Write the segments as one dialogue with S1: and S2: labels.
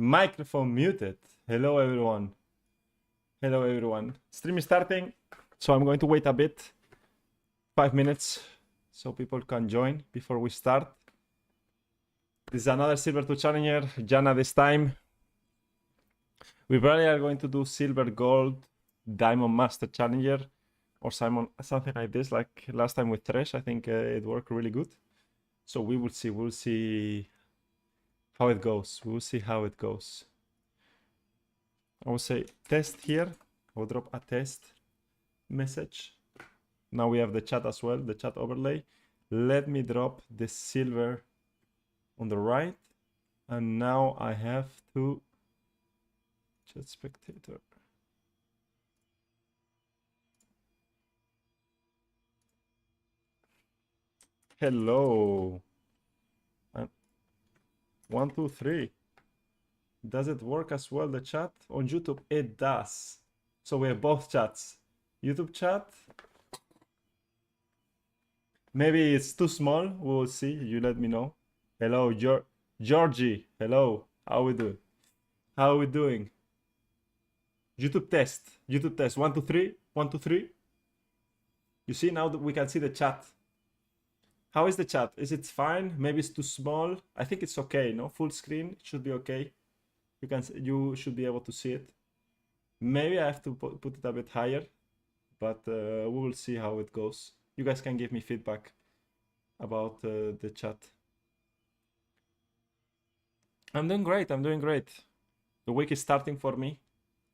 S1: Microphone muted. Hello, everyone. Hello, everyone. Stream is starting, so I'm going to wait a bit, 5 minutes, so people can join before we start. This is another Silver 2 Challenger, Janna this time. We probably are going to do Silver, Gold, Diamond Master Challenger, or something like this, like last time with Thresh. I think it worked really good. So we will see. We'll see how it goes. We'll see how it goes. I will say test here. I will drop a test message. Now we have the chat as well, the chat overlay. Let me drop the silver on the right. And now I have to chat spectator. Hello. And 1, 2, 3. Does it work as well, the chat? On YouTube, it does. So we have both chats. YouTube chat. Maybe it's too small. We'll see. You let me know. Hello, Georgie. Hello. How we doing? How are we doing? YouTube test. YouTube test. 1, 2, 3. 1, 2, 3. You see, now that we can see the chat. How is the chat? Is it fine? Maybe it's too small. I think it's okay. No, full screen. It should be okay. You should be able to see it. Maybe I have to put it a bit higher, but we will see how it goes. You guys can give me feedback about the chat. I'm doing great. I'm doing great. The week is starting for me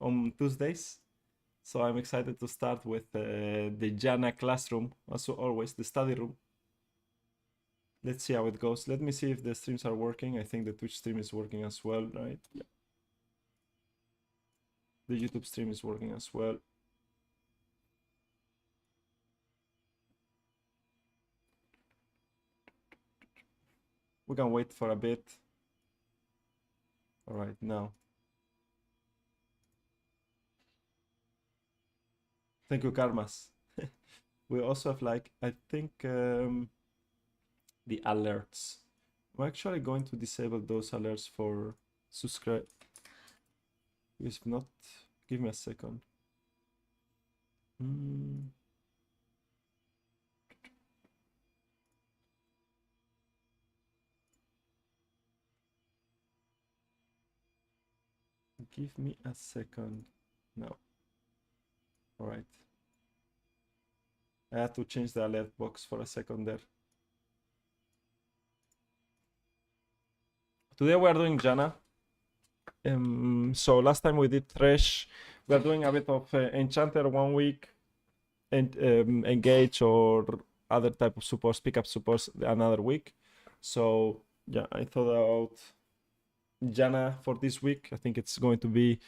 S1: on Tuesdays, so I'm excited to start with the Janna classroom, as always, the study room. Let's see how it goes. Let me see if the streams are working. I think the Twitch stream is working as well, right? Yeah. The YouTube stream is working as well. We can wait for a bit. All right, now. Thank you, Karmas. We also have, like, I think the alerts. I'm actually going to disable those alerts for subscribe. If not, give me a second. Give me a second. No. All right. I had to change the alert box for a second there. Today we are doing Janna. So last time we did Thresh. We are doing a bit of Enchanter 1 week, and Engage or other type of supports, pickup supports another week. So yeah, I thought about Janna for this week. I think it's going to be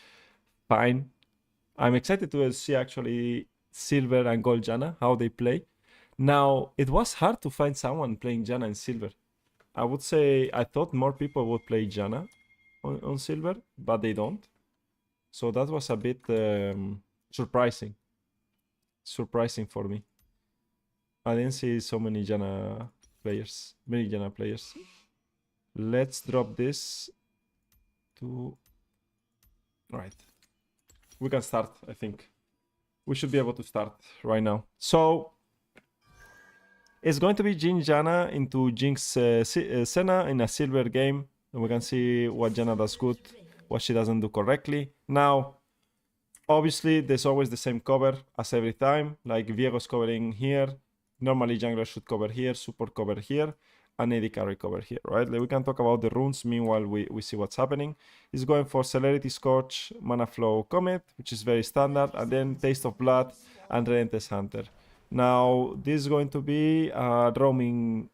S1: fine. I'm excited to see actually Silver and Gold Janna, how they play. Now, it was hard to find someone playing Janna in Silver. I would say I thought more people would play Janna on Silver, but they don't. So that was a bit surprising for me. I didn't see so many Janna players, Let's drop this to... All right. We can start, I think. We should be able to start right now. So it's going to be Jin Janna into Jinx Senna in a Silver game. And we can see what Janna does good, what she doesn't do correctly. Now, obviously, there's always the same cover as every time. Like Viego's covering here. Normally, jungler should cover here, support cover here, and AD carry cover here, right? Like, we can talk about the runes. Meanwhile, we see what's happening. He's going for Celerity Scorch, Mana Flow Comet, which is very standard, and then Taste of Blood and Relentless Hunter. Now, this is going to be a roaming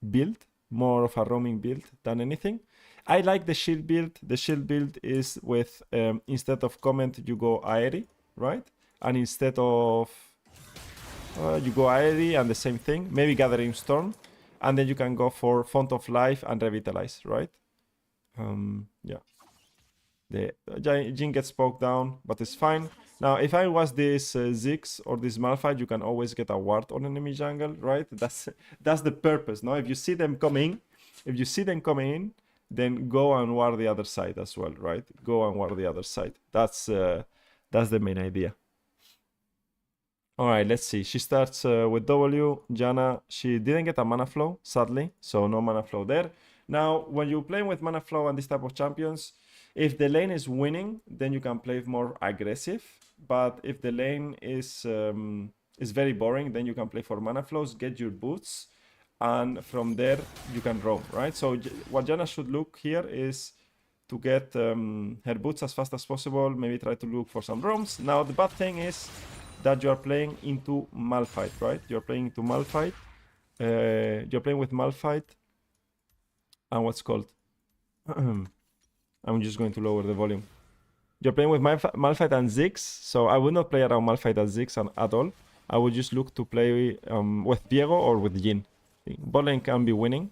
S1: build, more of a roaming build than anything. I like the shield build. The shield build is with, instead of Comment, you go Aerie, right? And instead of, you go Aerie and the same thing, maybe Gathering Storm. And then you can go for Font of Life and Revitalize, right? Yeah. The Jin gets poked down, but it's fine. Now, if I was this Ziggs or this Malphite, you can always get a ward on enemy jungle, right? That's the purpose, no? If you see them coming in, then go and ward the other side as well, right? Go and ward the other side. That's the main idea. All right, let's see. She starts with W. Janna, she didn't get a mana flow, sadly, so no mana flow there. Now, when you're playing with mana flow and this type of champions, if the lane is winning, then you can play more aggressive. But if the lane is very boring, then you can play for mana flows, get your boots, and from there you can roam, right? So what Janna should look here is to get her boots as fast as possible, maybe try to look for some roams. Now, the bad thing is that you are playing into Malphite, right? You're playing into Malphite. You're playing with Malphite. And what's called? I'm just going to lower the volume. You're playing with Malphite and Ziggs, so I would not play around Malphite and Ziggs at all. I would just look to play with Diego or with Jhin. Bot lane can be winning.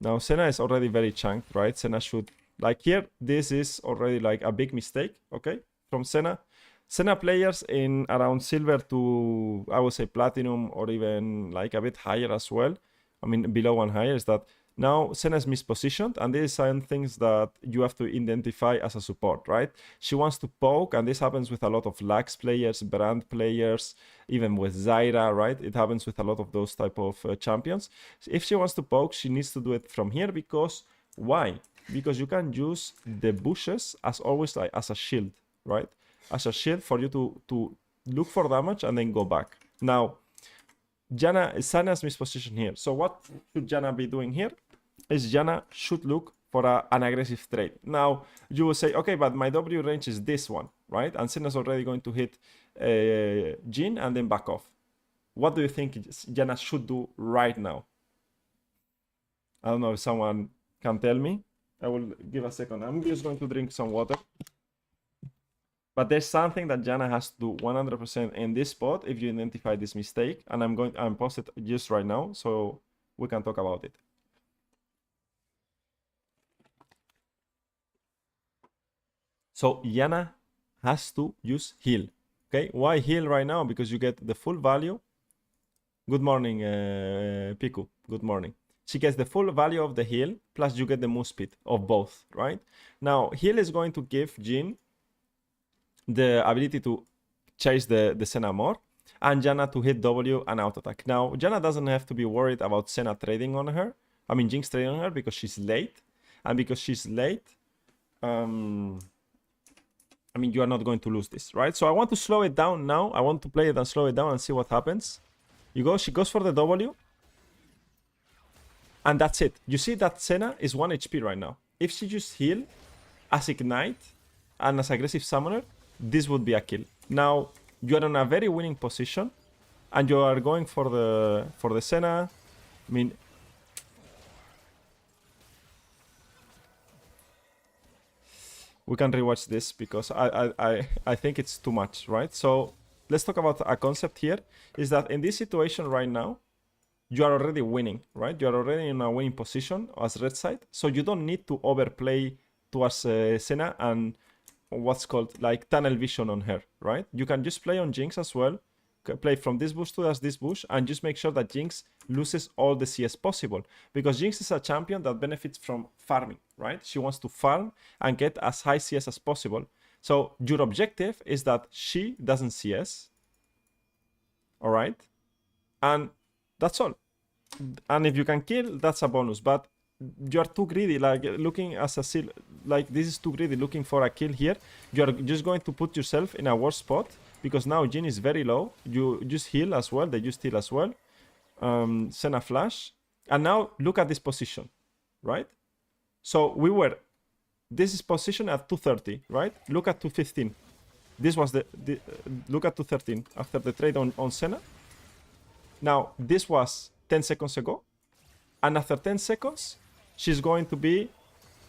S1: Now, Senna is already very chunked, right? Senna should... Like here, this is already like a big mistake, okay? From Senna. Senna players in around silver to, I would say, platinum or even like a bit higher as well. I mean, below one higher is that now Senna is mispositioned, and these are things that you have to identify as a support, right? She wants to poke, and this happens with a lot of Lux players, Brand players, even with Zyra, right? It happens with a lot of those type of champions. If she wants to poke, she needs to do it from here because, why? Because you can use the bushes as always, like as a shield, right? As a shield for you to look for damage and then go back. Now, Senna's mispositioned here. So what should Janna be doing here? Is Janna should look for an aggressive trade. Now, you will say, okay, but my W range is this one, right? And Senna's already going to hit Jhin and then back off. What do you think Janna should do right now? I don't know if someone can tell me. I will give a second. I'm just going to drink some water. But there's something that Janna has to do 100% in this spot if you identify this mistake. And I'm posted just right now, so we can talk about it. So Janna has to use heal. Okay, why heal right now? Because you get the full value. Good morning, Piku. Good morning. She gets the full value of the heal, plus you get the move speed of both, right? Now, heal is going to give Jhin the ability to chase the Senna more, and Janna to hit W and auto attack. Now, Janna doesn't have to be worried about Senna trading on her. I mean, Jinx trading on her because she's late. And because she's late, I mean, you are not going to lose this, right? So I want to slow it down now. I want to play it and slow it down and see what happens. She goes for the W. And that's it. You see that Senna is 1 HP right now. If she just heal as Ignite and as aggressive summoner, this would be a kill. Now, you are in a very winning position, and you are going for the Senna. I mean, we can rewatch this because I think it's too much, right? So let's talk about a concept here, is that in this situation right now, you are already winning, right? You are already in a winning position as red side, so you don't need to overplay towards Senna and what's called like tunnel vision on her, right? You can just play on Jinx as well, play from this bush to this bush, and just make sure that Jinx loses all the CS possible, because Jinx is a champion that benefits from farming, right? She wants to farm and get as high CS as possible. So your objective is that she doesn't CS, all right? And that's all. And if you can kill, that's a bonus, but you are too greedy, like looking as a seal, like this is too greedy, looking for a kill here. You are just going to put yourself in a worse spot, because now Jhin is very low. You just heal as well, they just heal as well. Senna flash, and now look at this position, right? So this is position at 230, right? Look at 215. This was look at 213 after the trade on Senna. Now, this was 10 seconds ago, and after 10 seconds, she's going to be,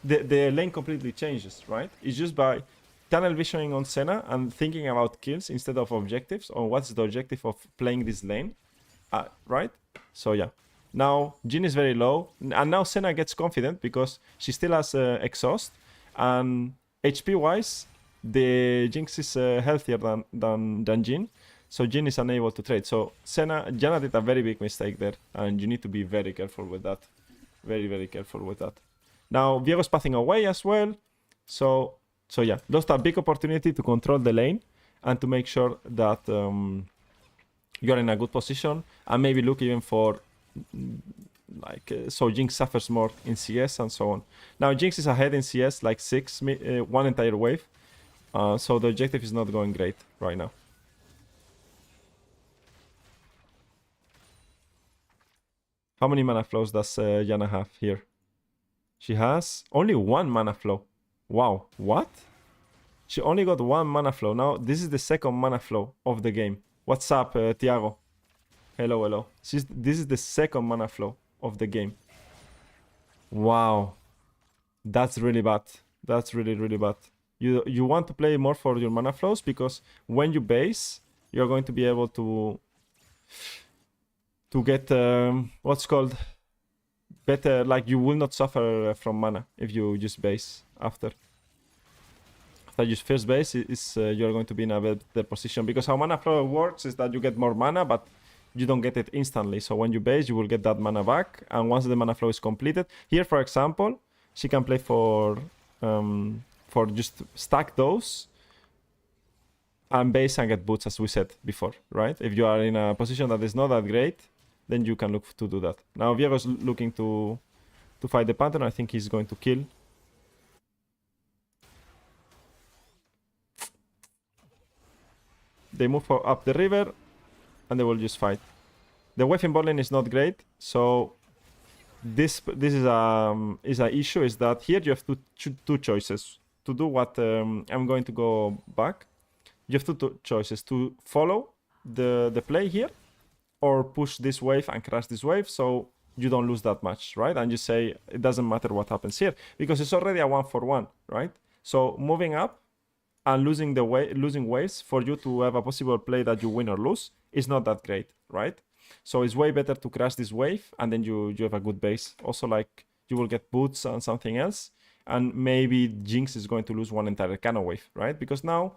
S1: the lane completely changes, right? It's just by tunnel visioning on Senna and thinking about kills instead of objectives, or what's the objective of playing this lane, right? So yeah, now Jhin is very low, and now Senna gets confident because she still has exhaust, and HP wise, the Jinx is healthier than Jhin. So Jhin is unable to trade. So Janna did a very big mistake there, and you need to be very careful with that. Very, very careful with that. Now, Viego's pathing away as well. So yeah, lost a big opportunity to control the lane and to make sure that you're in a good position and maybe look even for so Jinx suffers more in CS and so on. Now Jinx is ahead in CS like 6, one entire wave. So the objective is not going great right now. How many mana flows does Janna have here? She has only 1 mana flow. Wow, what? She only got 1 mana flow. Now, this is the second mana flow of the game. What's up, Tiago? Hello, hello. This is the second mana flow of the game. Wow. That's really bad. That's really, really bad. You want to play more for your mana flows because when you base, you're going to be able to get what's called better, like you will not suffer from mana if you just base after you first base you're going to be in a better position, because how mana flow works is that you get more mana but you don't get it instantly. So when you base, you will get that mana back, and once the mana flow is completed, here for example she can play for just stack those and base and get boots, as we said before, right? If you are in a position that is not that great, then you can look to do that. Now Viego's looking to fight the Panther. I think he's going to kill. They move up the river and they will just fight. The wave in bot lane is not great, so this is a issue, is that here you have two choices to do what I'm going to go back. You have two choices: to follow the play here, or push this wave and crash this wave so you don't lose that much, right? And you say it doesn't matter what happens here because it's already a 1-for-1, right? So moving up and losing waves for you to have a possible play that you win or lose is not that great, right? So it's way better to crash this wave and then you have a good base. Also, like, you will get boots and something else, and maybe Jinx is going to lose one entire cannon wave, right? Because now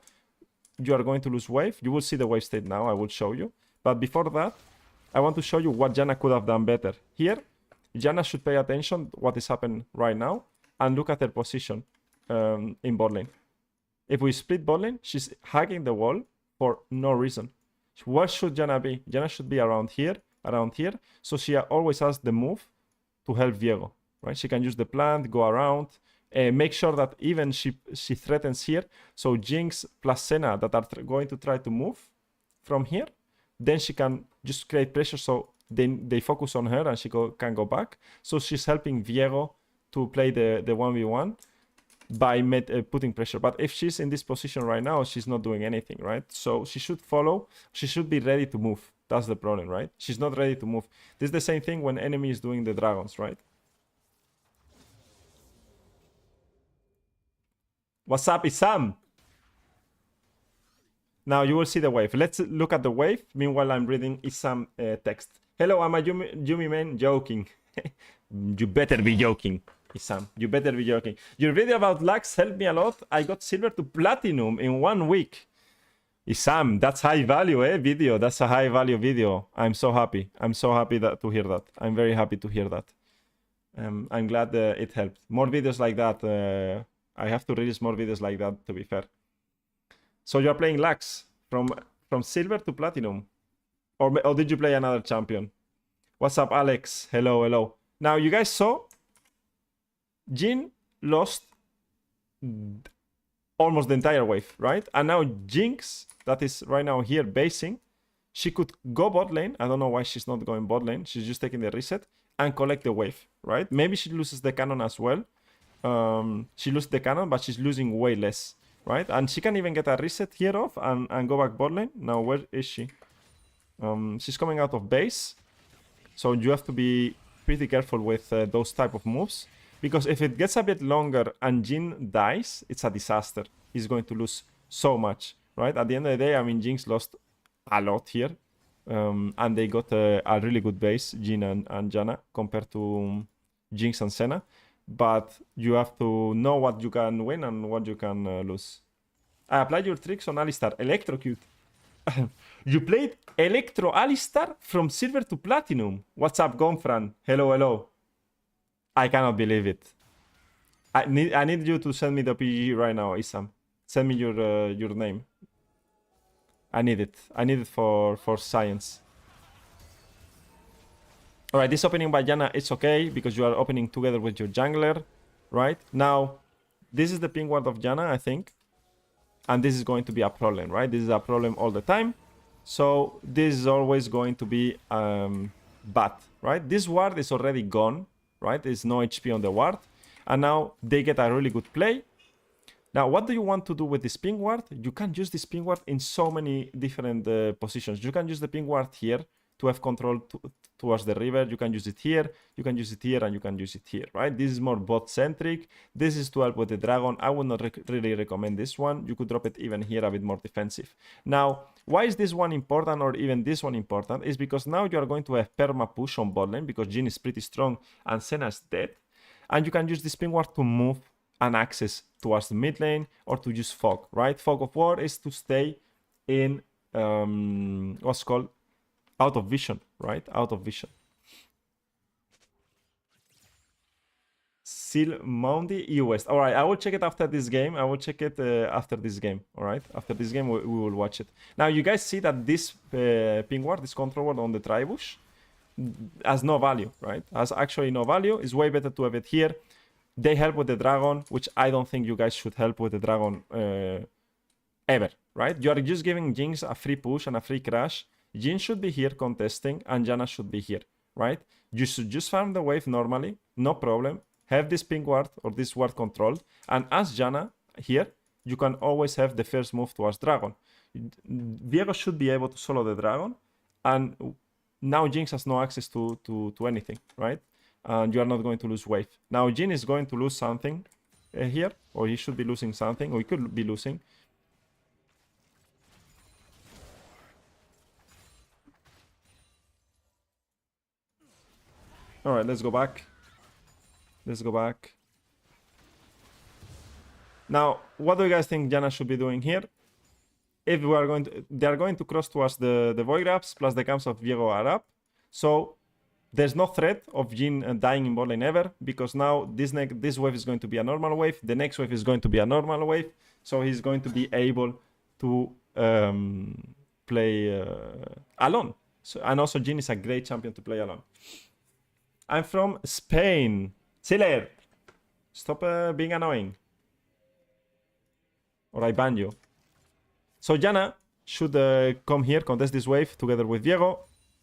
S1: you are going to lose wave. You will see the wave state now. I will show you. But before that, I want to show you what Janna could have done better. Here, Janna should pay attention to what is happening right now and look at her position in bot lane. If we split bot lane, she's hugging the wall for no reason. Where should Janna be? Janna should be around here, so she always has the move to help Viego, right? She can use the plant, go around, make sure that even she threatens here. So Jinx plus Senna that are going to try to move from here, then she can just create pressure so they focus on her and she can go back. So she's helping Viego to play the 1v1 by putting pressure. But if she's in this position right now, she's not doing anything, right? So she should follow. She should be ready to move. That's the problem, right? She's not ready to move. This is the same thing when enemy is doing the dragons, right? What's up, Isam? Now you will see the wave. Let's look at the wave. Meanwhile, I'm reading Isam text. Hello, I'm a Yumi man joking. You better be joking, Isam. You better be joking. Your video about lags helped me a lot. I got silver to platinum in 1 week. Isam, that's high value, video. That's a high value video. I'm so happy. I'm so happy to hear that. I'm very happy to hear that. I'm glad it helped. More videos like that. I have to release more videos like that, to be fair. So you're playing lags from silver to platinum, or did you play another champion? What's up, Alex? Hello, hello. Now you guys saw Jhin lost almost the entire wave, right? And now Jinx, that is right now here basing, she could go bot lane. I don't know why she's not going bot lane. She's just taking the reset and collect the wave, right? Maybe she loses the cannon as well. She loses the cannon, but she's losing way less, right? And she can even get a reset here off and go back bot lane. Now, where is she? She's coming out of base. So you have to be pretty careful with those type of moves. Because if it gets a bit longer and Jhin dies, it's a disaster. He's going to lose so much, right? At the end of the day, I mean, Jinx lost a lot here. And they got a really good base, Jhin and Janna, compared to Jinx and Senna. But you have to know what you can win and what you can lose. I applied your tricks on Alistar. Electrocute. You played Electro Alistar from silver to platinum. What's up, Gonfran? Hello, hello. I cannot believe it. I need you to send me the PG right now, Isam. Send me your name. I need it. I need it for science. Alright, this opening by Janna is okay because you are opening together with your jungler, right? Now, this is the ping ward of Janna, I think. And this is going to be a problem, right? This is a problem all the time. So this is always going to be bad, right? This ward is already gone, right? There's no HP on the ward. And now they get a really good play. Now, what do you want to do with this ping ward? You can use this ping ward in so many different positions. You can use the ping ward here to have control towards the river. You can use it here, you can use it here, and you can use it here, right? This is more bot-centric. This is to help with the dragon. I would not really recommend this one. You could drop it even here a bit more defensive. Now, why is this one important or even this one important? Is because now you are going to have perma push on bot lane because Jhin is pretty strong and Senna's dead. And you can use this ping ward to move and access towards the mid lane or to use fog, right? Fog of war is to stay in what's called out of vision, right? Out of vision. Seal Moundy E West. All right, I will check it after this game. I will check it after this game. All right, after this game we will watch it. Now you guys see that this ping ward, this control ward on the Tribush, has no value, right? Has actually no value. It's way better to have it here. They help with the dragon, which I don't think you guys should help with the dragon ever, right? You are just giving Jinx a free push and a free crash. Jhin should be here contesting and Janna should be here, right? You should just farm the wave normally, no problem. Have this ping ward or this ward controlled. And as Janna here, you can always have the first move towards dragon. Viego should be able to solo the dragon. And now Jinx has no access to anything, right? And you are not going to lose wave. Now Jhin is going to lose something here, or he should be losing something, or he could be losing. All right, let's go back. Let's go back. Now, what do you guys think Janna should be doing here? If we are going to, they are going to cross towards the void grabs plus the camps of Viego are up. So there's no threat of Jhin dying in bot lane ever because now this wave is going to be a normal wave. The next wave is going to be a normal wave. So he's going to be able to play alone. So, and also Jhin is a great champion to play alone. I'm from Spain. Siller, stop being annoying. Or I ban you. So Janna should come here, contest this wave together with Viego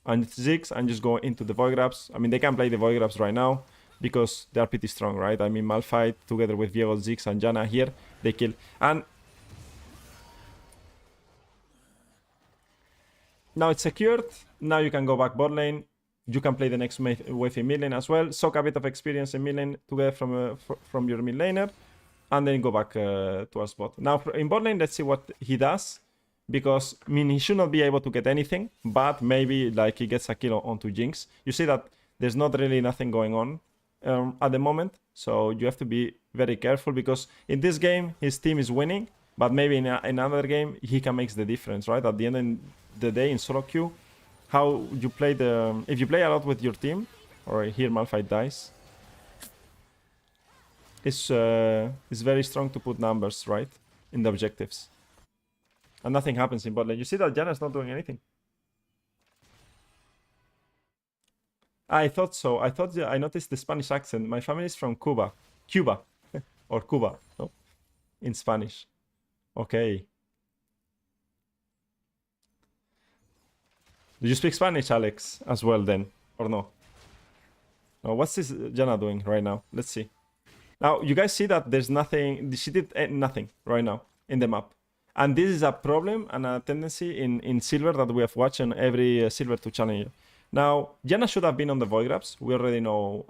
S1: and Ziggs and just go into the void grabs. I mean, they can play the void grabs right now because they are pretty strong, right? I mean, Malphite together with Viego, Ziggs and Janna here, they kill. And now it's secured. Now you can go back bot lane. You can play the next wave in mid lane as well. Soak a bit of experience in mid lane to get from your mid laner. And then go back towards bot. Now in bot lane, let's see what he does. Because, I mean, he should not be able to get anything. But maybe like he gets a kill onto Jinx. You see that there's not really nothing going on at the moment. So you have to be very careful. Because in this game, his team is winning. But maybe in another game, he can make the difference, right? At the end of the day in solo queue, how you play the... If you play a lot with your team, or here Malphite dies, it's very strong to put numbers, right? In the objectives. And nothing happens in bot lane. You see that Janna's not doing anything. I thought so. I noticed the Spanish accent. My family is from Cuba. Cuba. Or Cuba, no? In Spanish. Okay. Do you speak Spanish, Alex, as well then? Or no? Oh, what's this Janna doing right now? Let's see. Now, you guys see that there's nothing... She did nothing right now in the map. And this is a problem and a tendency in Silver that we have watched in every Silver 2 challenger. Now, Janna should have been on the void grabs. We already know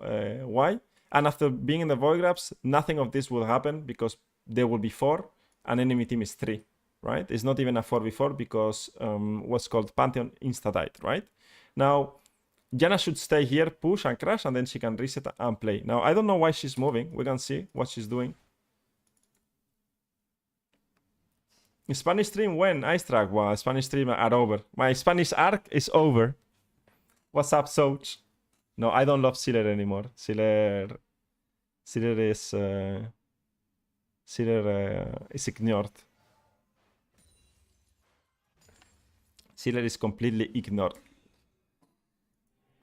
S1: why. And after being in the void grabs, nothing of this will happen because there will be 4 and enemy team is 3. Right? It's not even a 4v4 because what's called Pantheon insta-died, right? Now, Janna should stay here, push and crash, and then she can reset and play. Now, I don't know why she's moving. We can see what she's doing. Spanish stream when? Ice track. Well, Spanish stream are over. My Spanish arc is over. What's up, Soch? No, I don't love Sealer anymore. Sealer is ignored. Sealer is completely ignored.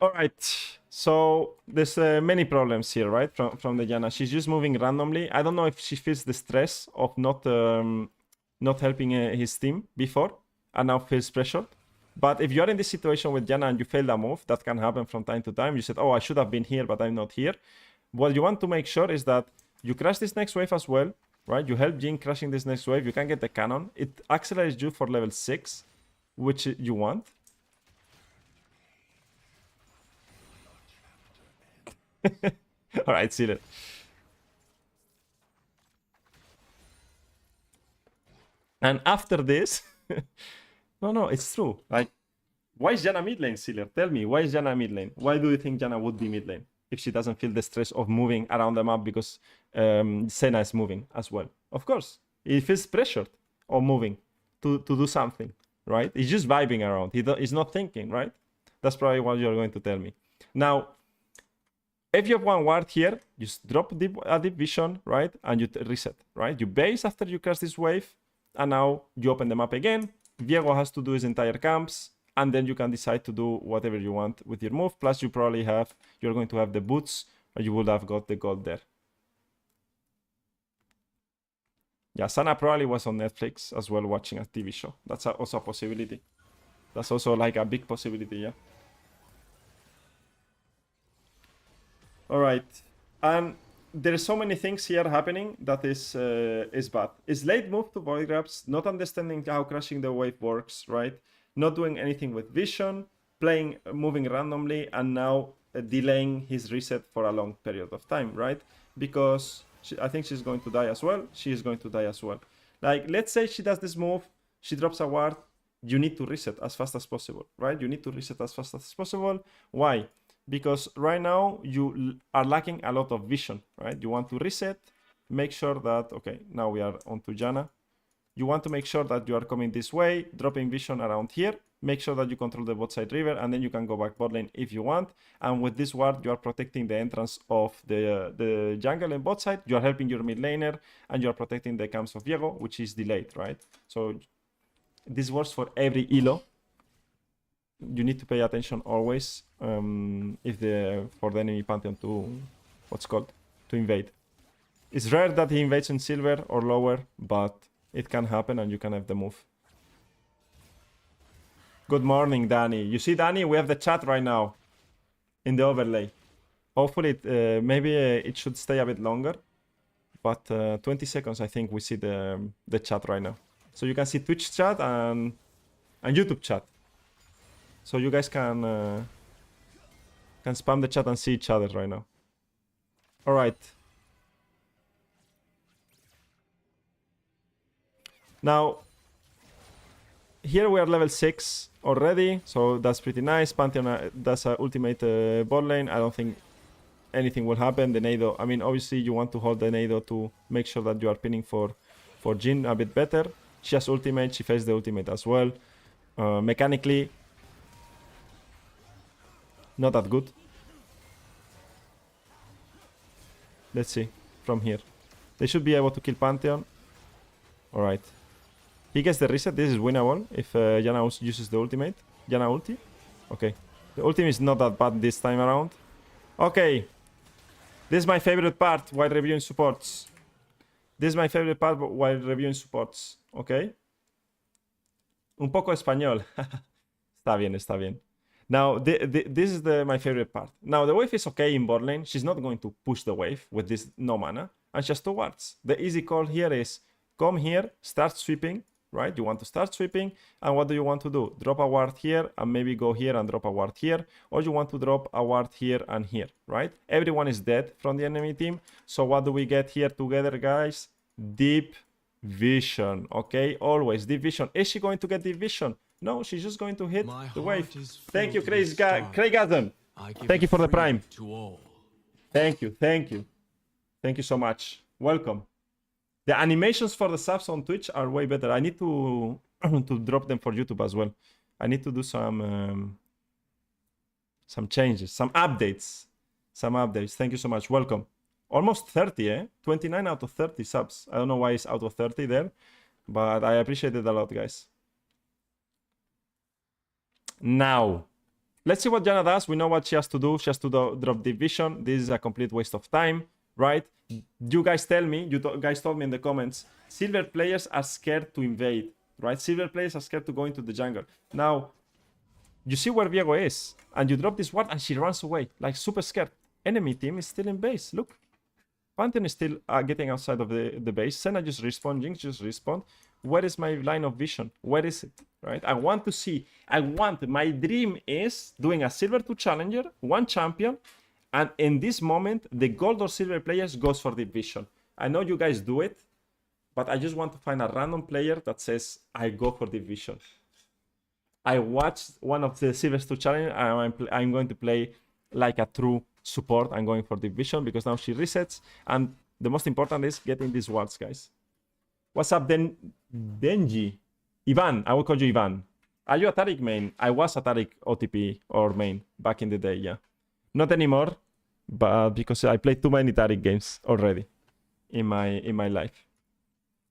S1: All right, so there's many problems here, right? From the Janna, she's just moving randomly. I don't know if she feels the stress of not helping his team before, and now feels pressured. But if you're in this situation with Janna and you fail a move, that can happen from time to time. You said, "Oh, I should have been here, but I'm not here." What you want to make sure is that you crash this next wave as well, right? You help Jin crashing this next wave. You can get the cannon. It accelerates you for level 6, which you want. All right, see it. And after this, no, it's true. Like, why is Janna mid lane, Sealer? Tell me, why is Janna mid lane? Why do you think Janna would be mid lane if she doesn't feel the stress of moving around the map because Senna is moving as well? Of course, he feels pressured of moving to do something, right? He's just vibing around. He's not thinking, right? That's probably what you're going to tell me. Now, if you have one ward here, you drop a deep vision, right? And you reset, right? You base after you crash this wave, and now you open the map again. Diego has to do his entire camps, and then you can decide to do whatever you want with your move. Plus, you're going to have the boots, or you would have got the gold there. Yeah, Sana probably was on Netflix as well watching a TV show. That's also a possibility. That's also like a big possibility, yeah. All right, and there's so many things here happening that is bad. Is late move to void grabs, not understanding how crashing the wave works, right? Not doing anything with vision, moving randomly, and now delaying his reset for a long period of time, right? Because I think she's going to die as well. She is going to die as well. Like, let's say she does this move, she drops a ward, you need to reset as fast as possible, right? You need to reset as fast as possible. Why? Because right now you are lacking a lot of vision, right? You want to reset, make sure that, okay, now we are on to Janna. You want to make sure that you are coming this way, dropping vision around here, make sure that you control the bot side river, and then you can go back bot lane if you want. And with this ward, you are protecting the entrance of the jungle and bot side, you are helping your mid laner, and you are protecting the camps of Diego, which is delayed, right? So this works for every elo. You need to pay attention always for the enemy pantheon to to invade. It's rare that he invades in silver or lower, but it can happen and you can have the move. Good morning, Danny. You see, Danny, we have the chat right now in the overlay. Hopefully, maybe it should stay a bit longer, but 20 seconds, I think we see the chat right now. So you can see Twitch chat and YouTube chat. So you guys can spam the chat and see each other right now. All right. Now, here we are level 6 already, so that's pretty nice. Pantheon does an ultimate bot lane. I don't think anything will happen. The Nado, I mean, obviously you want to hold the Nado to make sure that you are pinning for Jin a bit better. She has ultimate, she faced the ultimate as well. Mechanically, not that good. Let's see from here. They should be able to kill Pantheon. Alright. He gets the reset. This is winnable if Janna uses the ultimate. Janna ulti. Okay. The ultimate is not that bad this time around. Okay. This is my favorite part while reviewing supports. Okay. Un poco español. Está bien, está bien. Now, this is my favorite part. Now, the wave is okay in bot lane. She's not going to push the wave with this no mana. And she has 2 wards. The easy call here is come here, start sweeping, right? You want to start sweeping. And what do you want to do? Drop a ward here and maybe go here and drop a ward here. Or you want to drop a ward here and here, right? Everyone is dead from the enemy team. So what do we get here together, guys? Deep vision, okay? Always deep vision. Is she going to get deep vision? No, she's just going to hit the wave. Thank you, Craig Adam. Thank you for the prime. Thank you. Thank you so much. Welcome. The animations for the subs on Twitch are way better. I need to drop them for YouTube as well. I need to do some changes, some updates. Thank you so much. Welcome. Almost 30, eh? 29 out of 30 subs. I don't know why it's out of 30 there, but I appreciate it a lot, guys. Now, let's see what Janna does. We know what she has to do. She has to drop division. This is a complete waste of time, right? You guys tell me, guys told me in the comments, silver players are scared to invade, right? Silver players are scared to go into the jungle. Now, you see where Viego is, and you drop this ward, and she runs away, like super scared. Enemy team is still in base, look. Pantheon is still getting outside of the base. Senna just respawn, Jinx just respawn. Where is my line of vision? Where is it? Right? I want to see. My dream is doing a silver 2 challenger, 1 champion, and in this moment, the gold or silver players goes for the vision. I know you guys do it, but I just want to find a random player that says, I go for the vision. I watched one of the silver 2 challenger, and I'm going to play like a true support. I'm going for division because now she resets, and the most important is getting these wards, guys. What's up, Denji? Ivan, I will call you Ivan. Are you a Taric main? I was a Taric OTP or main back in the day, yeah. Not anymore, but because I played too many Taric games already in my life.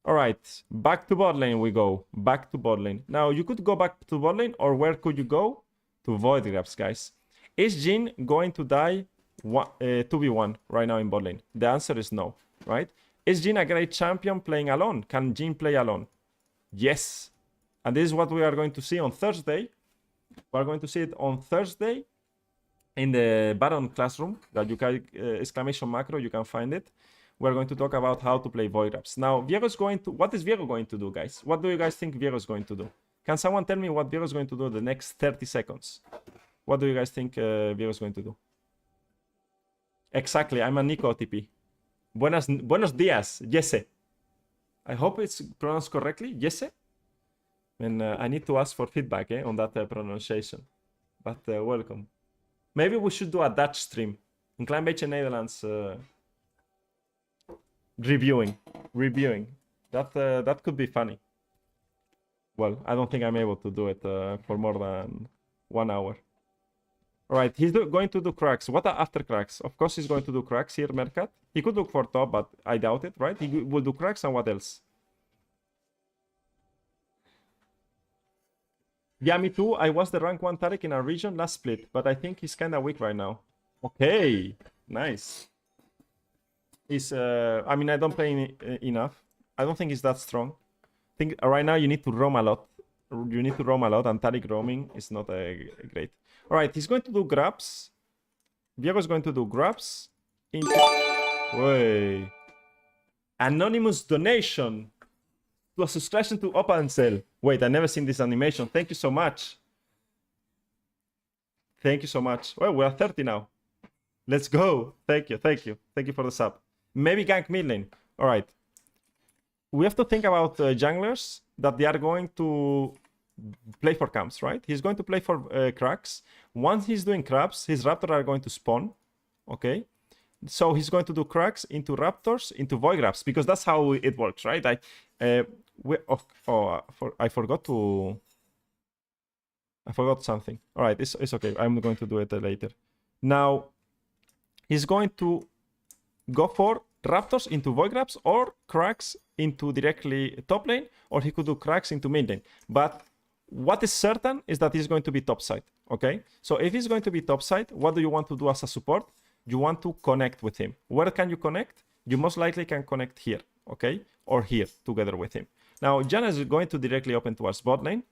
S1: All right, back to bot lane we go. Back to bot lane. Now, you could go back to bot lane, or where could you go? To Void Grabs, guys. Is Jhin going to die 2v1 right now in bot lane? The answer is no, right? Is Jhin a great champion playing alone? Can Jhin play alone? Yes. And this is what we are going to see on Thursday. We are going to see it on Thursday in the Baron classroom. That you can, exclamation macro, you can find it. We're going to talk about how to play Void Grabs. Now, Viego's going to... What is Viego going to do, guys? What do you guys think Viego's going to do? Can someone tell me what Viego's going to do the next 30 seconds? What do you guys think Viego's going to do? Exactly, I'm a Nico OTP. Buenos días, Jesse. I hope it's pronounced correctly, Jesse. And I need to ask for feedback on that pronunciation. But welcome. Maybe we should do a Dutch stream. In Klein Beetje Nederlands reviewing. That could be funny. Well, I don't think I'm able to do it for more than 1 hour. All right, he's going to do cracks. What are after cracks? Of course, he's going to do cracks here, Mercat. He could look for top, but I doubt it, right? He will do cracks, and what else? Yeah, me too. I was the rank 1 Taric in our region last split, but I think he's kind of weak right now. Okay, nice. He's, I mean, I don't play enough. I don't think he's that strong. I think right now you need to roam a lot. You need to roam a lot, and Taric roaming is not great. All right, he's going to do grabs. Viego's going to do grabs. Wait. Anonymous donation to a subscription to Open Cell. Wait, I never seen this animation. Thank you so much. Thank you so much. Well, we are 30 now. Let's go. Thank you. Thank you. Thank you for the sub. Maybe gank mid lane. All right. We have to think about junglers that they are going to play for camps, right? He's going to play for cracks. Once he's doing crabs, his raptors are going to spawn. Okay. So he's going to do cracks into raptors, into void grabs, because that's how it works, right? I forgot something. All right, it's okay. I'm going to do it later. Now, he's going to go for raptors into void grabs or cracks into directly top lane, or he could do cracks into mid lane. But what is certain is that he's going to be top side, okay? So if he's going to be top side, what do you want to do as a support? You want to connect with him. Where can you connect? You most likely can connect here, okay? Or here, together with him. Now, Janna is going to directly open towards bot lane.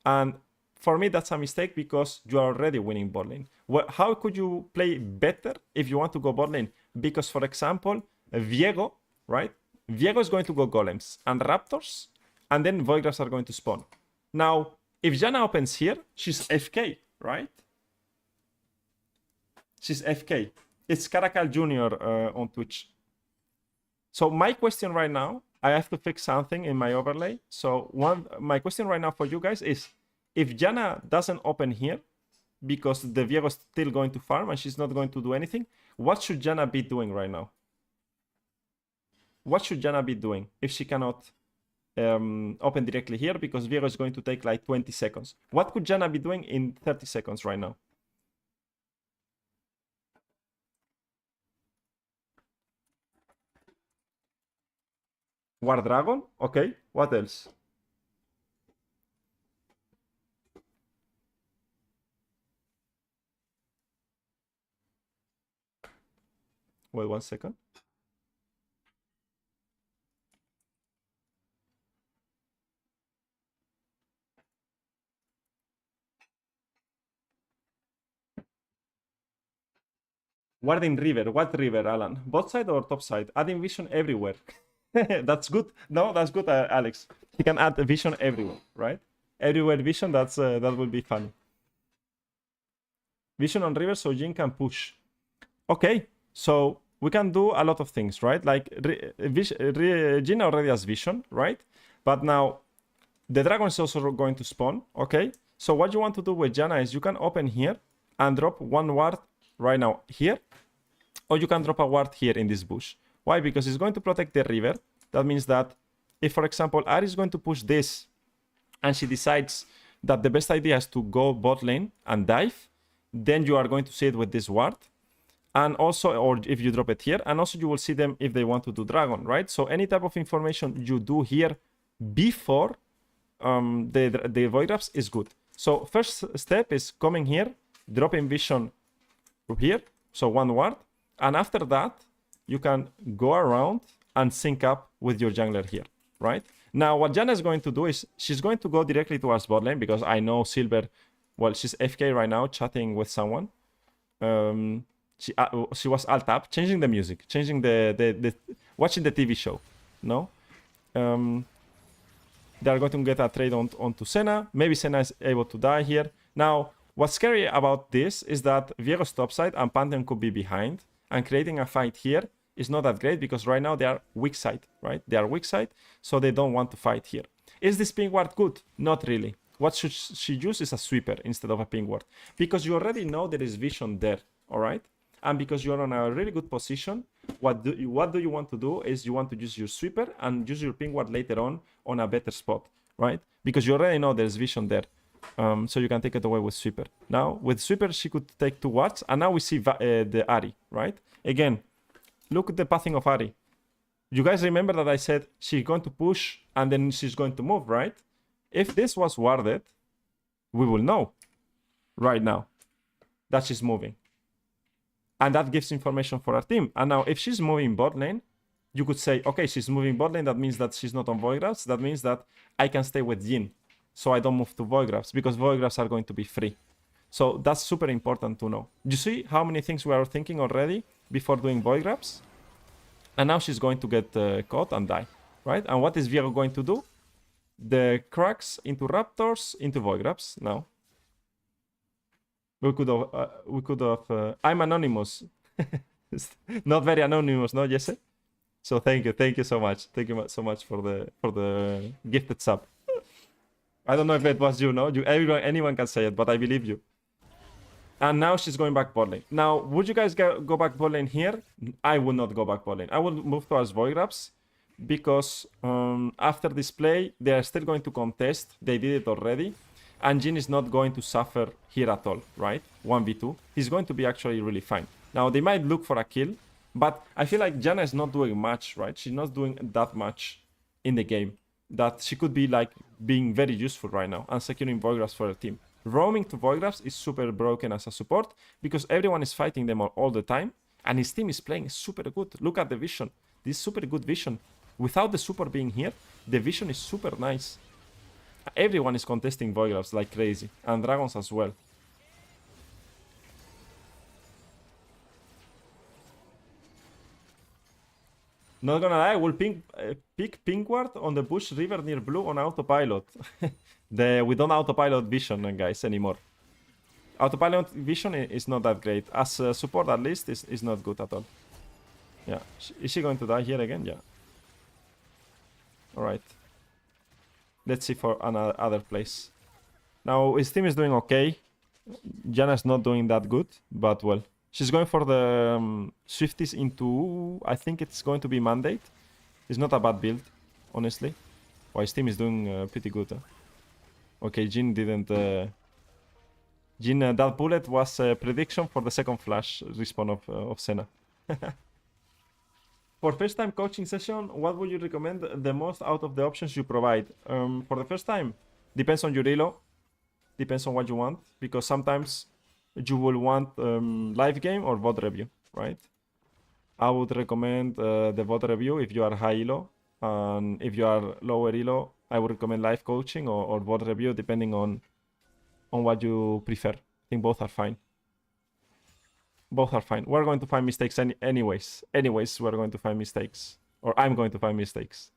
S1: And for me, that's a mistake because you are already winning bot lane. Well, how could you play better if you want to go bot lane? Because, for example, Viego, right? Viego is going to go golems and raptors, and then void grabs are going to spawn. Now, if Janna opens here, she's FK, right? She's FK. It's Caracal Jr. On Twitch. So my question right now, I have to fix something in my overlay. So my question right now for you guys is, if Janna doesn't open here, because the Viego is still going to farm and she's not going to do anything, what should Janna be doing right now? What should Janna be doing if she cannot open directly here, because Viego is going to take like 20 seconds? What could Janna be doing in 30 seconds right now? War Dragon? Okay, what else? Wait 1 second. Warding River. What river, Alan? Both side or top side? Adding vision everywhere. That's good. No, that's good, Alex. You can add vision everywhere, right? Everywhere vision, that will be fun. Vision on river so Jin can push. Okay, so we can do a lot of things, right? Like Jin already has vision, right? But now the dragon is also going to spawn, okay? So what you want to do with Janna is you can open here and drop one ward right now here, or you can drop a ward here in this bush. Why? Because it's going to protect the river. That means that if, for example, Ari is going to push this and she decides that the best idea is to go bot lane and dive, then you are going to see it with this ward. And also, or if you drop it here, and also you will see them if they want to do dragon, right? So any type of information you do here before the void grabs is good. So first step is coming here, dropping vision here, so one ward, and after that you can go around and sync up with your jungler here, right? Now what Janna is going to do is she's going to go directly towards bot lane because I know Silver, well, she's FK right now chatting with someone. She was alt tab, changing the music, changing the watching the TV show. No, they are going to get a trade onto Senna. Maybe Senna is able to die here. Now, what's scary about this is that Viego's topside and Pantheon could be behind, and creating a fight here is not that great because right now they are weak side, right? They are weak side, so they don't want to fight here. Is this ping ward good? Not really. What should she use is a sweeper instead of a ping ward because you already know there is vision there, all right? And because you're on a really good position, what do you want to do is you want to use your sweeper and use your ping ward later on a better spot, right? Because you already know there's vision there. So you can take it away with sweeper. Now, with sweeper, she could take 2 wards. And now we see the Ari, right? Again, look at the pathing of Ari. You guys remember that I said she's going to push and then she's going to move, right? If this was warded, we will know right now that she's moving. And that gives information for our team. And now if she's moving bot lane, you could say, okay, she's moving bot lane. That means that she's not on void grabs. That means that I can stay with Jin. So I don't move to void grabs because void grabs are going to be free. So that's super important to know. You see how many things we are thinking already before doing void grabs? And now she's going to get caught and die, right? And what is Viego going to do? The cracks into raptors, into void grabs now. We could have. I'm anonymous. Not very anonymous, no, Jesse? So thank you so much. Thank you so much for the gifted sub. I don't know if it was you, no? Anyone can say it, but I believe you. And now she's going back bot lane. Now, would you guys go back bot lane here? I would not go back bot lane. I would move towards void grabs because after this play, they are still going to contest. They did it already. And Jin is not going to suffer here at all, right? 1v2. He's going to be actually really fine. Now, they might look for a kill, but I feel like Janna is not doing much, right? She's not doing that much in the game that she could be like being very useful right now and securing void grabs for her team. Roaming to void grabs is super broken as a support because everyone is fighting them all the time and his team is playing super good. Look at the vision. This super good vision. Without the super being here, the vision is super nice. Everyone is contesting void grabs like crazy, and dragons as well. Not gonna lie, I will pick Pinkward on the bush river near blue on autopilot. We don't autopilot vision, guys, anymore. Autopilot vision is not that great. As support, at least, is not good at all. Yeah. Is she going to die here again? Yeah. Alright. Let's see for another place. Now, his team is doing okay. Janna's not doing that good, but well. She's going for the Swifties into... I think it's going to be Mandate. It's not a bad build, honestly. Well, his team is doing pretty good. Okay, Jin didn't... Jin, that bullet was a prediction for the second flash respawn of Senna. For first time coaching session, what would you recommend the most out of the options you provide? For the first time, depends on your elo, depends on what you want, because sometimes you will want live game or VOD review, right? I would recommend the VOD review if you are high elo, and if you are lower elo, I would recommend live coaching or VOD review, depending on what you prefer. I think both are fine. Both are fine. We're going to find mistakes anyways. Anyways, we're going to find mistakes. Or I'm going to find mistakes.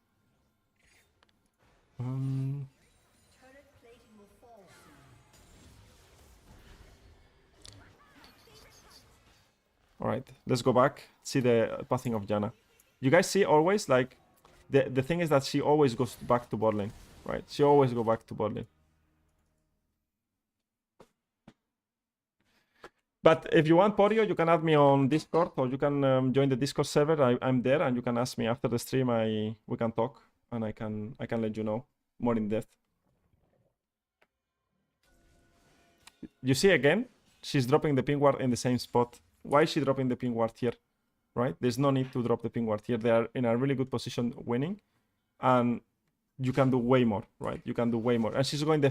S1: Alright, let's go back. See the pathing of Janna. You guys see always, like, the thing is that she always goes back to bot lane, right? She always go back to bot lane. But if you want Porio, you can add me on Discord, or you can join the Discord server. I'm there, and you can ask me after the stream. We can talk, and I can let you know more in depth. You see again, she's dropping the ping ward in the same spot. Why is she dropping the ping ward here? Right? There's no need to drop the ping ward here. They are in a really good position winning, and you can do way more, right? You can do way more. And she's going to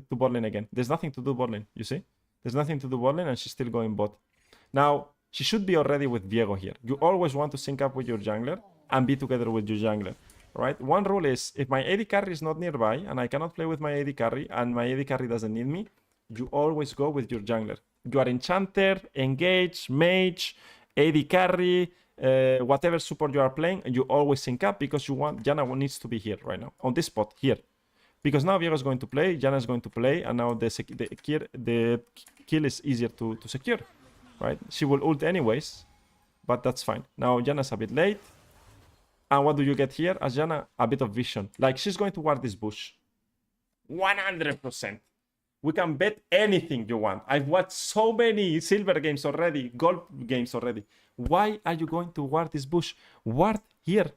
S1: bot lane again. There's nothing to do bot lane, you see? There's nothing to do bot lane, and she's still going bot. Now, she should be already with Diego here. You always want to sync up with your jungler and be together with your jungler, right? One rule is, if my AD carry is not nearby and I cannot play with my AD carry and my AD carry doesn't need me, you always go with your jungler. You are enchanter, engage, mage, AD carry, whatever support you are playing, and you always sync up, because you want Janna needs to be here right now on this spot here, because now Diego is going to play, Janna is going to play, and now the kill is easier to secure, right? She will ult anyways, but that's fine. Now Janna's a bit late, and what do you get here as Janna? A bit of vision. Like, she's going to ward this bush 100%. We can bet anything you want. I've watched so many silver games already, gold games already. Why are you going to ward this bush? Ward here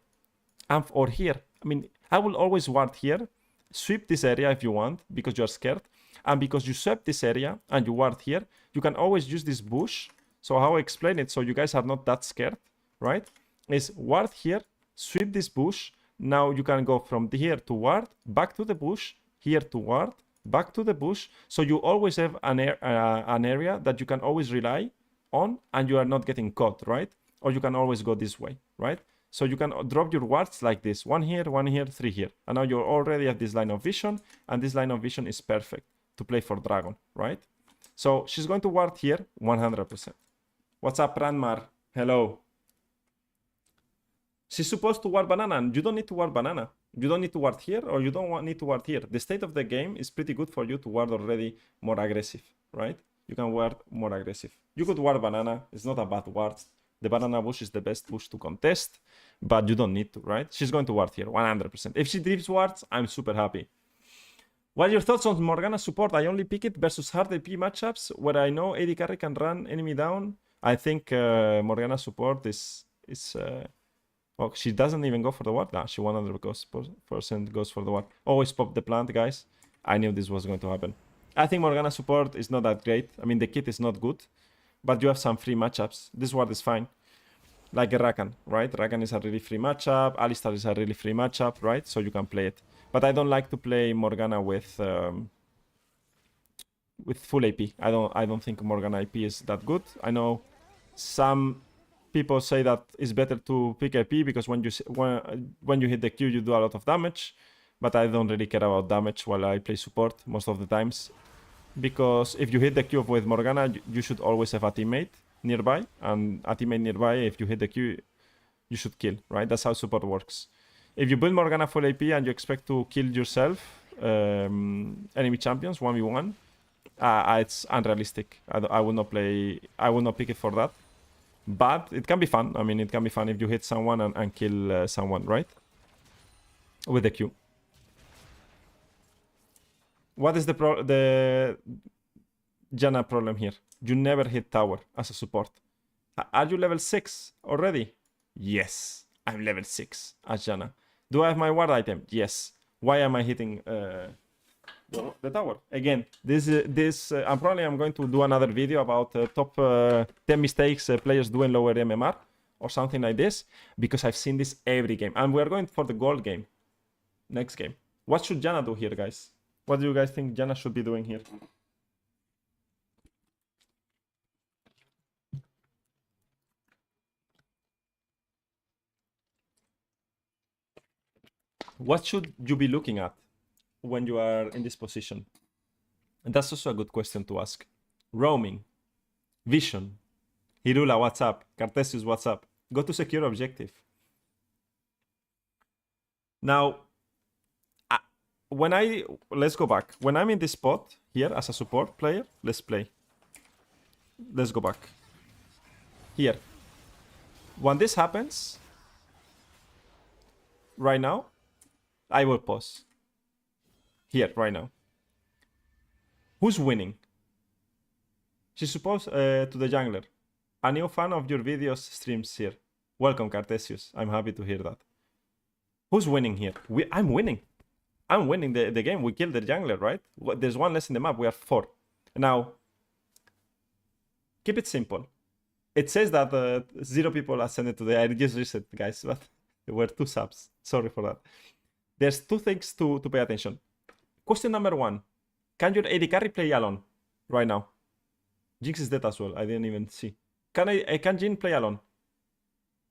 S1: or here. I mean, I will always ward here. Sweep this area if you want, because you're scared. And because you swept this area and you ward here, you can always use this bush. So how I explain it so you guys are not that scared, right? Is ward here, sweep this bush. Now you can go from here to ward, back to the bush, here to ward, back to the bush. So you always have an area that you can always rely on, and you are not getting caught, right? Or you can always go this way, right? So you can drop your wards like this, 1 here, 3 here. And now you're already at this line of vision, and this line of vision is perfect to play for Dragon, right? So she's going to ward here 100%. What's up, Ranmar? Hello. She's supposed to ward banana, and you don't need to ward banana. You don't need to ward here, or you don't need to ward here. The state of the game is pretty good for you to ward already more aggressive, right? You can ward more aggressive. You could ward banana. It's not a bad ward. The banana bush is the best bush to contest, but you don't need to, right? She's going to ward here 100%. If she drifts wards, I'm super happy. What are your thoughts on Morgana support? I only pick it versus hard AP matchups where I know AD carry can run enemy down. I think Morgana support is well, she doesn't even go for the ward. Nah, she 100% goes for the ward. Always pop the plant, guys. I knew this was going to happen. I think Morgana support is not that great. I mean, the kit is not good, but you have some free matchups. This ward is fine. Like a Rakan, right? Rakan is a really free matchup. Alistar is a really free matchup, right? So you can play it. But I don't like to play Morgana with full AP. I don't think Morgana AP is that good. I know some people say that it's better to pick AP because when you hit the Q, you do a lot of damage. But I don't really care about damage while I play support most of the times. Because if you hit the Q with Morgana, you should always have a teammate nearby. And a teammate nearby, if you hit the Q, you should kill, right? That's how support works. If you build Morgana full AP and you expect to kill yourself, enemy champions 1v1, it's unrealistic. I will not pick it for that. But it can be fun. I mean, it can be fun if you hit someone and kill someone, right? With the Q. What is the Janna problem here? You never hit tower as a support. Are you level 6 already? Yes, I'm level 6 as Janna. Do I have my ward item? Yes. Why am I hitting the tower? Again, I'm going to do another video about top 10 mistakes players do in lower MMR or something like this, because I've seen this every game. And we're going for the gold game. Next game. What should Janna do here, guys? What do you guys think Janna should be doing here? What should you be looking at when you are in this position? And that's also a good question to ask. Roaming, vision, Hirula, what's up? Cartesius, what's up? Go to secure objective. Now, let's go back. When I'm in this spot here as a support player, let's play. Let's go back. Here. When this happens, right now, I will pause. Here, right now. Who's winning? She's supposed to the jungler. A new fan of your videos streams here. Welcome, Cartesius. I'm happy to hear that. Who's winning here? I'm winning. I'm winning the game. We killed the jungler, right? There's one less in the map. We are 4. Now, keep it simple. It says that 0 people ascended today. I just reset, guys, but there were 2 subs. Sorry for that. There's 2 things to pay attention. Question number 1. Can your AD carry play alone right now? Jinx is dead as well. I didn't even see. Can Jin play alone?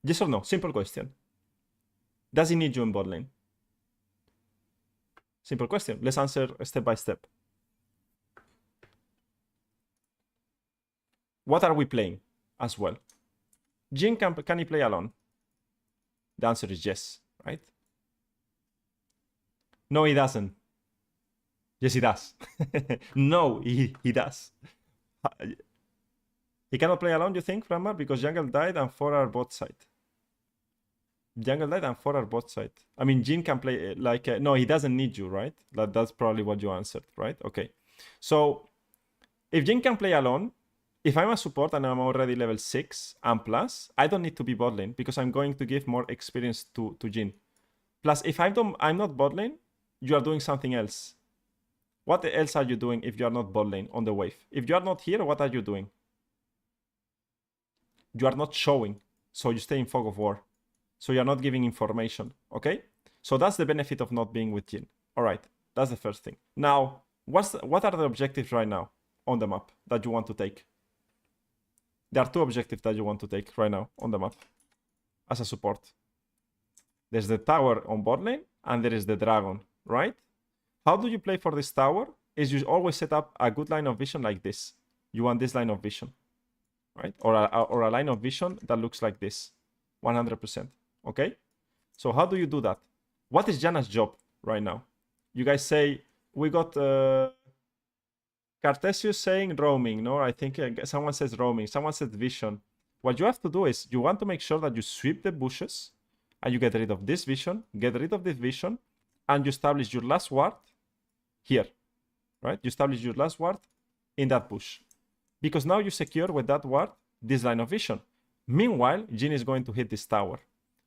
S1: Yes or no? Simple question. Does he need you in bot lane? Simple question. Let's answer step by step. What are we playing as well? Jin, can he play alone? The answer is yes, right? No, he doesn't. Yes, he does. No, he does. He cannot play alone, you think, Ramar? Because jungle died and 4 are bot side. Jungle died and 4 are bot side. I mean, Jin can play like... no, he doesn't need you, right? That's probably what you answered, right? Okay. So, if Jin can play alone, if I'm a support and I'm already level 6 and plus, I don't need to be bot lane because I'm going to give more experience to Jin. Plus, if I'm not bot lane, you are doing something else. What else are you doing if you are not bot lane on the wave? If you are not here, what are you doing? You are not showing, so you stay in fog of war. So you are not giving information, okay? So that's the benefit of not being with Jin. All right, that's the first thing. Now, what are the objectives right now on the map that you want to take? There are 2 objectives that you want to take right now on the map as a support. There's the tower on bot lane, and there is the dragon, right? How do you play for this tower? Is you always set up a good line of vision like this. You want this line of vision, right? Or a line of vision that looks like this, 100%, okay? So how do you do that? What is Janna's job right now? You guys say, we got Cartesius saying roaming, no? I think someone says roaming, someone says vision. What you have to do is, you want to make sure that you sweep the bushes, and you get rid of this vision, get rid of this vision, and you establish your last ward here, right? You establish your last ward in that bush. Because now you secure with that ward this line of vision. Meanwhile, Jin is going to hit this tower.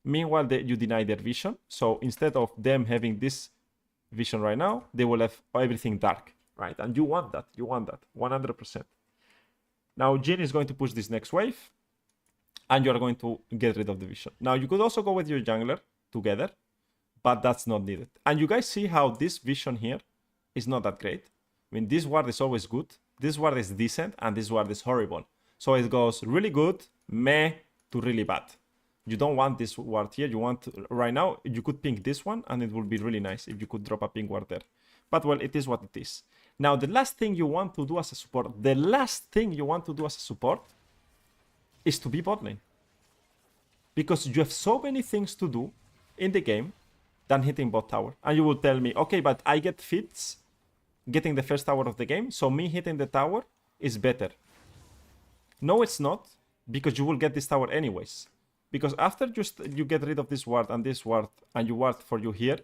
S1: Meanwhile, you deny their vision. So instead of them having this vision right now, they will have everything dark, right? And you want that. You want that 100%. Now, Jin is going to push this next wave, and you are going to get rid of the vision. Now, you could also go with your jungler together, but that's not needed. And you guys see how this vision here is not that great. I mean, this ward is always good, this ward is decent, and this ward is horrible. So it goes really good, meh, to really bad. You don't want this ward here. You want, right now, you could ping this one, and it would be really nice if you could drop a ping ward there. But, well, it is what it is. Now, the last thing you want to do as a support, is to be bot lane. Because you have so many things to do in the game than hitting bot tower. And you will tell me, okay, but I get fits getting the first tower of the game, so me hitting the tower is better. No, it's not, because you will get this tower anyways. Because after you get rid of this ward, and you ward for you here,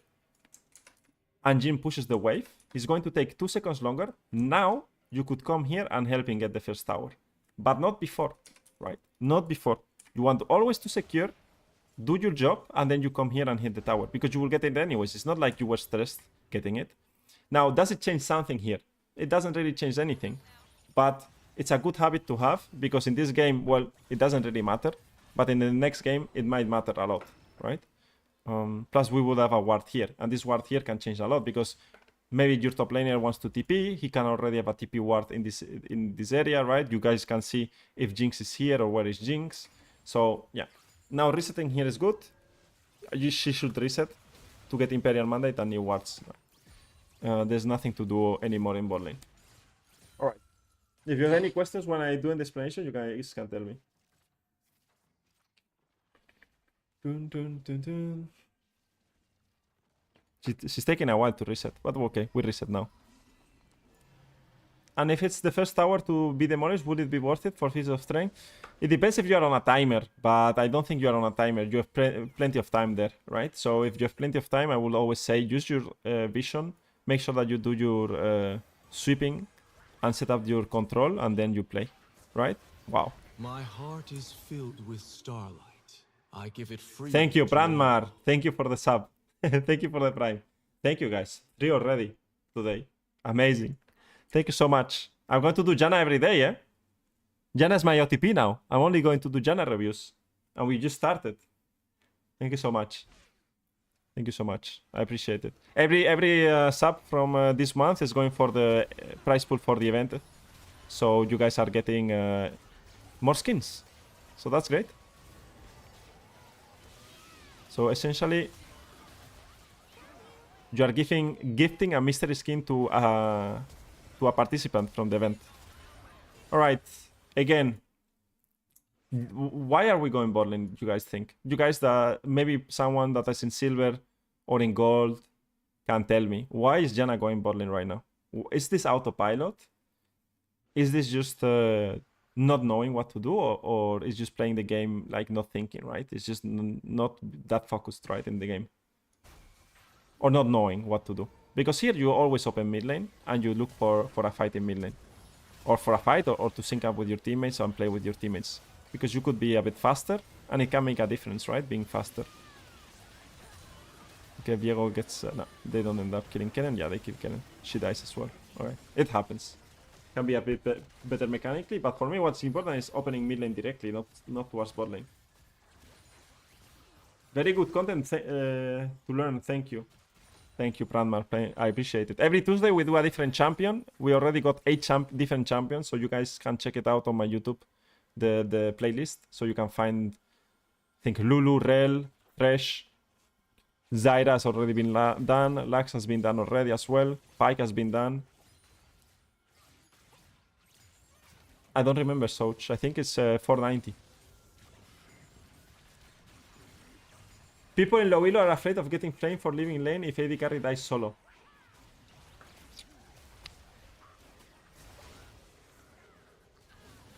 S1: and Jin pushes the wave, it's going to take 2 seconds longer. Now, you could come here and help him get the first tower. But not before, right? Not before. You want always to secure, do your job, and then you come here and hit the tower, because you will get it anyways. It's not like you were stressed getting it. Now, does it change something here? It doesn't really change anything, but it's a good habit to have, because in this game, well, it doesn't really matter. but in the next game it might matter a lot, right? Plus we would have a ward here, and this ward here can change a lot because maybe your top laner wants to TP, he can already have a TP ward in this area, right? You guys can see if Jinx is here or where is Jinx. So yeah, now resetting here is good. She should reset to get Imperial Mandate and new wards. There's nothing to do anymore in bot lane. Alright. If you have any questions when I do an explanation, you guys can tell me. Dun, dun, dun, dun. She's taking a while to reset, but okay, we reset now. And if it's the first tower to be demolished, would it be worth it for Feast of Strength? It depends if you are on a timer, but I don't think you are on a timer. You have plenty of time there, right? So if you have plenty of time, I will always say use your vision. Make sure that you do your sweeping and set up your control, and then you play, right? Wow.
S2: My heart is filled with starlight. I give it free.
S1: Thank you, Brandmar. Thank you for the sub. Thank you for the prime. Thank you, guys. 3 already today. Amazing. Thank you so much. I'm going to do Janna every day, yeah? Janna is my OTP now. I'm only going to do Janna reviews. And we just started. Thank you so much. Thank you so much. I appreciate it. Every sub from this month is going for the prize pool for the event. So you guys are getting more skins. So that's great. So essentially, you are gifting a mystery skin to a participant from the event. All right. Again, why are we going bot lane, you guys think? You guys, maybe someone that is in silver or in gold can tell me. Why is Janna going bot lane right now? Is this autopilot? Is this just not knowing what to do? Or is just playing the game like not thinking, right? It's just not that focused, right, in the game. Or not knowing what to do. Because here you always open mid lane and you look for a fight in mid lane. Or for a fight or to sync up with your teammates and play with your teammates. Because you could be a bit faster and it can make a difference, right? Being faster. Okay, Viego gets... no, they don't end up killing Kennen. Yeah, they kill Kennen. She dies as well. Alright, it happens. Can be a bit better mechanically, but for me what's important is opening mid lane directly, not towards bot lane. Very good content to learn, thank you. Thank you, Brandmar. I appreciate it. Every Tuesday we do a different champion. We already got 8 different champions, so you guys can check it out on my YouTube, the playlist. So you can find, I think, Lulu, Rel, Thresh, Zyra has already been done. Lux has been done already as well. Pyke has been done. I don't remember Soch. I think it's 490. People in low elo are afraid of getting flamed for leaving lane if AD carry dies solo.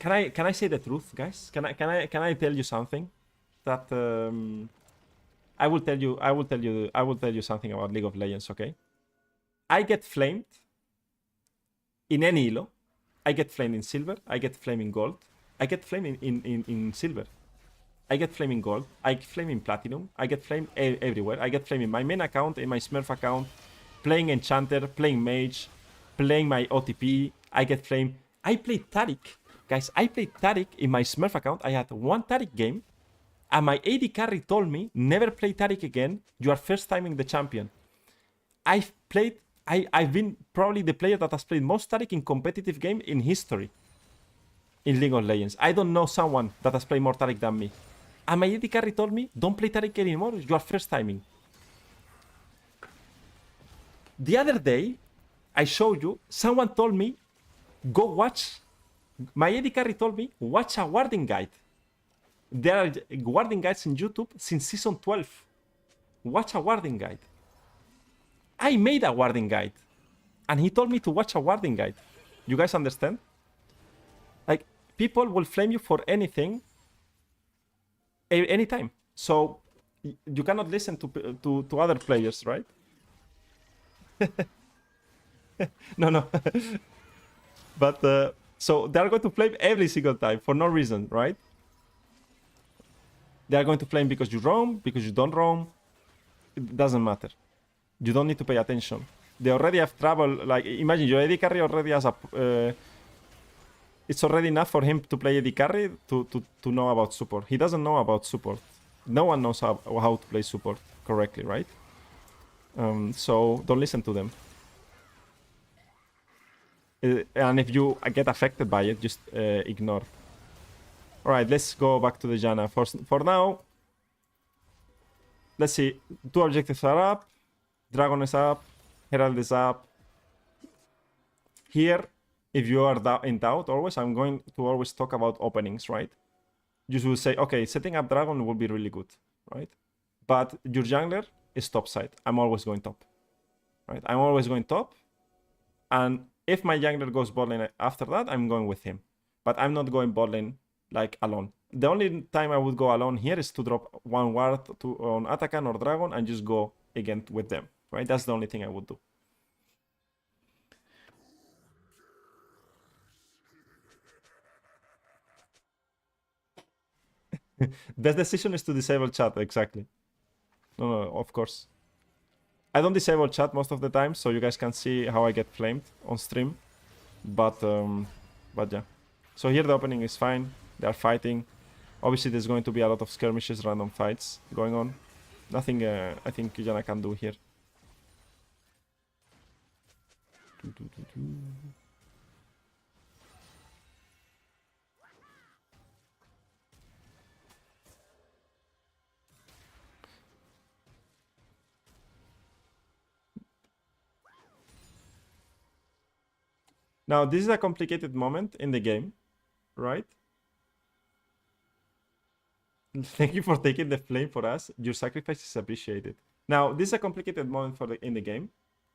S1: Can I say the truth, guys? Can I tell you something? That I will tell you something about League of Legends, okay? I get flamed in any elo. I get flamed in silver. I get flamed in gold. I get flamed in silver. I get flame in gold, I get flame in platinum, I get flame everywhere. I get flame in my main account, in my Smurf account, playing Enchanter, playing Mage, playing my OTP, I get flame. I played Taric. Guys, I played Taric in my Smurf account. I had one Taric game, and my AD carry told me, never play Taric again, you are first timing the champion. I've been probably the player that has played most Taric in competitive game in history. In League of Legends. I don't know someone that has played more Taric than me. And my AD carry told me, don't play Taric anymore, you are first timing. The other day, I showed you, someone told me, go watch. My AD carry told me, watch a warding guide. There are warding guides in YouTube since season 12. Watch a warding guide. I made a warding guide. And he told me to watch a warding guide. You guys understand? Like, people will flame you for anything, anytime. So you cannot listen to other players, right? No. But so they are going to flame every single time for no reason, right? They are going to flame because you roam, because you don't roam. It doesn't matter. You don't need to pay attention. They already have trouble. Like, imagine your AD carry already has it's already enough for him to play AD carry to know about support. He doesn't know about support. No one knows how to play support correctly, right? So don't listen to them. And if you get affected by it, just ignore. All right, let's go back to the Janna. For now, let's see. 2 objectives are up. Dragon is up. Herald is up. Here, if you are in doubt always, I'm going to always talk about openings, right? You should say, okay, setting up Dragon will be really good, right? But your jungler is top side. I'm always going top, right? I'm always going top. And if my jungler goes bot lane after that, I'm going with him. But I'm not going bot lane like alone. The only time I would go alone here is to drop 1 ward on Atakan or Dragon and just go again with them, right? That's the only thing I would do. Best decision is to disable chat, exactly. No, of course. I don't disable chat most of the time, so you guys can see how I get flamed on stream. But yeah. So here the opening is fine. They are fighting. Obviously, there's going to be a lot of skirmishes, random fights going on. Nothing I think Janna can do here. Now, this is a complicated moment in the game, right? Thank you for taking the flame for us. Your sacrifice is appreciated. Now, this is a complicated moment in the game,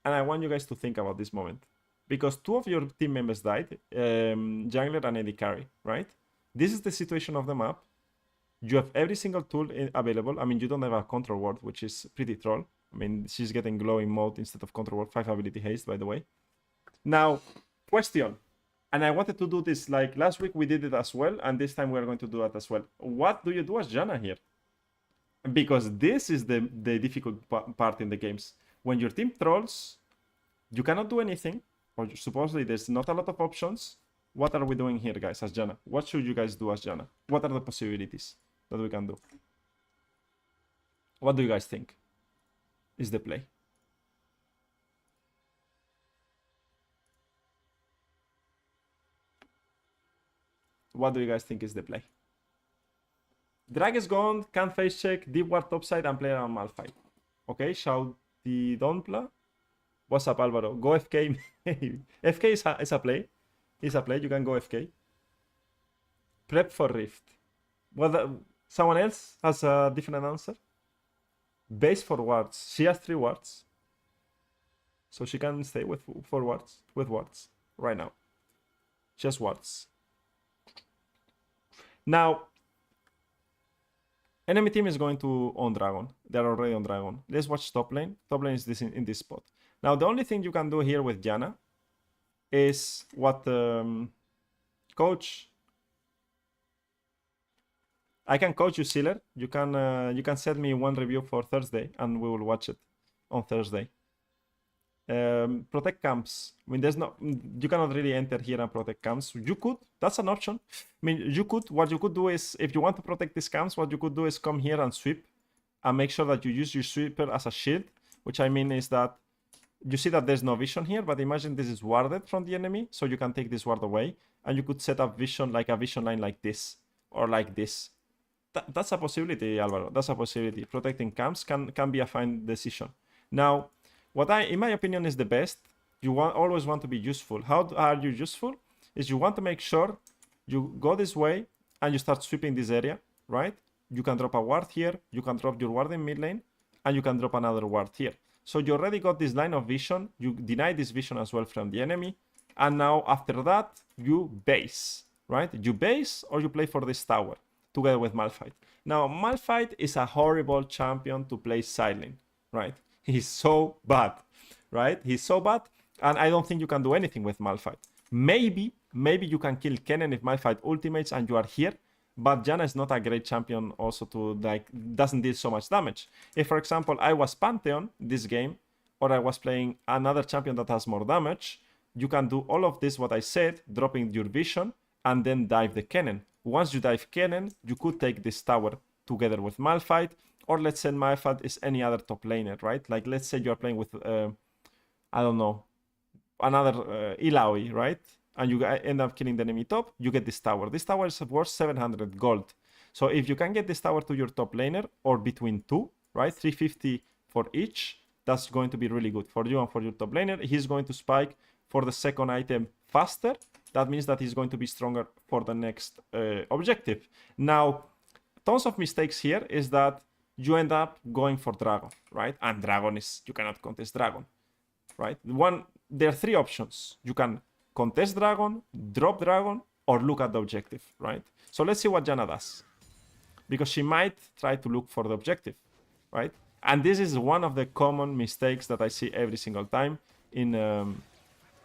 S1: and I want you guys to think about this moment. Because 2 of your team members died, jungler and AD carry, right? This is the situation of the map. You have every single tool available. I mean, you don't have a control ward, which is pretty troll. I mean, she's getting glowing mode instead of control ward. 5 ability haste, by the way. Now, question, and I wanted to do this like last week we did it as well, and this time we're going to do it as well. What do you do as Janna here? Because this is the difficult part in the games. When your team trolls, you cannot do anything, or supposedly there's not a lot of options. What are we doing here, guys, as Janna? What should you guys do as Janna? What are the possibilities that we can do? What do you guys think is the play? What do you guys think is the play? Drag is gone, can face check, deep ward topside, and play around Malphite. Okay, shout the Donpla. What's up, Alvaro? Go FK. FK is a play. It's a play. You can go FK. Prep for Rift. Well, someone else has a different answer. Base for wards. She has 3 wards. So she can stay with 4 wards. With wards. Right now. Just wards. Now, enemy team is going to on Dragon. They're already on Dragon. Let's watch top lane. Top lane is in this spot. Now, the only thing you can do here with Janna is what coach. I can coach you, Sealer. You can send me 1 review for Thursday, and we will watch it on Thursday. Protect camps. I mean, you cannot really enter here and protect camps. You could, that's an option. I mean, what you could do is, if you want to protect these camps, what you could do is come here and sweep and make sure that you use your sweeper as a shield, which I mean is that you see that there's no vision here, but imagine this is warded from the enemy, so you can take this ward away, and you could set up vision, like a vision line like this, or like this. That's a possibility, Alvaro. That's a possibility. Protecting camps can be a fine decision. Now, what in my opinion, is the best. You always want to be useful. How are you useful? Is you want to make sure you go this way and you start sweeping this area, right? You can drop a ward here. You can drop your ward in mid lane, and you can drop another ward here. So you already got this line of vision. You deny this vision as well from the enemy. And now after that, you base, right? You base or you play for this tower together with Malphite. Now, Malphite is a horrible champion to play side lane, right? He's so bad, right? He's so bad, and I don't think you can do anything with Malphite. Maybe you can kill Kennen if Malphite ultimates and you are here, but Janna is not a great champion also to, like, doesn't deal so much damage. If, for example, I was Pantheon this game, or I was playing another champion that has more damage, you can do all of this, what I said, dropping your vision, and then dive the cannon. Once you dive cannon, you could take this tower together with Malphite, or let's say Malphite is any other top laner, right? Like let's say you're playing with, I don't know, another Illaoi, right? And you end up killing the enemy top, you get this tower. This tower is worth 700 gold. So if you can get this tower to your top laner, or between two, right? 350 for each, that's going to be really good for you and for your top laner. He's going to spike for the second item faster. That means that he's going to be stronger for the next objective. Now, tons of mistakes here is that you end up going for Dragon, right? And Dragon is, you cannot contest Dragon, right? There are three options. You can contest Dragon, drop Dragon, or look at the objective, right? So let's see what Janna does. Because she might try to look for the objective, right? And this is one of the common mistakes that I see every single time in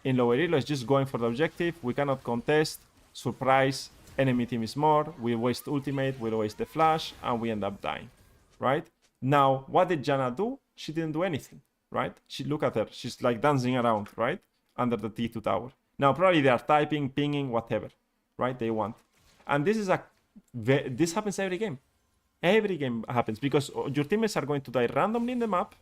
S1: lower elo. It's just going for the objective. We cannot contest. Surprise. Enemy team is more. We waste ultimate. We waste the flash. And we end up dying, right? Now, what did Janna do? She didn't do anything, right? Look at her. She's like dancing around, right? Under the T2 tower. Now, probably they are typing, pinging, whatever, right? They want. And this happens every game. Every game happens because your teammates are going to die randomly in the map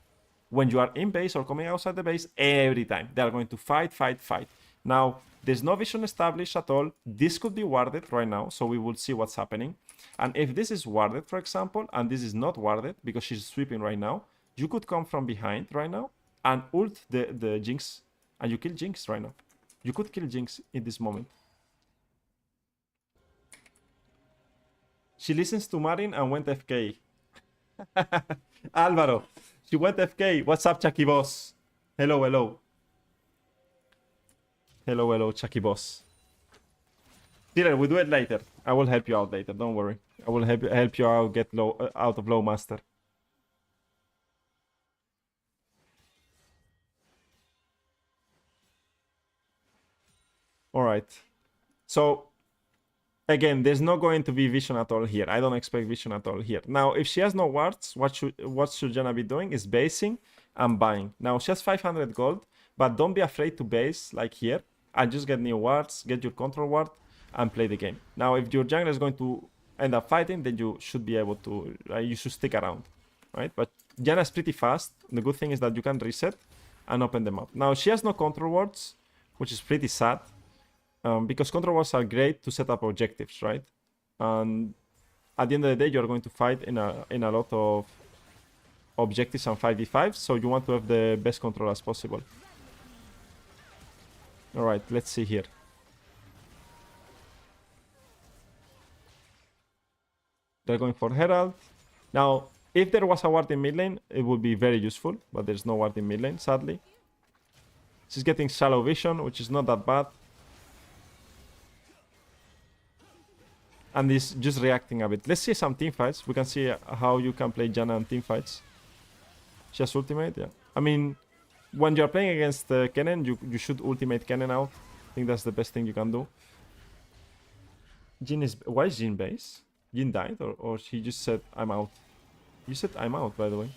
S1: when you are in base or coming outside the base every time. They are going to fight, fight, fight. Now, there's no vision established at all. This could be warded right now, so we will see what's happening. And if this is warded, for example, and this is not warded because she's sweeping right now, you could come from behind right now and ult the Jinx, and you kill Jinx right now. You could kill Jinx in this moment. She listens to Marin and went FK. Alvaro, she went FK. What's up, Chucky Boss? Hello, hello. Hello, hello, Chucky Boss. Dylan, we'll do it later. I will help you out later. Don't worry. I will help you out get out of low master. All right. So again, there's not going to be vision at all here. I don't expect vision at all here. Now, if she has no wards, what should Janna be doing is basing and buying. Now, she has 500 gold, but don't be afraid to base like here and just get new wards, get your control ward, and play the game. Now, if your jungler is going to end up fighting, then you should be able to, you should stick around, right? But Janna is pretty fast. The good thing is that you can reset and open them up. Now, she has no control wards, which is pretty sad. Because control wards are great to set up objectives, right? And at the end of the day, you're going to fight in a lot of objectives and 5v5, so you want to have the best control as possible. All right, let's see here. They're going for Herald. Now, if there was a ward in mid lane, it would be very useful, but there's no ward in mid lane, sadly. She's getting shallow vision, which is not that bad. And is just reacting a bit. Let's see some team fights. We can see how you can play Janna in team fights. She has ultimate, yeah. I mean, when you're playing against Kennen, you should ultimate Kennen out. I think that's the best thing you can do. Jhin is... Why is Jhin base? Jhin died? Or she just said, I'm out? You said I'm out, by the way.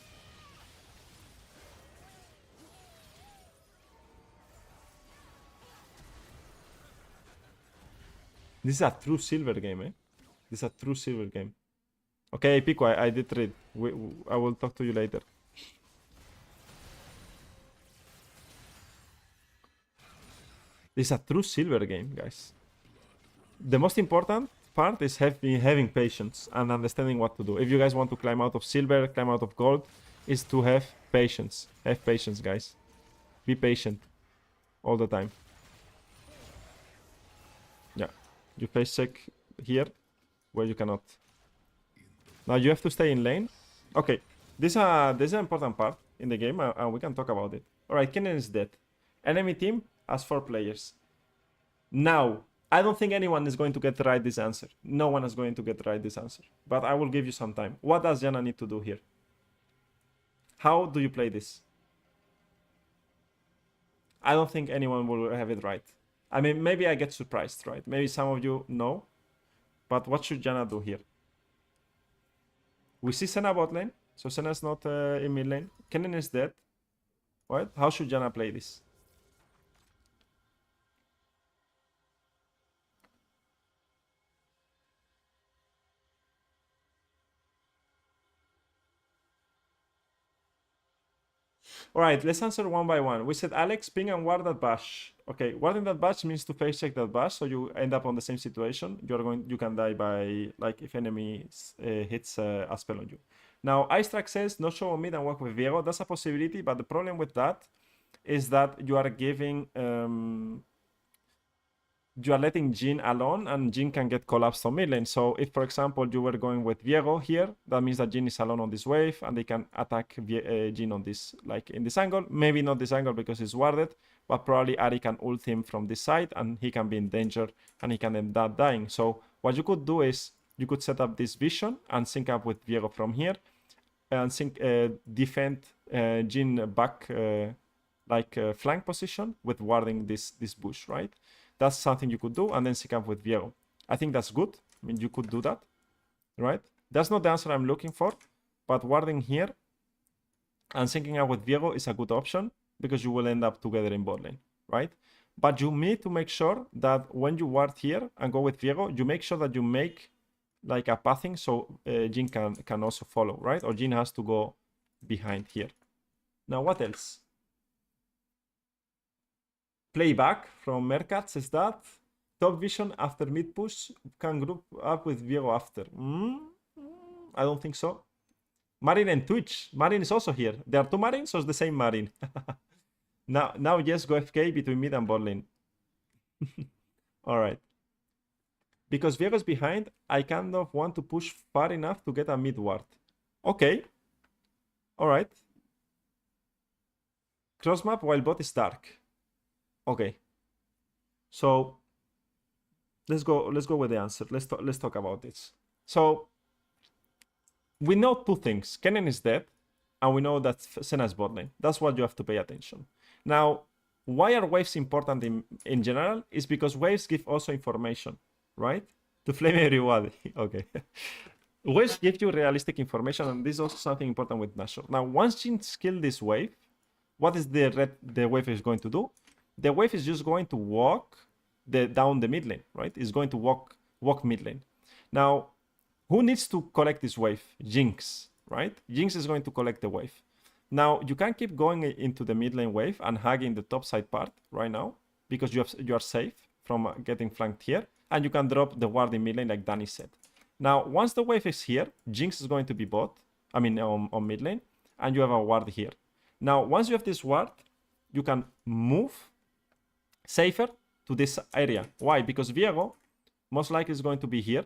S1: This is a true silver game, eh? This is a true silver game. Okay, Pico, I did read. I will talk to you later. This is a true silver game, guys. The most important part is having patience and understanding what to do. If you guys want to climb out of silver, climb out of gold, is to have patience. Have patience, guys. Be patient all the time. Yeah, you face check here where you cannot. Now you have to stay in lane. Okay, this is an important part in the game, and we can talk about it. All right, Kennen is dead. Enemy team has 4 players. Now, I don't think anyone is going to get right this answer. No one is going to get right this answer. But I will give you some time. What does Janna need to do here? How do you play this? I don't think anyone will have it right. I mean, maybe I get surprised, right? Maybe some of you know. But what should Janna do here? We see Senna bot lane. So Senna is not in mid lane. Kennen is dead. Right? How should Janna play this? All right, let's answer one by one. We said Alex, ping and ward that bash. Okay, warding that bash means to face check that bash, so you end up on the same situation. You can die by, like, if enemy hits a spell on you. Now, Ice says no show on mid and walk with Viego. That's a possibility, but the problem with that is that you are giving you are letting Jin alone, and Jin can get collapsed on mid lane. So if, for example, you were going with Viego here, that means that Jin is alone on this wave, and they can attack Jin on this, like in this angle. Maybe not this angle because it's warded, but probably Ari can ult him from this side, and he can be in danger, and he can end up dying. So what you could do is you could set up this vision and sync up with Viego from here, and defend Jin back flank position with warding this bush, right? That's something you could do, and then sync up with Viego. I think that's good. I mean, you could do that, right? That's not the answer I'm looking for, but warding here and syncing up with Viego is a good option because you will end up together in bot lane, right? But you need to make sure that when you ward here and go with Viego, you make sure that you make like a pathing so Jin can also follow, right? Or Jin has to go behind here. Now, what else? Playback from Mercat says that top vision after mid push can group up with Viego after. I don't think so. Marin and Twitch. Marin is also here. There are two Marins, or it's the same Marin? now just go FK between mid and bot lane. All right. Because Viego is behind, I kind of want to push far enough to get a mid ward. Okay. All right. Cross map while bot is dark. Okay, so let's go with the answer. Let's talk about this. So we know two things. Kennen is dead, and we know that Senna is bot lane. That's what you have to pay attention. Now, why are waves important in general? Is because waves give also information, right? To flame everybody. Okay. Waves give you realistic information, and this is also something important with Nashor. Now, once you skill this wave, what is the wave is going to do? The wave is just going to walk down the mid lane, right? It's going to walk mid lane. Now, who needs to collect this wave? Jinx, right? Jinx is going to collect the wave. Now, you can keep going into the mid lane wave and hugging the top side part right now because you are safe from getting flanked here, and you can drop the ward in mid lane like Danny said. Now, once the wave is here, Jinx is going to be on mid lane, and you have a ward here. Now, once you have this ward, you can move safer to this area. Why? Because Viego most likely is going to be here,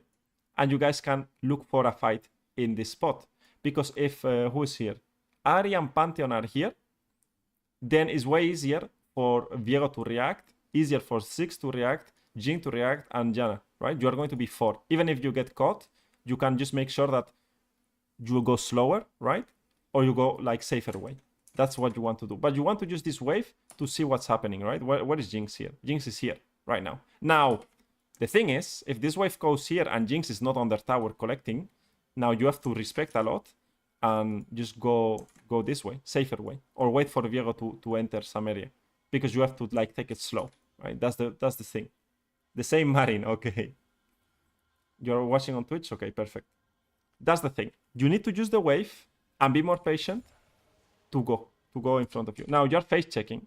S1: and you guys can look for a fight in this spot. Because if who is here? Ari and Pantheon are here, then it's way easier for Viego to react, easier for Six to react, Jin to react, and Janna, right? You are going to be 4. Even if you get caught, you can just make sure that you go slower, right? Or you go like safer way. That's what you want to do. But you want to use this wave to see what's happening, right? Where is Jinx here? Jinx is here right now. Now, the thing is, if this wave goes here and Jinx is not on their tower collecting, now you have to respect a lot and just go this way, safer way, or wait for Viego to enter some area because you have to like take it slow, right? That's the thing. The same Marin, okay. You're watching on Twitch? Okay, perfect. That's the thing. You need to use the wave and be more patient to go in front of you. Now you're face checking,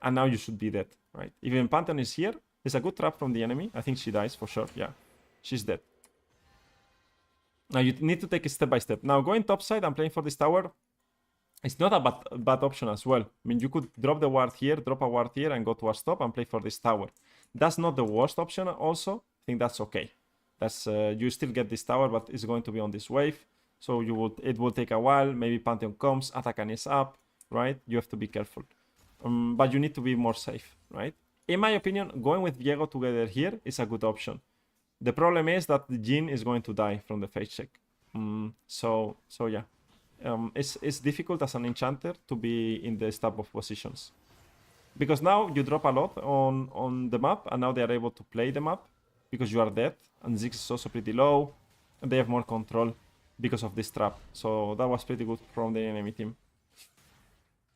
S1: and now you should be dead, right? Even Pantheon is here. It's a good trap from the enemy. I think she dies for sure. Yeah, she's dead. Now you need to take it step by step. Now going topside and playing for this tower, it's not a bad option as well. I mean, you could drop the ward here, drop a ward here, and go towards top and play for this tower. That's not the worst option also. I think that's okay. That's you still get this tower, but it's going to be on this wave. So it will take a while. Maybe Pantheon comes, Atakan is up, right? You have to be careful. But you need to be more safe, right? In my opinion, going with Viego together here is a good option. The problem is that the Jin is going to die from the face check. So yeah. It's difficult as an enchanter to be in this type of positions. Because now you drop a lot on the map, and now they are able to play the map because you are dead, and Ziggs is also pretty low, and they have more control because of this trap. So that was pretty good from the enemy team.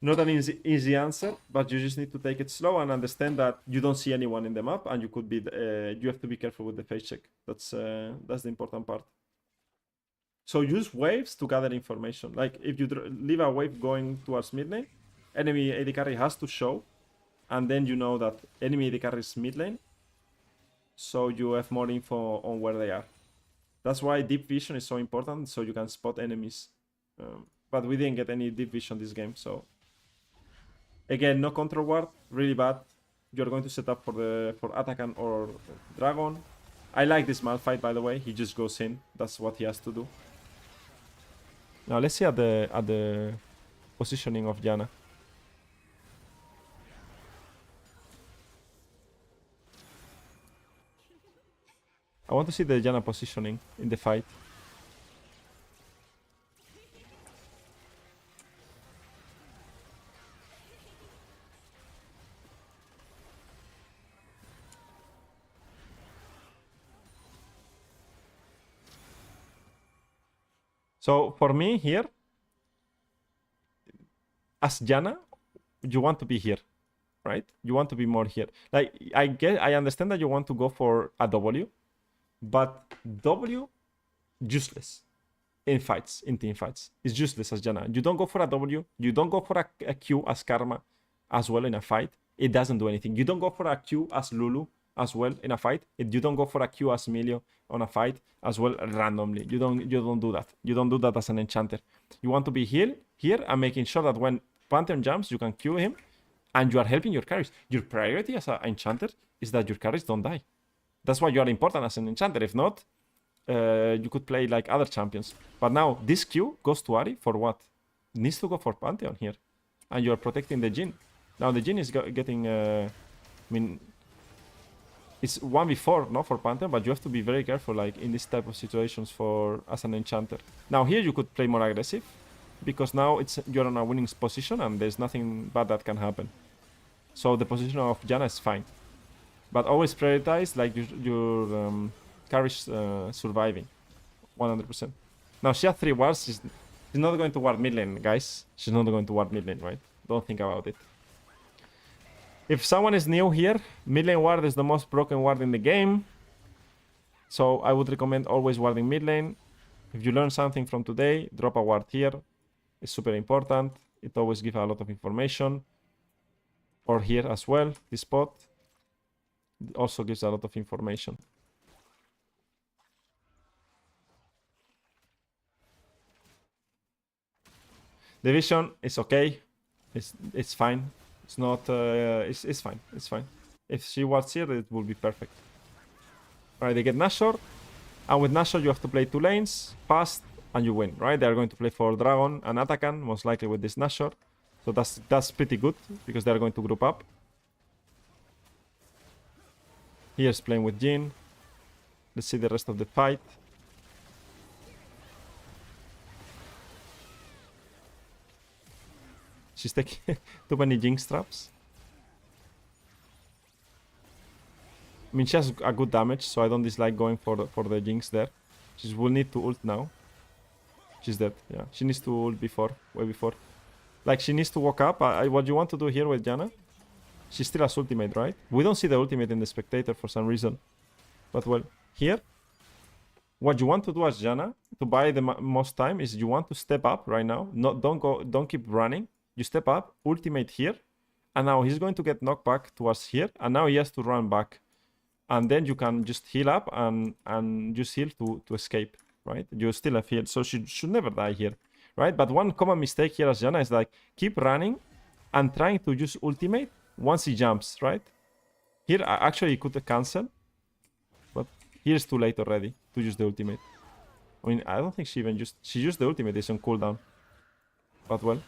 S1: Not an easy answer, but you just need to take it slow and understand that you don't see anyone in the map, and you could be you have to be careful with the face check. That's the important part. So use waves to gather information. Like if you leave a wave going towards mid lane, enemy AD carry has to show, and then you know that enemy AD carry is mid lane, so you have more info on where they are. That's why deep vision is so important, so you can spot enemies. But we didn't get any deep vision this game, so again, no control ward, really bad. You're going to set up for Atakan or Dragon. I like this Malphite, by the way. He just goes in. That's what he has to do. Now let's see at the positioning of Janna. I want to see the Janna positioning in the fight. So for me here, as Janna, you want to be here, right? You want to be more here. Like I understand that you want to go for a W, but W useless in fights, in team fights. It's useless as Janna. You don't go for a W. You don't go for a Q as Karma as well in a fight. It doesn't do anything. You don't go for a Q as Lulu as well in a fight. You don't go for a Q as Emilio on a fight as well randomly. You don't do that. You don't do that as an enchanter. You want to be here and making sure that when Pantheon jumps, you can Q him and you are helping your carries. Your priority as an enchanter is that your carries don't die. That's why you are important as an enchanter. If not, you could play like other champions. But now this Q goes to Ahri for what? It needs to go for Pantheon here. And you are protecting the Jhin. Now the Jhin is getting... I mean... It's 1v4, no, for Pantheon, but you have to be very careful, like, in this type of situations as an enchanter. Now here you could play more aggressive, because now you're on a winning position and there's nothing bad that can happen. So the position of Janna is fine. But always prioritize, like, your carries surviving. 100%. Now she has 3 wards. She's not going to ward mid lane, guys. She's not going to ward mid lane, right? Don't think about it. If someone is new here, mid lane ward is the most broken ward in the game. So I would recommend always warding mid lane. If you learn something from today, drop a ward here. It's super important. It always gives a lot of information. Or here as well, this spot. It also gives a lot of information. The vision is okay. It's fine. It's not, it's fine, it's fine. If she wards here, it will be perfect. Alright, they get Nashor. And with Nashor, you have to play 2 lanes, fast, and you win, right? They are going to play for Dragon and Atakan, most likely with this Nashor. So that's pretty good, because they are going to group up. Here's playing with Jhin. Let's see the rest of the fight. She's taking too many Jinx traps. I mean, she has a good damage, so I don't dislike going for the Jinx there. She will need to ult now. She's dead, yeah. She needs to ult way before. Like, she needs to walk up. What you want to do here with Janna, she still has ultimate, right? We don't see the ultimate in the spectator for some reason. But, well, here, what you want to do as Janna, to buy the most time, is you want to step up right now. Don't keep running. You step up, ultimate here, and now he's going to get knocked back towards here, and now he has to run back. And then you can just heal up and just heal to escape, right? You still have healed, so she should never die here, right? But one common mistake here as Janna is like, keep running and trying to use ultimate once he jumps, right? Here, actually, he could cancel, but here's too late already to use the ultimate. I mean, I don't think she even she used the ultimate, it's on cooldown. But well.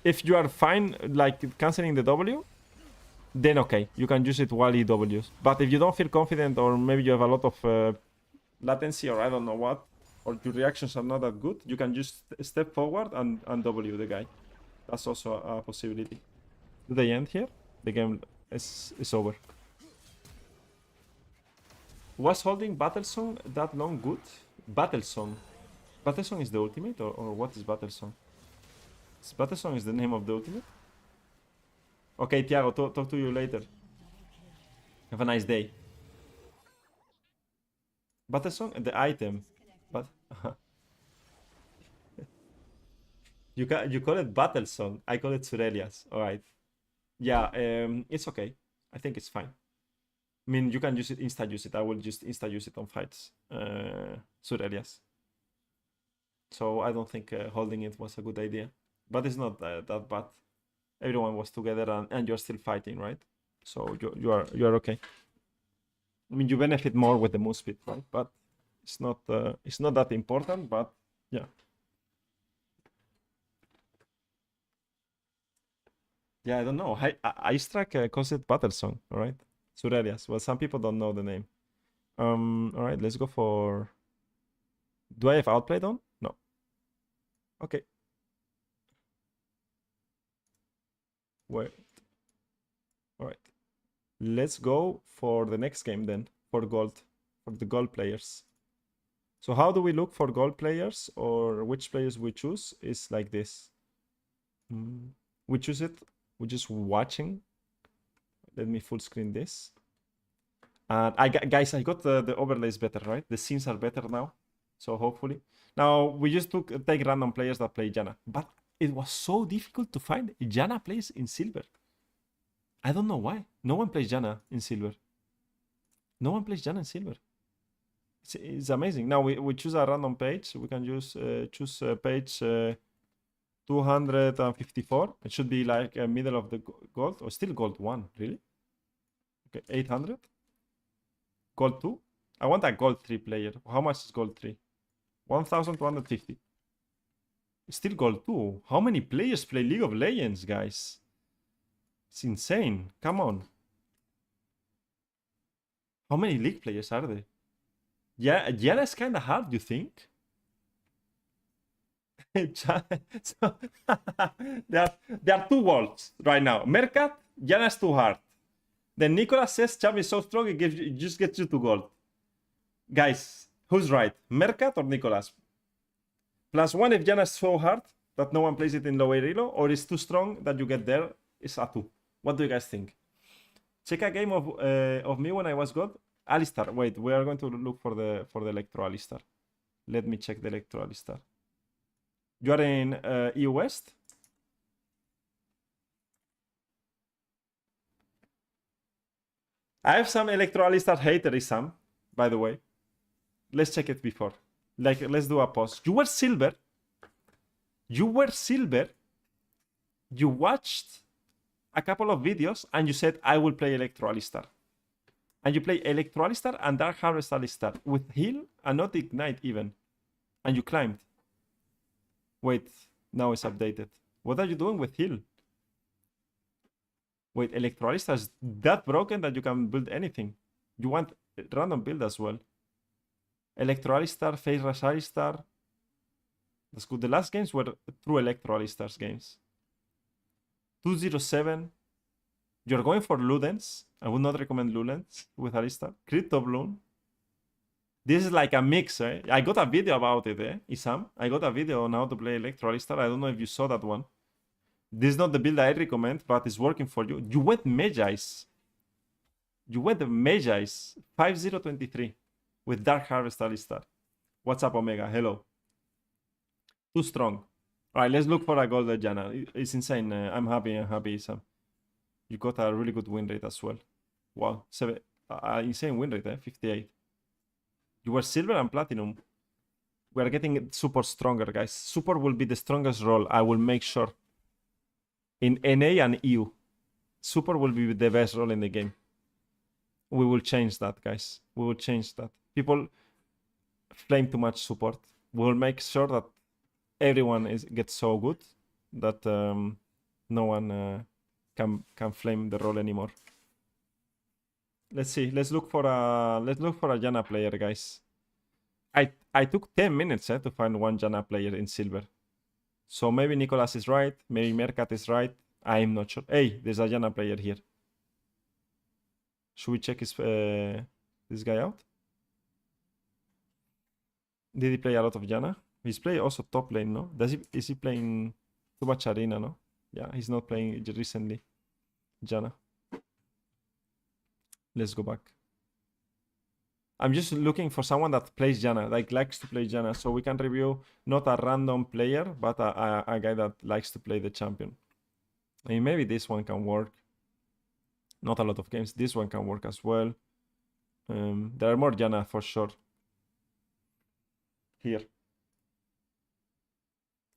S1: If you are fine, like, cancelling the W, then okay, you can use it while he Ws. But if you don't feel confident, or maybe you have a lot of latency, or I don't know what, or your reactions are not that good, you can just step forward and W the guy. That's also a possibility. Do they end here? The game is over. Was holding Battlesong that long good? Battlesong. Battlesong is the ultimate, or what is Battlesong? Battlesong is the name of the ultimate? Okay, Tiago, talk to you later. Have a nice day. Battlesong, the item. But You call it battle song. I call it Surelias. All right. Yeah. It's okay. I think it's fine. I mean, you can use it, insta use it. I will just insta use it on fights. Surelias. So I don't think holding it was a good idea. But it's not that bad. Everyone was together and you're still fighting, right? So you are okay. I mean, you benefit more with the move speed, right? But it's not that important. But yeah. Yeah, I don't know. I strike calls it battle song. All right. Surelias. Well, some people don't know the name. All right. Let's go for. Do I have outplayed on? No. Okay. Wait. All right. Let's go for the next game then. For gold. For the gold players. So how do we look for gold players, or which players we choose? Is like this. We choose it. We're just watching. Let me full screen this. And guys, I got the overlays better, right? The scenes are better now. So hopefully. Now, we just take random players that play Janna. But it was so difficult to find Janna plays in silver. I don't know why. No one plays Janna in silver. No one plays Janna in silver. It's amazing. Now, we choose a random page. We can choose page 254. It should be like middle of the gold. Or still gold 1, really? Okay, 800. Gold 2. I want a gold 3 player. How much is gold 3? 1,250. Still gold 2. How many players play League of Legends, guys? It's insane. Come on. How many League players are there? Yeah, that's kind of hard, you think? So, there are two worlds right now. Mercat, Janna's too hard. Then Nicolas says Chav is so strong, it just gets you to gold. Guys, who's right? Mercat or Nicolas? +1 if Janna's so hard that no one plays it in lower elo, or is too strong that you get there, is a 2. What do you guys think? Check a game of me when I was good. Alistar. Wait, we are going to look for the Electro Alistar. Let me check the Electro Alistar. You are in EU West? I have some Electro Alistar hater, Sam, by the way. Let's check it before. Like, let's do a pause. You were silver. You were silver. You watched a couple of videos and you said, I will play Electro Alistar. And you play Electro Alistar and Dark Harvest Alistar with heal and not ignite even. And you climbed. Wait, now it's updated. What are you doing with heal? Wait, Electro Alistar is that broken that you can build anything. You want random build as well. Electro Alistar, Phase Rush Alistar. That's good. The last games were true Electro Alistar's games. 207. You're going for Ludens. I would not recommend Ludens with Alistar. Crypto Bloom. This is like a mix, eh? I got a video about it, eh, Isam? I got a video on how to play Electro Alistar. I don't know if you saw that one. This is not the build I recommend, but it's working for you. You went Magi's. You went the Magi's. 5023 with Dark Harvest Alistar. What's up, Omega? Hello. Too strong. All right, let's look for a gold Janna. It's insane. I'm happy, Sam. You got a really good win rate as well. Wow, insane win rate, 58. You were silver and platinum. We are getting super stronger, guys. Super will be the strongest role. I will make sure. In NA and EU, super will be the best role in the game. We will change that, guys. We will change that. People flame too much support. We will make sure that everyone gets so good that no one can flame the role anymore. Let's see. Let's look for a Janna player, guys. I took 10 minutes to find one Janna player in silver. So maybe Nicolas is right. Maybe Mercat is right. I'm not sure. Hey, there's a Janna player here. Should we check this guy out? Did he play a lot of Janna? He's playing also top lane, no? Is he playing too much arena, no? Yeah, he's not playing recently. Janna. Let's go back. I'm just looking for someone that plays Janna, like likes to play Janna, so we can review not a random player, but a guy that likes to play the champion. I mean, maybe this one can work. Not a lot of games. This one can work as well. There are more Janna for sure. Here.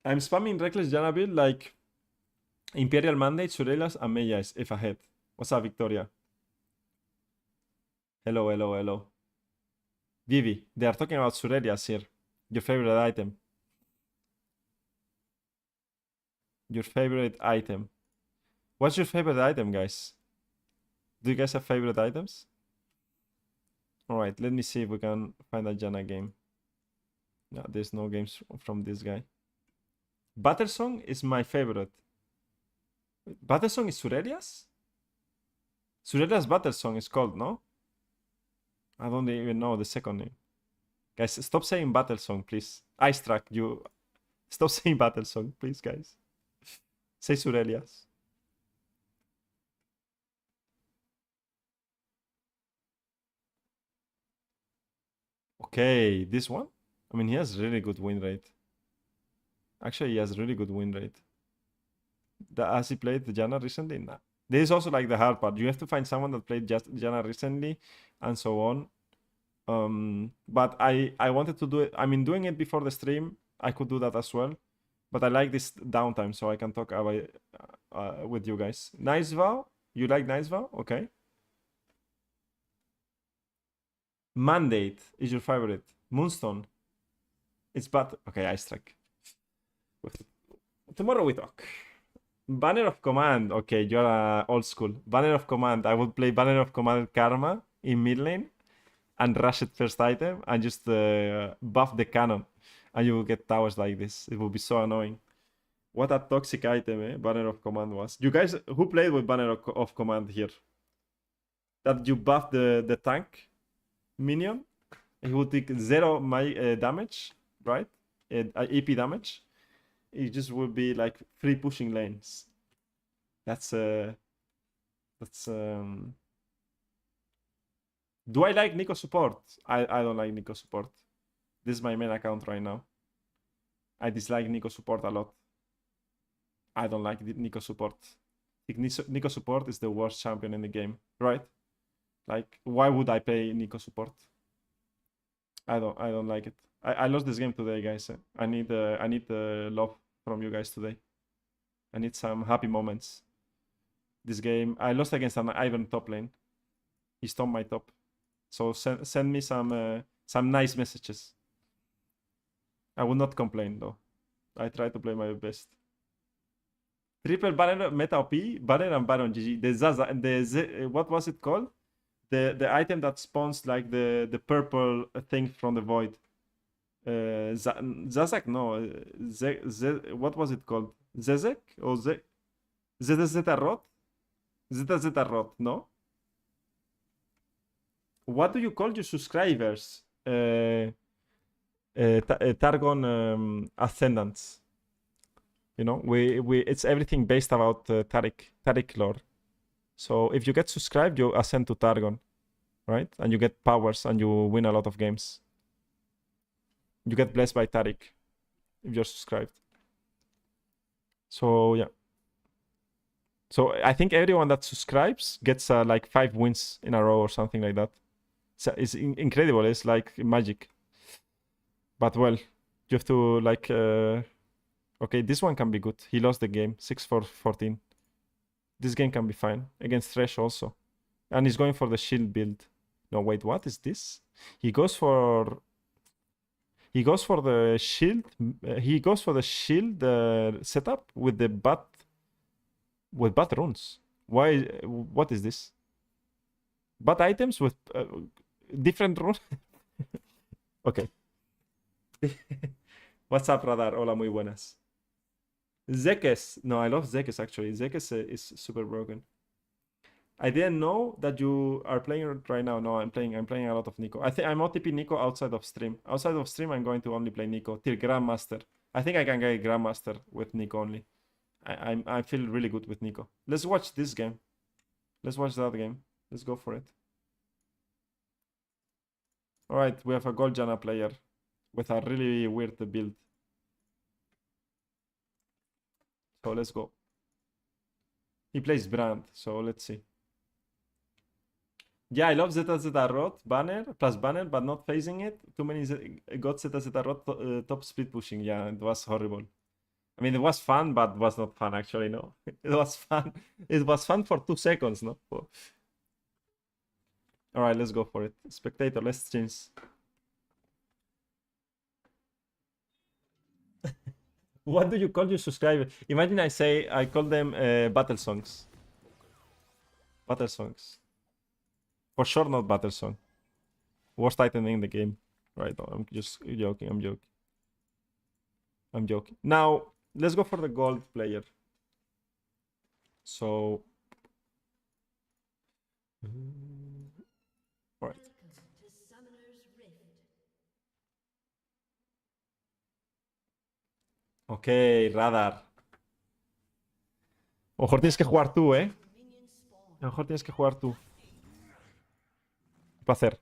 S1: I'm spamming Reckless Janna build like Imperial Mandate, Surelias, and Meyas if ahead. What's up, Victoria? Hello, hello, hello. Vivi, they are talking about Surelias here. Your favorite item. Your favorite item. What's your favorite item, guys? Do you guys have favorite items? Alright, let me see if we can find a Janna game. No, there's no games from this guy. Battlesong is my favorite. Battlesong is Surelias? Surelias Battlesong is called, no? I don't even know the second name. Guys, stop saying Battlesong, please. Ice Track, you... Stop saying Battlesong, please, guys. Say Surelias. Okay, this one? I mean, he has really good win rate. Actually, he has really good win rate. Has he played Janna recently? Nah. This is also like the hard part. You have to find someone that played just Janna recently and so on. But I wanted to do it. I mean, doing it before the stream, I could do that as well. But I like this downtime, so I can talk about with you guys. Nice Vow? You like Nice Vow? Okay. Mandate is your favorite. Moonstone. It's bad. Okay, Ice Strike. Tomorrow we talk. Banner of Command. Okay, you're old school. Banner of Command. I would play Banner of Command Karma in mid lane and rush it first item and just buff the cannon. And you will get towers like this. It will be so annoying. What a toxic item, eh? Banner of Command was. You guys, who played with Banner of Command here? That you buff the tank minion. He will take 0 my damage, right? EP damage. It just will be like free pushing lanes. That's Do I like Nico support? I don't like Nico support. This is my main account right now. I dislike Nico support a lot. I don't like Nico support. I think Nico support is the worst champion in the game, right? Like, why would I play Nico support? I don't like it. I lost this game today, guys. I need love from you guys today. I need some happy moments. This game, I lost against an Ivan top lane. He stomped my top. So send me some nice messages. I will not complain though. I try to play my best. Triple banner meta OP, banner and baron GG. The Zaza and what was it called? The item that spawns like the purple thing from the void. Zazak? No. What was it called? Zezek? Or ZZ Rot? ZZ Rot, no? What do you call your subscribers? Targon Ascendants. You know, it's everything based about Taric lore. So if you get subscribed, you ascend to Targon, right? And you get powers and you win a lot of games. You get blessed by Taric if you're subscribed. So yeah. So I think everyone that subscribes gets like 5 wins in a row or something like that. So it's incredible. It's like magic. But well, you have to like... Okay, this one can be good. He lost the game. 6-4-14. This game can be fine. Against Thresh also. And he's going for the shield build. No, wait, what is this? He goes for the shield. He goes for the shield setup with the bat runes. Why? What is this? Bat items with different runes. Okay. What's up, Radar? Hola, muy buenas. Zekes. No, I love Zekes actually. Zekes is super broken. I didn't know that you are playing right now. No, I'm playing a lot of Nico. I think I'm OTP Nico outside of stream. Outside of stream, I'm going to only play Nico till Grandmaster. I think I can get Grandmaster with Nico only. I feel really good with Nico. Let's watch this game. Let's watch that game. Let's go for it. Alright, we have a gold Janna player with a really weird build. So let's go. He plays Brand, so let's see. Yeah, I love ZZ Rot banner plus banner, but not phasing it. Too many got ZZ Rot top split pushing. Yeah, it was horrible. I mean, it was fun, but it was not fun actually. No, it was fun. It was fun for 2 seconds. No. All right, let's go for it. Spectator, let's change. What do you call your subscribers? Imagine I call them battle songs. Battle songs. For sure, not battle song. Worst item in the game. Right, I'm just joking. I'm joking. Now, let's go for the gold player. So... Right. Ok, radar. A lo mejor tienes que jugar tú, ¿eh? A lo mejor tienes que jugar tú. ¿Qué va a hacer?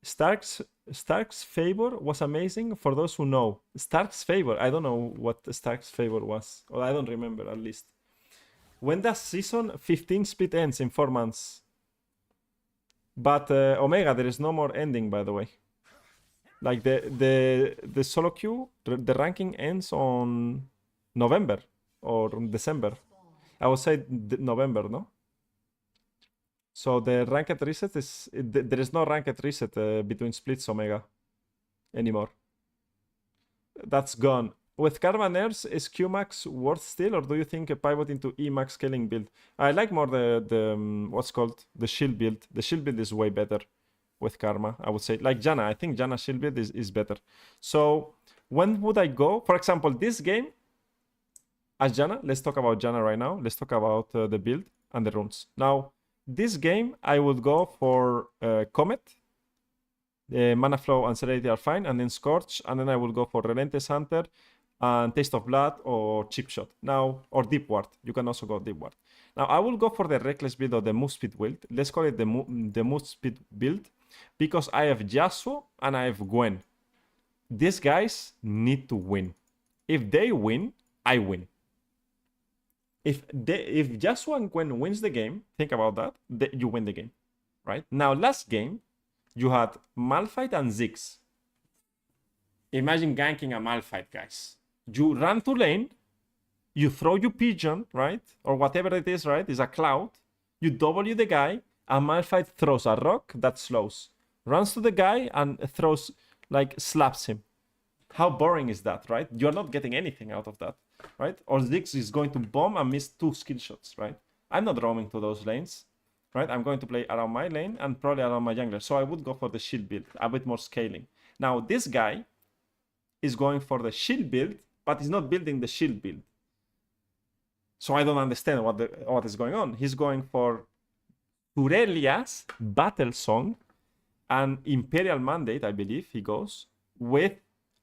S1: Stark's favor was amazing for those who know. Stark's favor. I don't know what Stark's favor was. Or I don't remember, at least. When does season 15 split ends? In 4 months. But Omega, there is no more ending, by the way. Like the solo queue, the ranking ends on November or December. I would say November, no? So the ranked reset is... there is no ranked reset between splits Omega anymore. That's gone. With Karma nerfs, is Qmax worth still, or do you think a pivot into Emax scaling build? I like more the what's called the shield build. The shield build is way better with Karma, I would say. Like Janna, I think Janna shield build is better. So when would I go? For example, this game as Janna, let's talk about Janna right now. Let's talk about the build and the runes. Now, this game, I would go for Comet. Mana Flow and Celerity are fine, and then Scorch, and then I will go for Relentless Hunter and Taste of Blood or Chip Shot. Now, or Deep Ward. You can also go Deep Ward. Now, I will go for the Reckless build or the Move Speed build. Let's call it the Move Speed build, because I have Yasuo and I have Gwen. These guys need to win. If they win, I win. If Yasuo and Gwen wins the game, think about that, you win the game, right? Now, last game, you had Malphite and Ziggs. Imagine ganking a Malphite, guys. You run to lane, you throw your pigeon, right? Or whatever it is, right? It's a cloud. You W the guy, and Malphite throws a rock that slows. Runs to the guy and throws, like, slaps him. How boring is that, right? You're not getting anything out of that, right? Or Ziggs is going to bomb and miss 2 skill shots, right? I'm not roaming to those lanes, right? I'm going to play around my lane and probably around my jungler. So I would go for the shield build, a bit more scaling. Now, this guy is going for the shield build, but he's not building the shield build. So I don't understand what is going on. He's going for Turelia's Battle Song and Imperial Mandate, I believe he goes, with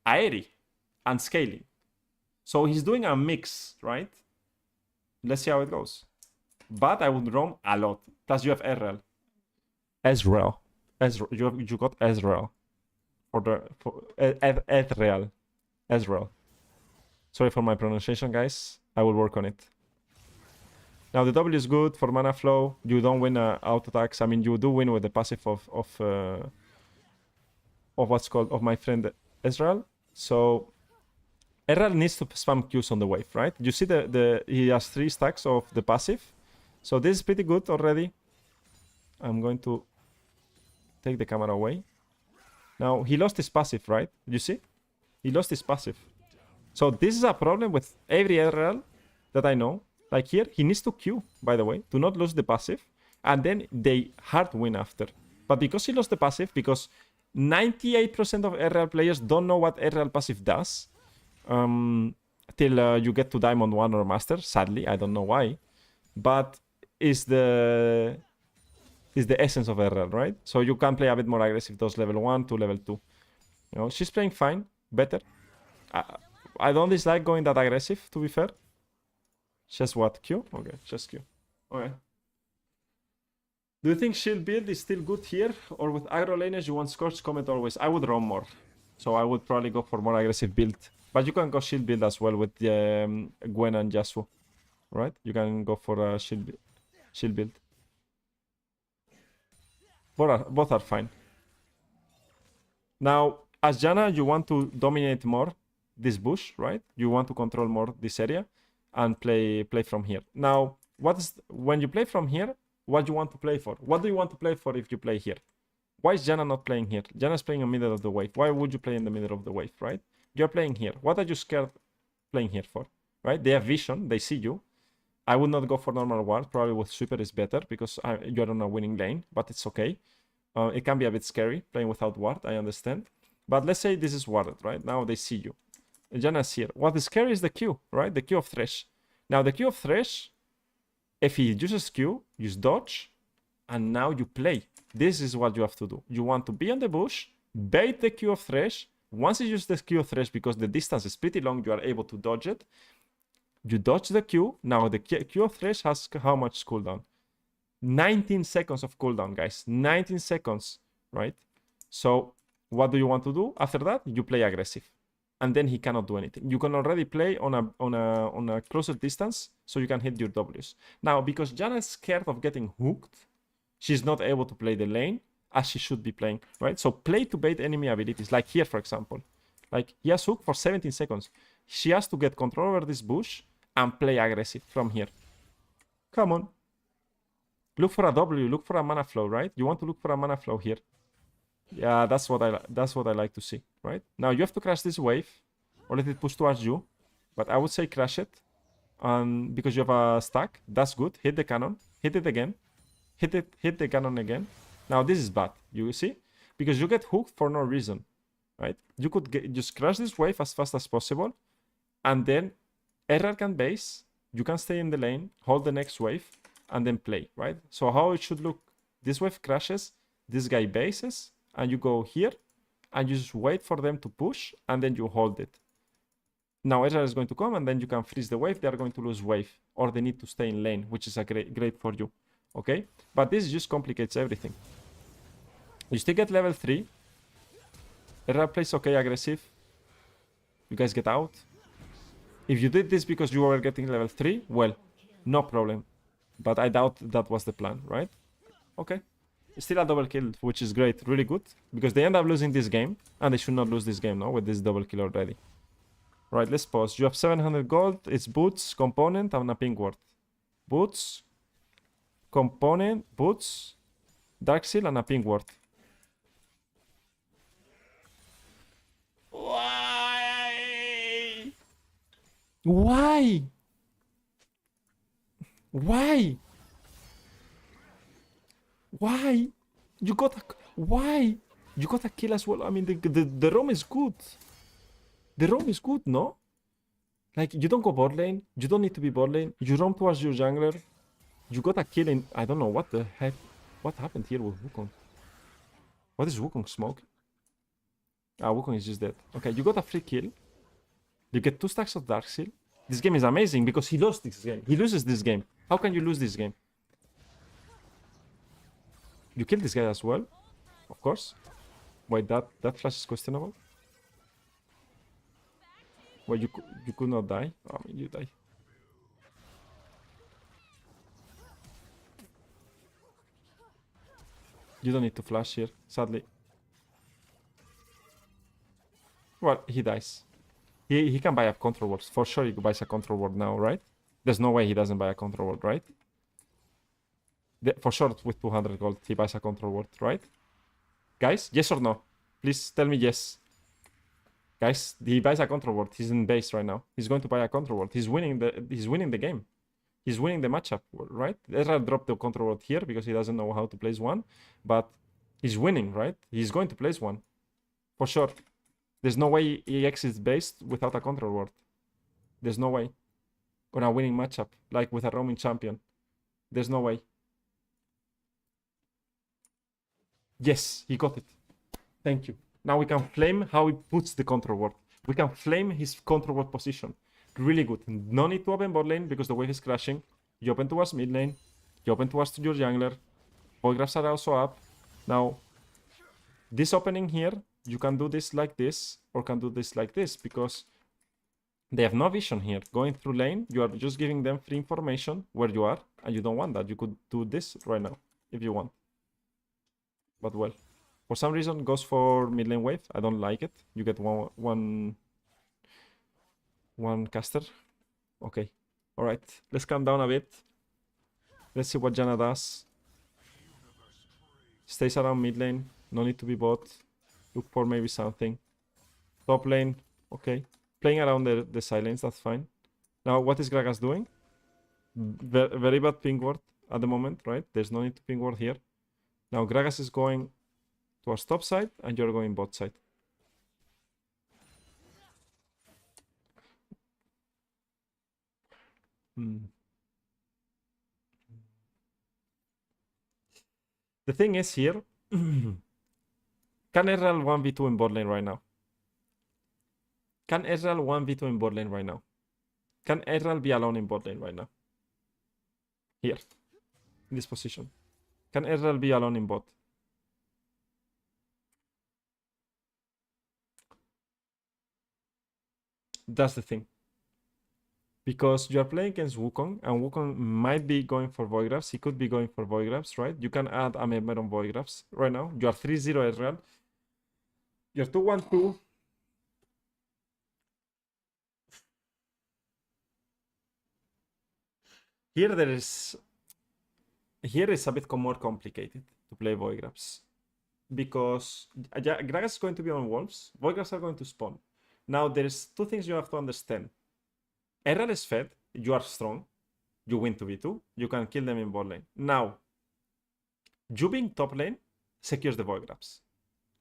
S1: Aerie and scaling. So he's doing a mix, right? Let's see how it goes. But I would roam a lot. Plus you have Ezreal. You got Ezreal. Ezreal. Sorry for my pronunciation, guys. I will work on it. Now the W is good for mana flow. You don't win auto attacks. I mean, you do win with the passive of what's called of my friend Ezreal. So Ezreal needs to spam Qs on the wave, right? You see he has 3 stacks of the passive. So this is pretty good already. I'm going to take the camera away. Now he lost his passive, right? You see? He lost his passive. So this is a problem with every Ezreal that I know. Like here, he needs to Q, by the way, to not lose the passive. And then they hard win after. But because he lost the passive, because 98% of Ezreal players don't know what Ezreal passive does. Till you get to Diamond 1 or Master. Sadly, I don't know why. But is the essence of Ezreal, right? So you can play a bit more aggressive, those level 1 to level 2. You know, she's playing fine, better. I don't dislike going that aggressive, to be fair. . Just what? Q? Okay, just Q. Okay. Do you think shield build is still good here? Or with aggro laners you want Scorch? Comment always. I would roam more. So I would probably go for more aggressive build. But you can go shield build as well with Gwen and Yasuo. Right? You can go for a shield build. Both are fine. Now, as Janna, you want to dominate more this bush, right? You want to control more this area and play from here. Now, when you play from here, what do you want to play for? What do you want to play for if you play here? Why is Janna not playing here? Janna's playing in the middle of the wave. Why would you play in the middle of the wave, right? You're playing here. What are you scared playing here for, right? They have vision. They see you. I would not go for normal ward. Probably with super is better because you're on a winning lane, but it's okay. It can be a bit scary playing without ward, I understand. But let's say this is warded, right? Now they see you. Janna's here. What is scary is the Q, right? The Q of Thresh. Now the Q of Thresh, if he uses Q, use dodge, and now you play. This is what you have to do. You want to be on the bush, bait the Q of Thresh. Once you use the Q of Thresh, because the distance is pretty long, you are able to dodge it. You dodge the Q. Now the Q of Thresh has how much cooldown? 19 seconds of cooldown, guys. 19 seconds, right? So what do you want to do? After that, you play aggressive. And then he cannot do anything. You can already play on a closer distance, so you can hit your Ws. Now, because Janna is scared of getting hooked, she's not able to play the lane as she should be playing, right? So play to bait enemy abilities, like here, for example. Like, he has hook for 17 seconds. She has to get control over this bush and play aggressive from here. Come on. Look for a W, look for a mana flow, right? You want to look for a mana flow here. Yeah, that's what I like to see, right? Now you have to crash this wave or let it push towards you, but I would say crash it, because you have a stack. That's good. Hit the cannon, hit it again, hit the cannon again. Now this is bad. You see, because you get hooked for no reason, right? You could just crash this wave as fast as possible, and then RR can base. You can stay in the lane, hold the next wave, and then play, right? So how it should look: this wave crashes, this guy bases, and you go here, and you just wait for them to push, and then you hold it. Now Ezra is going to come, and then you can freeze the wave. They are going to lose wave, or they need to stay in lane, which is a great for you, okay? But this just complicates everything. You still get level 3. Ezra plays okay, aggressive. You guys get out. If you did this because you were getting level 3, well, no problem. But I doubt that was the plan, right? Okay. Still a double kill, which is great, really good. Because they end up losing this game. And they should not lose this game now with this double kill already. Right, let's pause. You have 700 gold. It's boots, component, and a pink ward. Boots, component, boots, dark seal, and a pink ward. Why? Why? Why? Why? You got a... Why? You got a kill as well. I mean, the roam is good. The roam is good, no? Like, you don't go bot lane. You don't need to be bot lane. You roam towards your jungler. You got a kill in... I don't know what the heck... What happened here with Wukong? What is Wukong smoke? Ah, Wukong is just dead. Okay, you got a free kill. You get 2 stacks of Dark Seal. This game is amazing because he lost this game. He loses this game. How can you lose this game? You killed this guy as well, of course. Wait, that flash is questionable. Well, you could not die. I mean, you die. You don't need to flash here, sadly. Well, he dies. He can buy a control ward. For sure he buys a control ward now, right? There's no way he doesn't buy a control ward, right? For sure, with 200 gold, he buys a control ward, right? Guys, yes or no? Please tell me yes. Guys, he buys a control ward. He's in base right now. He's going to buy a control ward. He's winning the game. He's winning the matchup, right? Ezra dropped the control ward here because he doesn't know how to place one. But he's winning, right? He's going to place one. For sure. There's no way he exits base without a control ward. There's no way. On a winning matchup, like with a roaming champion. There's no way. Yes, he got it. Thank you. Now we can flame how he puts the control ward. We can flame his control ward position. Really good. No need to open bot lane because the wave is crashing. You open towards mid lane. You open towards your jungler. Voigraphs are also up. Now, this opening here, you can do this like this, or can do this like this, because they have no vision here. Going through lane, you are just giving them free information where you are, and you don't want that. You could do this right now, if you want. But well, for some reason, goes for mid lane wave. I don't like it. You get one caster. Okay. All right. Let's calm down a bit. Let's see what Janna does. Stays around mid lane. No need to be bot. Look for maybe something. Top lane. Okay. Playing around the silence. That's fine. Now, what is Gragas doing? Very bad ping ward at the moment, right? There's no need to ping ward here. Now, Gragas is going towards top side, and you're going bot side. The thing is here, can Ezreal 1v2 in bot lane right now? Can Ezreal 1v2 in bot lane right now? Can Ezreal be alone in bot lane right now? Here, in this position. Can Ezreal be alone in bot? That's the thing. Because you are playing against Wukong, and Wukong might be going for Voigraphs. He could be going for Voigraphs, right? You can add a member on Voigraphs right now. You are 3-0 Ezreal. You're 2-1-2. Here is a bit more complicated to play Voigraphs. Because Gragas is going to be on Wolves. Voigraphs are going to spawn. Now, there's two things you have to understand. Ezreal is fed, you are strong, you win 2v2, you can kill them in bot lane. Now, you being top lane secures the Voigraphs,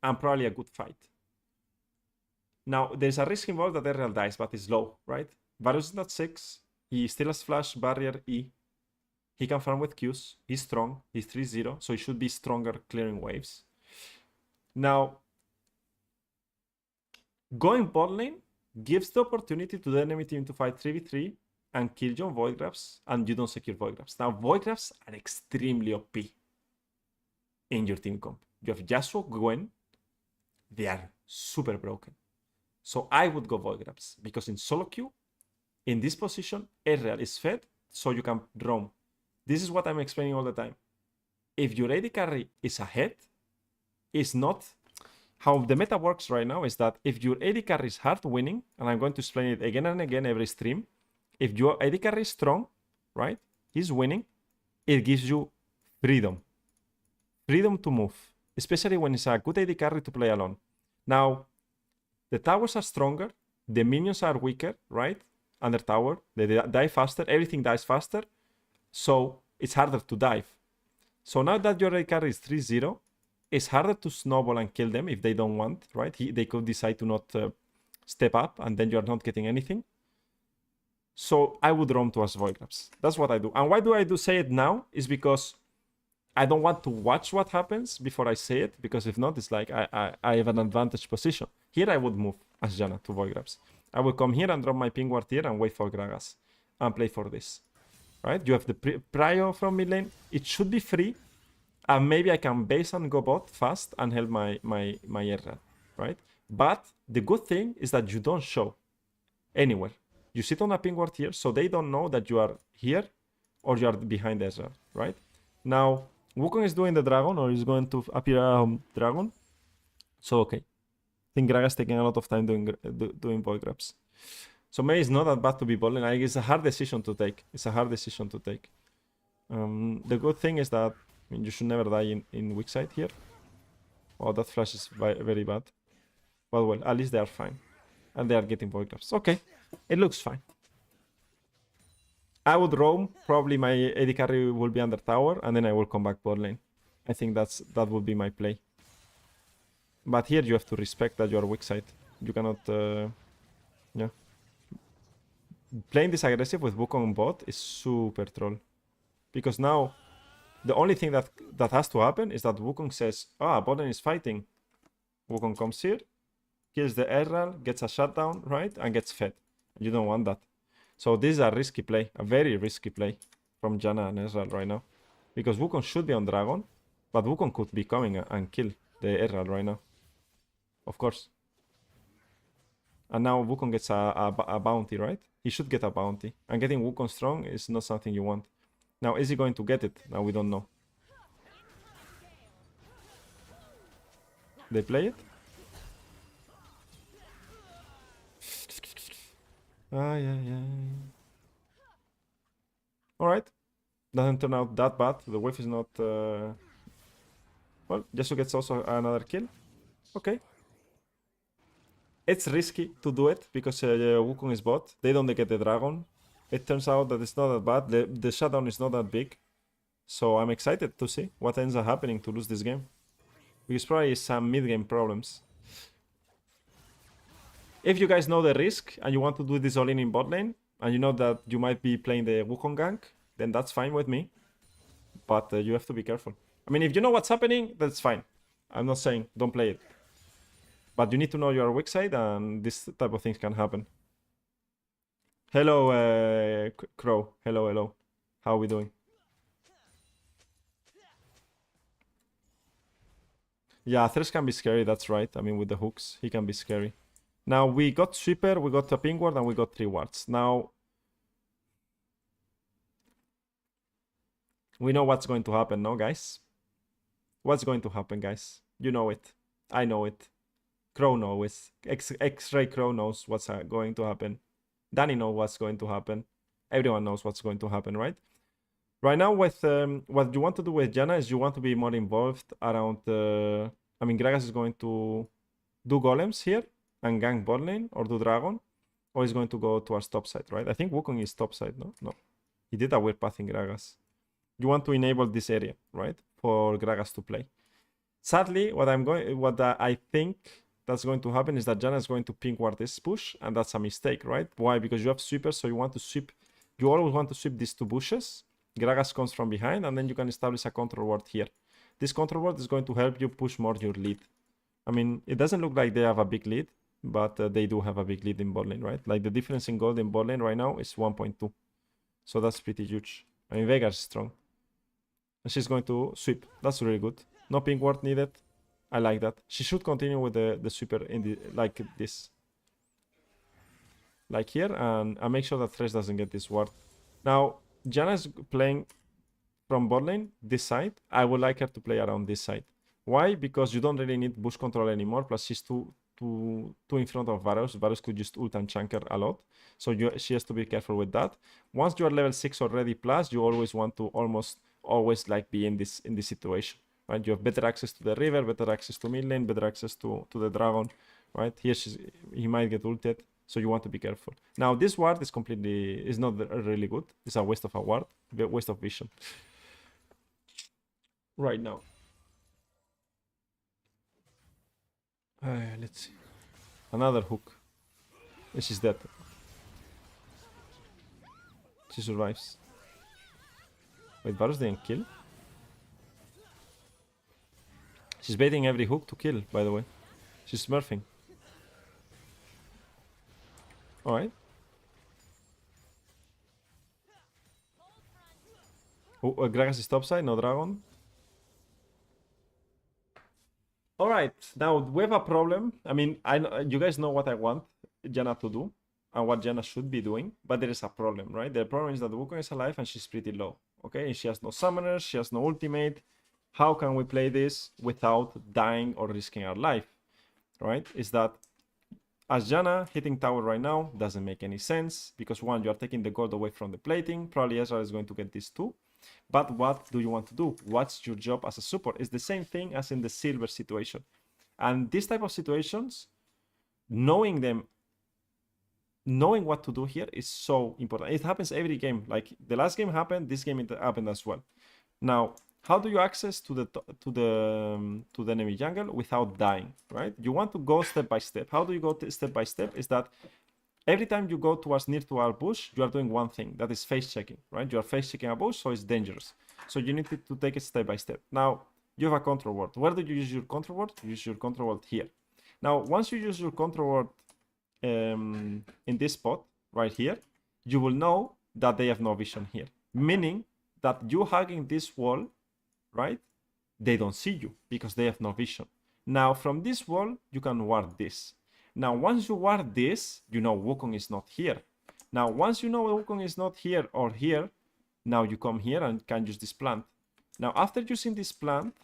S1: and probably a good fight. Now, there's a risk involved that Ezreal dies, but it's low, right? Varus is not 6, he still has flash, barrier, E. He can farm with Qs, he's strong, he's 3-0, so he should be stronger clearing waves. Now, going bot lane gives the opportunity to the enemy team to fight 3v3 and kill you on Voigraphs, and you don't secure Voigraphs. Now, Voigraphs are extremely OP in your team comp. You have Yasuo, Gwen, they are super broken. So I would go Voigraphs, because in solo queue, in this position, Ezreal is fed, so you can roam. This is what I'm explaining all the time. If your AD carry is ahead, it's not... How the meta works right now is that if your AD carry is hard winning, and I'm going to explain it again and again every stream, if your AD carry is strong, right, he's winning, it gives you freedom. Freedom to move, especially when it's a good AD carry to play alone. Now, the towers are stronger, the minions are weaker, right, under tower, they die faster, everything dies faster, so it's harder to dive. So now that your AD carry is 3-0, it's harder to snowball and kill them if they don't want, right? They could decide to not step up, and then you're not getting anything. So I would roam towards Voigraphs. That's what I do. And why do I say it now? Is because I don't want to watch what happens before I say it, because if not, it's like I have an advantage position. Here I would move as Janna to Voigraphs. I will come here and drop my ping ward here and wait for Gragas and play for this, right? You have the prio from mid lane. It should be free. And maybe I can base and go bot fast and help my Ezreal, right? But the good thing is that you don't show anywhere. You sit on a ping ward here, so they don't know that you are here or you are behind Ezreal, right? Now, Wukong is doing the dragon, or is going to appear dragon. So, okay. I think Gragas taking a lot of time doing Voigraphs. So maybe it's not that bad to be bot lane. I guess it's a hard decision to take. It's a hard decision to take. The good thing is that you should never die in weak side here. Oh, that flash is very bad. But well, at least they are fine. And they are getting Voigraphs. Okay, it looks fine. I would roam. Probably my AD carry will be under tower, and then I will come back bot lane. I think that would be my play. But here you have to respect that you are weak side. You cannot... yeah. Playing this aggressive with Wukong bot is super troll. Because now... The only thing that has to happen is that Wukong says, bot lane is fighting. Wukong comes here, kills the Ezreal, gets a shutdown, right? And gets fed. You don't want that. So this is a risky play, a very risky play from Janna and Ezreal right now. Because Wukong should be on Dragon. But Wukong could be coming and kill the Herald right now. Of course. And now Wukong gets a bounty, right? He should get a bounty. And getting Wukong strong is not something you want. Now, is he going to get it? Now, we don't know. They play it? Yeah. Alright. Doesn't turn out that bad. The wave is not... Well, Yasuo gets also another kill. Okay. It's risky to do it because Wukong is bot. They don't get the dragon. It turns out that it's not that bad. The shutdown is not that big. So I'm excited to see what ends up happening to lose this game. Because probably some mid-game problems. If you guys know the risk and you want to do this all in bot lane, and you know that you might be playing the Wukong gank, then that's fine with me. But you have to be careful. I mean, if you know what's happening, that's fine. I'm not saying don't play it. But you need to know your weak side, and this type of things can happen. Hello, Crow. Hello. How are we doing? Yeah, Thresh can be scary, that's right. I mean, with the hooks, he can be scary. Now, we got Sweeper, we got a ping ward, and we got 3 wards. Now, we know what's going to happen, no, guys? What's going to happen, guys? You know it. I know it. Crow knows. X-Ray Crow knows what's going to happen. Danny knows what's going to happen. Everyone knows what's going to happen, right? Right now, with what you want to do with Janna is you want to be more involved around... I mean, Gragas is going to do golems here and gank bot lane or do dragon. Or he's going to go towards top side, right? I think Wukong is top side, no? No. He did a weird path in Gragas. You want to enable this area, right? For Gragas to play. Sadly, what I think that's going to happen is that Janna is going to ping ward this push, and that's a mistake, right? Why? Because you have sweepers, so you want to sweep. You always want to sweep these 2 bushes. Gragas comes from behind, and then you can establish a control ward here. This control ward is going to help you push more your lead. I mean, it doesn't look like they have a big lead, but they do have a big lead in bot lane, right? Like the difference in gold in bot lane right now is 1.2. So that's pretty huge. I mean, Veigar's strong. And she's going to sweep. That's really good. No ping ward needed. I like that. She should continue with the sweeper in the like this. Like here, and make sure that Thresh doesn't get this ward. Now, Janna is playing from bot lane, this side. I would like her to play around this side. Why? Because you don't really need bush control anymore, plus she's too in front of Varus. Varus could just ult and chunk her a lot. So she has to be careful with that. Once you are level 6 already plus, you always want to always like be in this situation. Right? You have better access to the river, better access to mid lane, better access to the dragon. Right? Here he might get ulted. So you want to be careful. Now this ward is not really good. It's a waste of a ward, waste of vision. Right now. Let's see. Another hook. She's dead. She survives. Wait, Varus didn't kill? She's baiting every hook to kill, by the way. She's smurfing. Alright. Oh, Gragas is topside, no dragon. Alright, now we have a problem. I mean, you guys know what I want Janna to do and what Janna should be doing, but there is a problem, right? The problem is that Wukong is alive and she's pretty low, okay? And she has no summoners, she has no ultimate. How can we play this without dying or risking our life, right? Is that as Janna hitting tower right now doesn't make any sense because one, you are taking the gold away from the plating. Probably Ezra is going to get this too. But what do you want to do? What's your job as a support? It's the same thing as in the silver situation. And these type of situations, knowing what to do here is so important. It happens every game. Like the last game happened, this game it happened as well. Now, how do you access to the enemy jungle without dying, right? You want to go step by step. How do you go step by step? Is that every time you go near to our bush, you are doing one thing, that is face checking, right? You are face checking a bush, so it's dangerous. So you need to take it step by step. Now, you have a control ward. Where do you use your control ward? You use your control ward here. Now, once you use your control ward in this spot, right here, you will know that they have no vision here. Meaning that you hugging this wall, right, they don't see you because they have no vision. Now from this wall, you can ward this. Now once you ward this, you know Wukong is not here. Now once you know Wukong is not here or here, now you come here and can use this plant. Now after using this plant,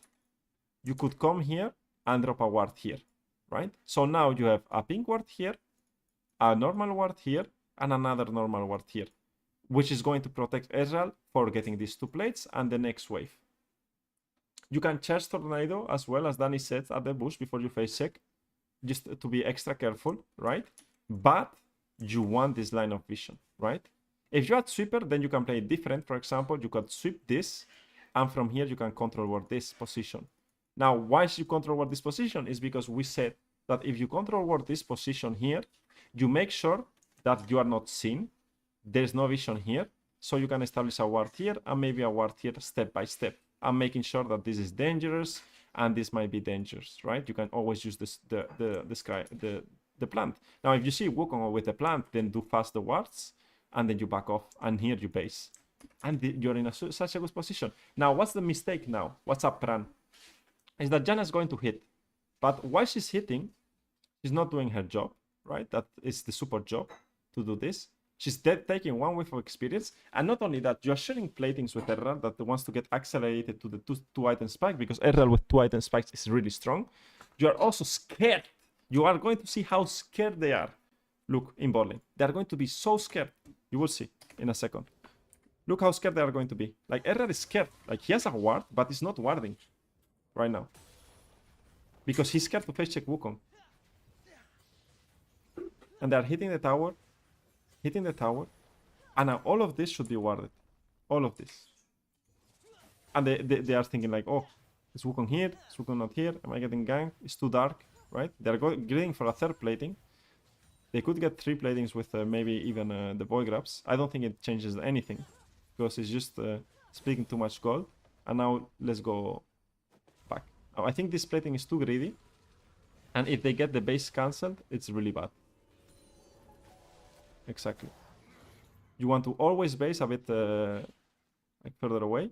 S1: you could come here and drop a ward here, right? So now you have a pink ward here, a normal ward here, and another normal ward here, which is going to protect Ezreal for getting these 2 plates and the next wave. You can charge Tornado as well, as Danny said, at the bush before you face check, just to be extra careful, right? But you want this line of vision, right? If you add Sweeper, then you can play it different. For example, you could sweep this, and from here you can control ward this position. Now, why you control ward this position is because we said that if you control ward this position here, you make sure that you are not seen. There's no vision here, so you can establish a ward here and maybe a ward here step by step. I'm making sure that this is dangerous and this might be dangerous, right? You can always use this the plant. Now, if you see Wukong with the plant, then do fast the wards and then you back off and here you base. And you're in such a good position. Now, what's the mistake now? What's up, Pran? Is that Janna's going to hit. But while she's hitting, she's not doing her job, right? That is the support job to do this. She's taking 1 wave of experience. And not only that, you're sharing platings with Ezreal that wants to get accelerated to the 2 item spike, because Ezreal with 2 item spikes is really strong. You are also scared. You are going to see how scared they are. Look, in bot lane. They are going to be so scared. You will see in a second. Look how scared they are going to be. Like, Ezreal is scared. Like, he has a ward, but he's not warding right now. Because he's scared to face check Wukong. And they are hitting the tower. Hitting the tower. And now all of this should be warded. All of this. And they are thinking like, oh, is Wukong here? Is Wukong not here? Am I getting ganked? It's too dark, right? They're going for a 3rd plating. They could get 3 platings with maybe even the boy grabs. I don't think it changes anything. Because it's just splitting too much gold. And now let's go back. Now, I think this plating is too greedy. And if they get the base cancelled, it's really bad. Exactly. You want to always base a bit like further away.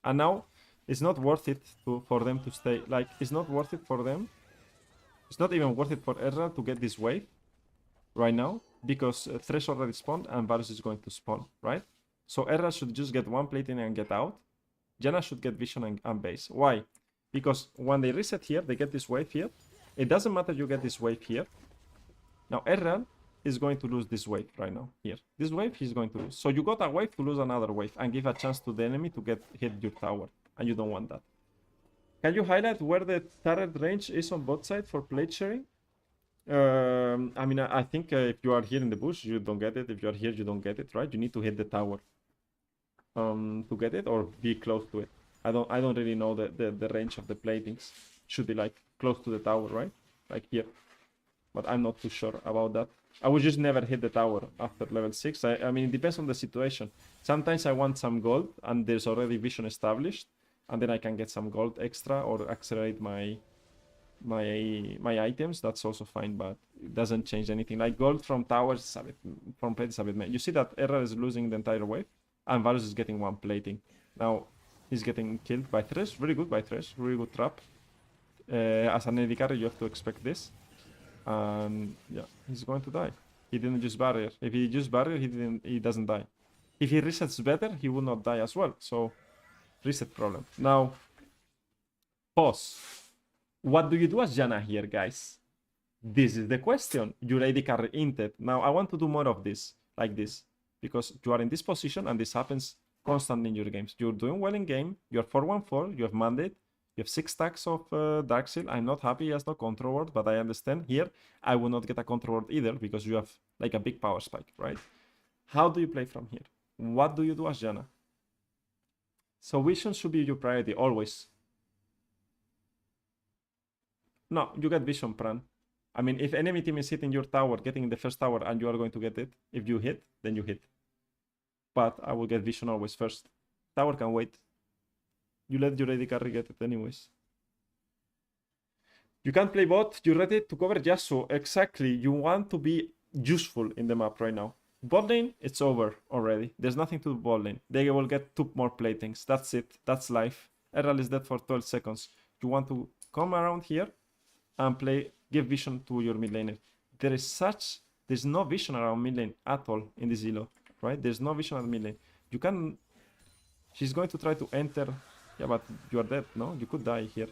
S1: And now it's not worth it for them to stay. Like, it's not worth it for them. It's not even worth it for Ezreal to get this wave right now. Because Thresh already spawned and Varus is going to spawn, right? So Ezreal should just get 1 plating and get out. Janna should get vision and base. Why? Because when they reset here, they get this wave here. It doesn't matter you get this wave here. Now Ezreal is going to lose this wave right now here. This wave he's going to lose. So you got a wave to lose another wave and give a chance to the enemy to hit your tower. And you don't want that. Can you highlight where the turret range is on both sides for plate sharing? I mean, I think if you are here in the bush, you don't get it. If you are here, you don't get it, right? You need to hit the tower to get it, or be close to it. I don't really know the range of the platings. Should be like close to the tower, right? Like here. But I'm not too sure about that. I would just never hit the tower after level 6. I mean, it depends on the situation. Sometimes I want some gold and there's already vision established, and then I can get some gold extra or accelerate my items. That's also fine, but it doesn't change anything. Like gold from towers, from plates, a bit. You see that Error is losing the entire wave, and Varus is getting 1 plating. Now he's getting killed by Thresh. Really good by Thresh. Really good trap. As an AD carry, you have to expect this. And yeah, he's going to die. He didn't use barrier. If he used barrier, he doesn't die. If he resets better, he will not die as well. So reset problem. Now pause. What do you do as Janna here, guys? This is the question. Your AD carry inted. Now I want to do more of this, like this, because you are in this position and this happens constantly in your games. You're doing well in game. You're 4-1-4. You have mandate. You have 6 stacks of Dark Seal. I'm not happy he has no control ward, but I understand. Here, I will not get a control ward either, because you have like a big power spike, right? How do you play from here? What do you do as Janna? So vision should be your priority, always. No, you get vision, Pran. I mean, if enemy team is hitting your tower, getting the first tower, and you are going to get it, if you hit, then you hit. But I will get vision always first. Tower can wait. You let your AD carry get it anyways. You can't play bot. You're ready to cover Yasuo. Exactly. You want to be useful in the map right now. Bot lane, it's over already. There's nothing to bot lane. They will get 2 more platings. That's it. That's life. Erral is dead for 12 seconds. You want to come around here and give vision to your mid laner. There's no vision around mid lane at all in this elo, right? There's no vision at mid lane. You can, she's going to try to enter. Yeah, but you are dead, no? You could die here.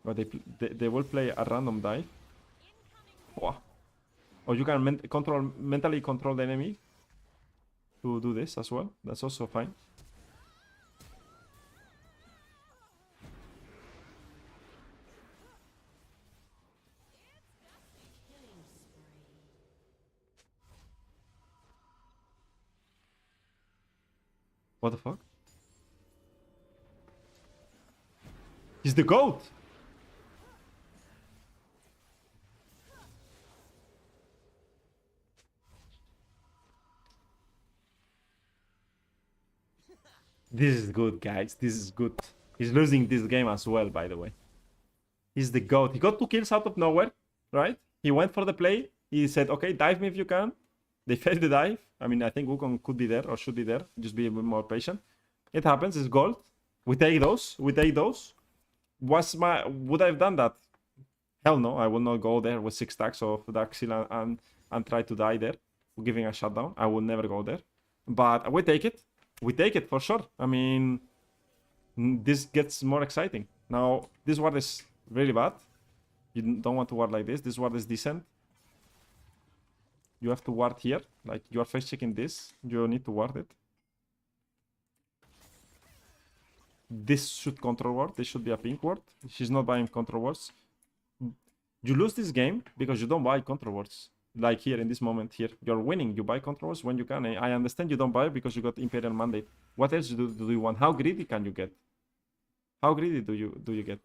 S1: But they will play a random dive. Wow. Or you can mentally control the enemy to do this as well. That's also fine. What the fuck? He's the GOAT! This is good, guys. This is good. He's losing this game as well, by the way. He's the GOAT. He got 2 kills out of nowhere, right? He went for the play. He said, okay, dive me if you can. They failed the dive. I mean, I think Wukong could be there or should be there. Just be a bit more patient. It happens. It's gold. We take those. We take those. Would I have done that? Hell no. I will not go there with 6 stacks of Dark Seal and try to die there. Giving a shutdown. I will never go there. But we take it. We take it for sure. I mean, this gets more exciting. Now, this ward is really bad. You don't want to ward like this. This ward is decent. You have to ward here. Like, you are face checking this. You need to ward it. This should control ward. This should be a pink ward. She's not buying control wards. You lose this game because you don't buy control wards. Like here in this moment here. You're winning. You buy control wards when you can. I understand you don't buy because you got Imperial Mandate. What else do you want? How greedy can you get? How greedy do you get?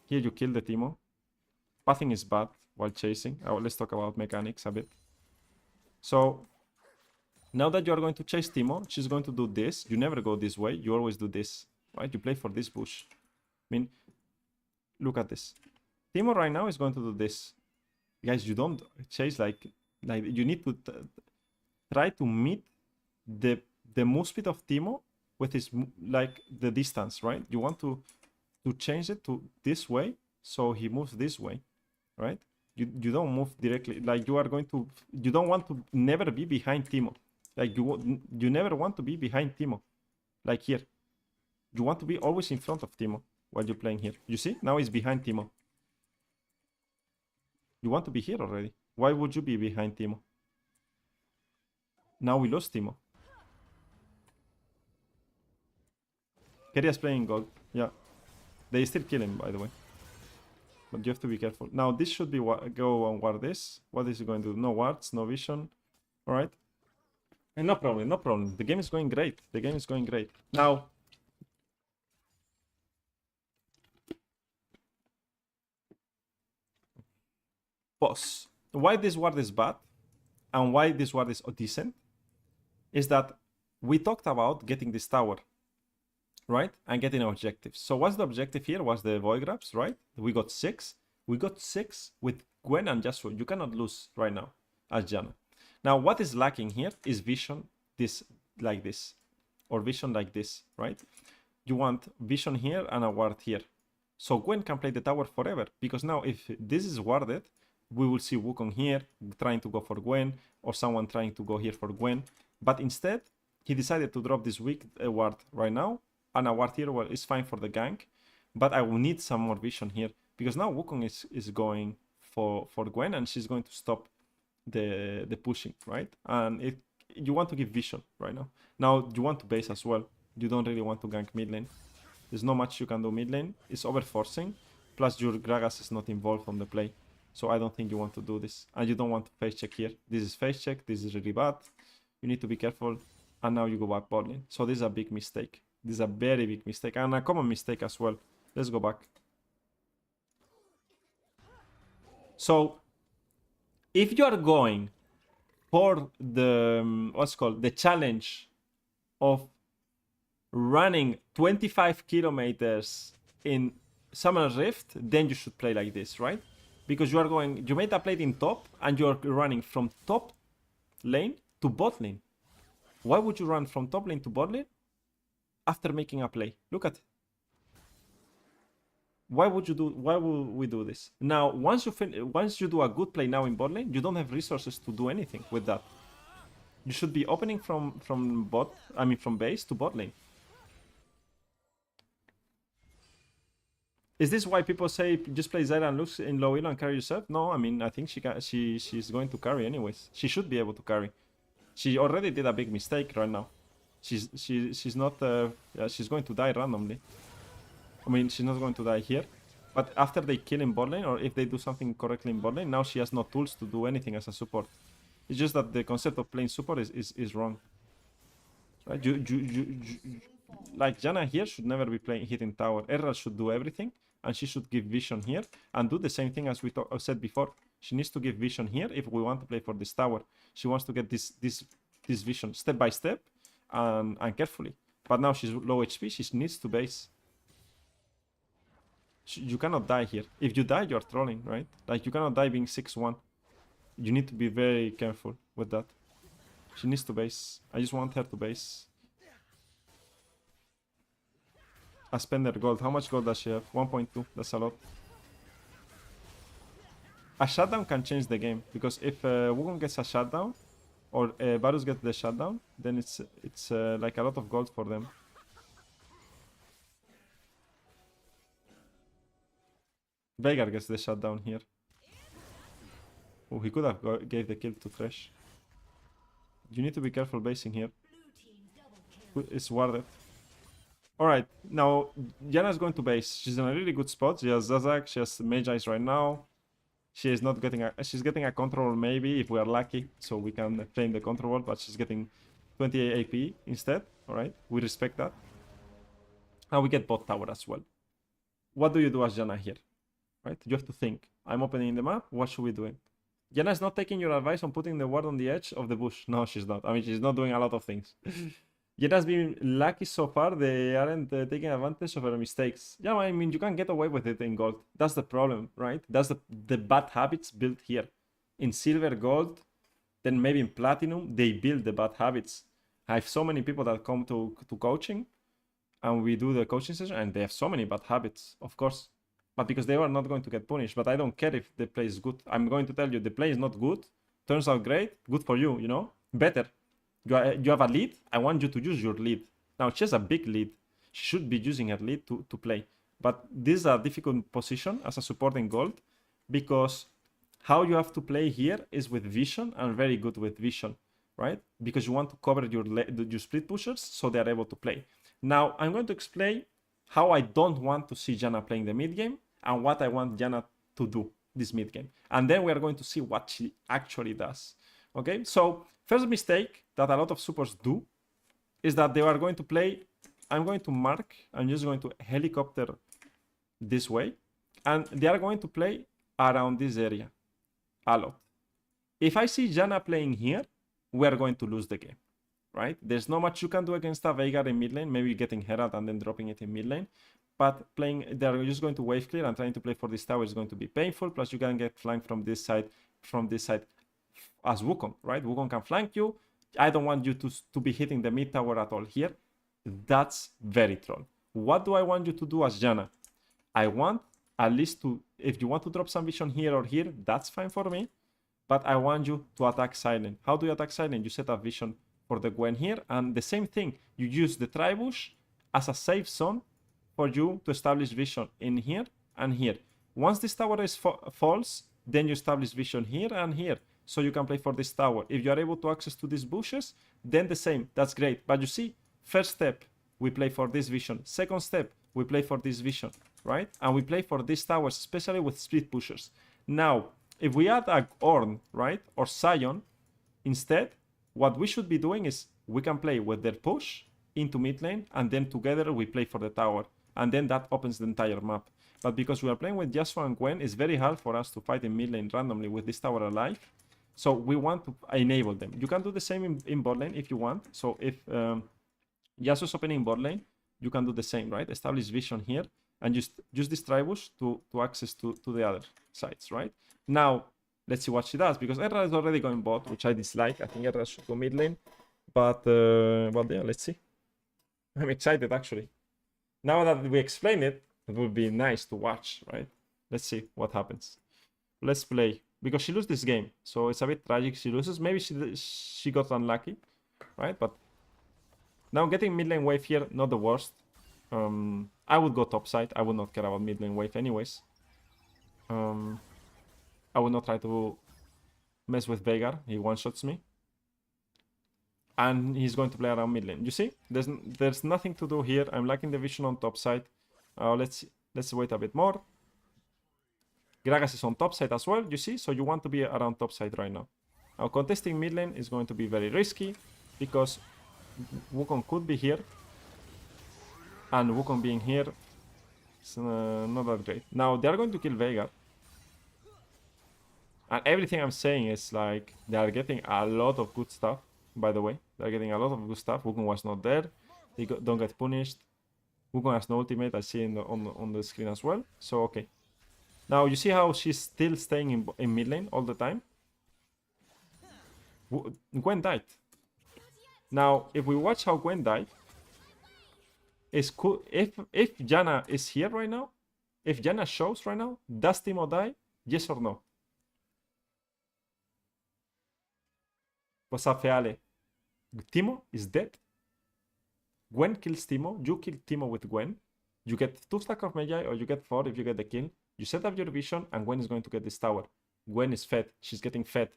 S1: Here you kill the Teemo. Pathing is bad while chasing. Let's talk about mechanics a bit. So, now that you are going to chase Teemo, she's going to do this. You never go this way. You always do this, right? You play for this bush. I mean, look at this. Teemo right now is going to do this. Guys, you don't chase like you need to try to meet the move speed of Teemo with his like the distance, right? You want to change it to this way so he moves this way, right? You don't move directly. Like you don't want to never be behind Teemo. Like you never want to be behind Teemo. Like here. You want to be always in front of Teemo while you're playing here. You see? Now he's behind Teemo. You want to be here already. Why would you be behind Teemo? Now we lost Teemo. Keria's playing gold. Yeah. They still kill him, by the way. But you have to be careful. Now this should be go on ward this. What is he going to do? No wards, no vision. Alright. And no problem, no problem. The game is going great. The game is going great. Now, pause. Why this ward is bad and why this ward is decent is that we talked about getting this tower, right? And getting objectives. So what's the objective here? Was the void grabs, right? We got 6. We got 6 with Gwen and Yasuo. You cannot lose right now as Janna. Now, what is lacking here is vision like this, or vision like this, right? You want vision here and a ward here. So Gwen can play the tower forever, because now if this is warded, we will see Wukong here trying to go for Gwen, or someone trying to go here for Gwen. But instead, he decided to drop this weak ward right now, and a ward here is fine for the gank. But I will need some more vision here, because now Wukong is going for Gwen, and she's going to stop the pushing, right? And you want to give vision right now. Now you want to base as well. You don't really want to gank mid lane. There's not much you can do mid lane. It's over forcing. Plus your Gragas is not involved on the play. So I don't think you want to do this. And you don't want to face check here. This is face check. This is really bad. You need to be careful. And now you go back bot lane. So this is a big mistake. This is a very big mistake. And a common mistake as well. Let's go back. So if you are going for the, what's called, the challenge of running 25 kilometers in Summoner's Rift, then you should play like this, right? Because you made a play in top, and you're running from top lane to bot lane. Why would you run from top lane to bot lane? after making a play. Look at it. Why would we do this? Now, once you do a good play now in bot lane, you don't have resources to do anything with that. You should be opening from base to bot lane. Is this why people say just play Zyra and Lux in low elo and carry yourself? No, I mean, I think she's going to carry anyways. She should be able to carry. She already did a big mistake right now. She's not she's going to die randomly. I mean, she's not going to die here. But after they kill in bot lane, or if they do something correctly in bot lane, now she has no tools to do anything as a support. It's just that the concept of playing support is wrong. Right? Like Janna here should never be hitting tower. Erra should do everything, and she should give vision here and do the same thing as we said before. She needs to give vision here if we want to play for this tower. She wants to get this vision step by step and carefully. But now she's low HP. She needs to base. You cannot die here. If you die, you're trolling, right? Like, you cannot die being 6-1. You need to be very careful with that. She needs to base. I just want her to base. I spend her gold. How much gold does she have? 1.2. That's a lot. A shutdown can change the game. Because if Wukong gets a shutdown, or Varus gets the shutdown, then it's like a lot of gold for them. Veigar gets the shutdown here. Oh, he could have gave the kill to Thresh. You need to be careful basing here. It's warded. Alright, now Janna's going to base. She's in a really good spot. She has Zazak, she has Mage Eyes right now. She is not getting she's getting a control maybe if we are lucky, so we can claim the control, but she's getting 28 AP instead. Alright, we respect that. Now we get bot tower as well. What do you do as Janna here? Right? You have to think. I'm opening the map. What should we do? Janna is not taking your advice on putting the ward on the edge of the bush. No, she's not. I mean, she's not doing a lot of things. Janna's been lucky so far. They aren't taking advantage of her mistakes. Yeah, I mean, you can get away with it in gold. That's the problem, right? That's the bad habits built here. In silver, gold, then maybe in platinum, they build the bad habits. I have so many people that come to coaching, and we do the coaching session, and they have so many bad habits, of course. But because they are not going to get punished. But I don't care if the play is good. I'm going to tell you the play is not good. Turns out great. Good for you, you know? Better. You have a lead. I want you to use your lead. Now, she has a big lead. She should be using her lead to play. But this is a difficult position as a support in gold. Because how you have to play here is with vision and very good with vision. Right? Because you want to cover your split pushers so they are able to play. Now, I'm going to explain how I don't want to see Janna playing the mid game. And what I want Janna to do this mid game. And then we are going to see what she actually does. Okay, so first mistake that a lot of supports do is that they are going to play. I'm going to mark. I'm just going to helicopter this way. And they are going to play around this area a lot. If I see Janna playing here, we are going to lose the game. Right? There's not much you can do against a Veigar in mid lane. Maybe getting Herald and then dropping it in mid lane. But they're just going to wave clear and trying to play for this tower is going to be painful. Plus, you can get flanked from this side as Wukong, right? Wukong can flank you. I don't want you to be hitting the mid tower at all here. That's very troll. What do I want you to do as Janna? I want at least to, if you want to drop some vision here or here, that's fine for me. But I want you to attack silent. How do you attack silent? You set up vision for the Gwen here. And the same thing, you use the Tribush as a safe zone for you to establish vision in here and here. Once this tower is falls, then you establish vision here and here. So you can play for this tower. If you are able to access to these bushes, then the same. That's great. But you see, first step, we play for this vision. Second step, we play for this vision, right? And we play for these towers, especially with split pushers. Now, if we add a Ornn, right, or Sion, instead, what we should be doing is we can play with their push into mid lane, and then together we play for the tower. And then that opens the entire map. But because we are playing with Yasuo and Gwen, it's very hard for us to fight in mid lane randomly with this tower alive. So we want to enable them. You can do the same in bot lane if you want. So if Yasuo's opening bot lane, you can do the same, right? Establish vision here and just use this Tribush to access to the other sides, right? Now, let's see what she does, because Erra is already going bot, which I dislike. I think Erra should go mid lane. But yeah, let's see. I'm excited actually. Now that we explain it, it would be nice to watch, right? Let's see what happens. Let's play. Because she loses this game, so it's a bit tragic she loses. Maybe she got unlucky, right? But now getting mid lane wave here, not the worst. I would go top side. I would not care about mid lane wave anyways. I would not try to mess with Veigar. He one-shots me. And he's going to play around mid lane. You see? There's nothing to do here. I'm lacking the vision on top side. Let's wait a bit more. Gragas is on top side as well, you see? So you want to be around top side right now. Now contesting mid lane is going to be very risky because Wukong could be here. And Wukong being here is not that great. Now they are going to kill Veigar. And everything I'm saying is like they are getting a lot of good stuff, by the way. They're getting a lot of good stuff. Wukong was not there. They don't get punished. Wukong has no ultimate, I see on the screen as well. So, okay. Now, you see how she's still staying in mid lane all the time? Gwen died. Now, if we watch how Gwen died, it's cool. If Janna is here right now, if Janna shows right now, does Timo die? Yes or no? What's up, Feale? Timo is dead. Gwen kills Timo. You kill Timo with Gwen. You get 2 stacks of Magi, or you get 4 if you get the kill. You set up your vision, and Gwen is going to get this tower. Gwen is fed. She's getting fed.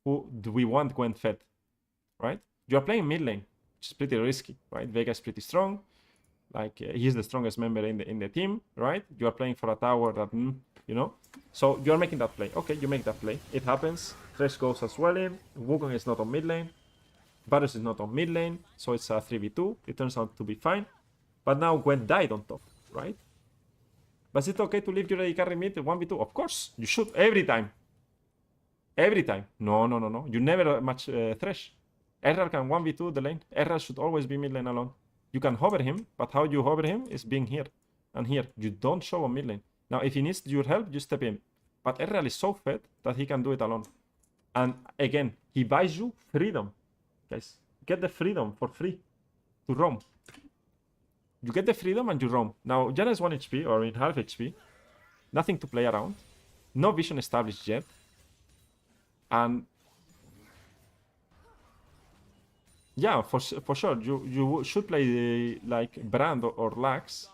S1: Who do we want Gwen fed? Right? You are playing mid lane, which is pretty risky, right? Vega is pretty strong. Like, he's the strongest member in the team, right? You are playing for a tower that, you know? So, you are making that play. Okay, you make that play. It happens. Thresh goes as well in. Wukong is not on mid lane. Varus is not on mid lane. So, it's a 3v2. It turns out to be fine. But now Gwen died on top, right? But is it okay to leave your AD carry mid 1v2? Of course, you should every time. Every time. No. You never match Thresh. Error can 1v2 the lane. Error should always be mid lane alone. You can hover him, but how you hover him is being here and here. You don't show on mid lane. Now, if he needs your help, you step in. But Error is so fed that he can do it alone. And again, he buys you freedom. Guys, get the freedom for free to roam. You get the freedom and you roam. Now, Janna is 1 HP or in half HP. Nothing to play around. No vision established yet. And yeah, for sure, you should play like Brand or Lax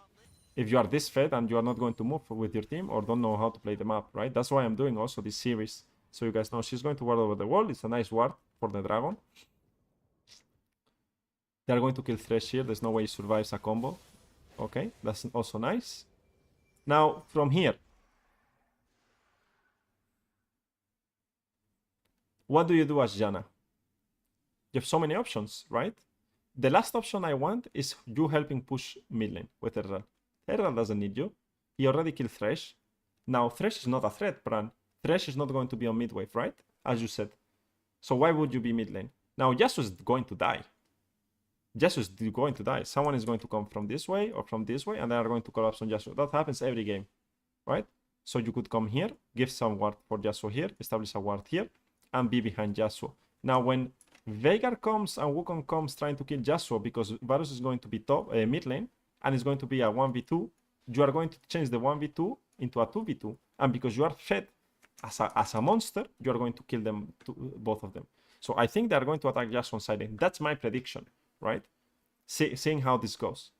S1: if you are this fed and you are not going to move with your team or don't know how to play the map, right? That's why I'm doing also this series. So you guys know she's going to ward over the wall. It's a nice ward for the dragon. They're going to kill Thresh here. There's no way he survives a combo. Okay, that's also nice. Now, from here. What do you do as Janna? You have so many options, right? The last option I want is you helping push mid lane with Erral. Erral doesn't need you. He already killed Thresh. Now, Thresh is not a threat, Bran. Thresh is not going to be on mid wave, right? As you said. So why would you be mid lane? Now, Yasuo is going to die. Yasuo is going to die. Someone is going to come from this way or from this way, and they are going to collapse on Yasuo. That happens every game, right? So you could come here, give some ward for Yasuo here, establish a ward here, and be behind Yasuo. Now, when Veigar comes and Wukong comes trying to kill Yasuo because Varus is going to be top mid lane, and it's going to be a 1v2, you are going to change the 1v2 into a 2v2, and because you are fed as a monster, you are going to kill them, both of them. So I think they are going to attack Yasuo on side lane. That's my prediction, right? Seeing how this goes.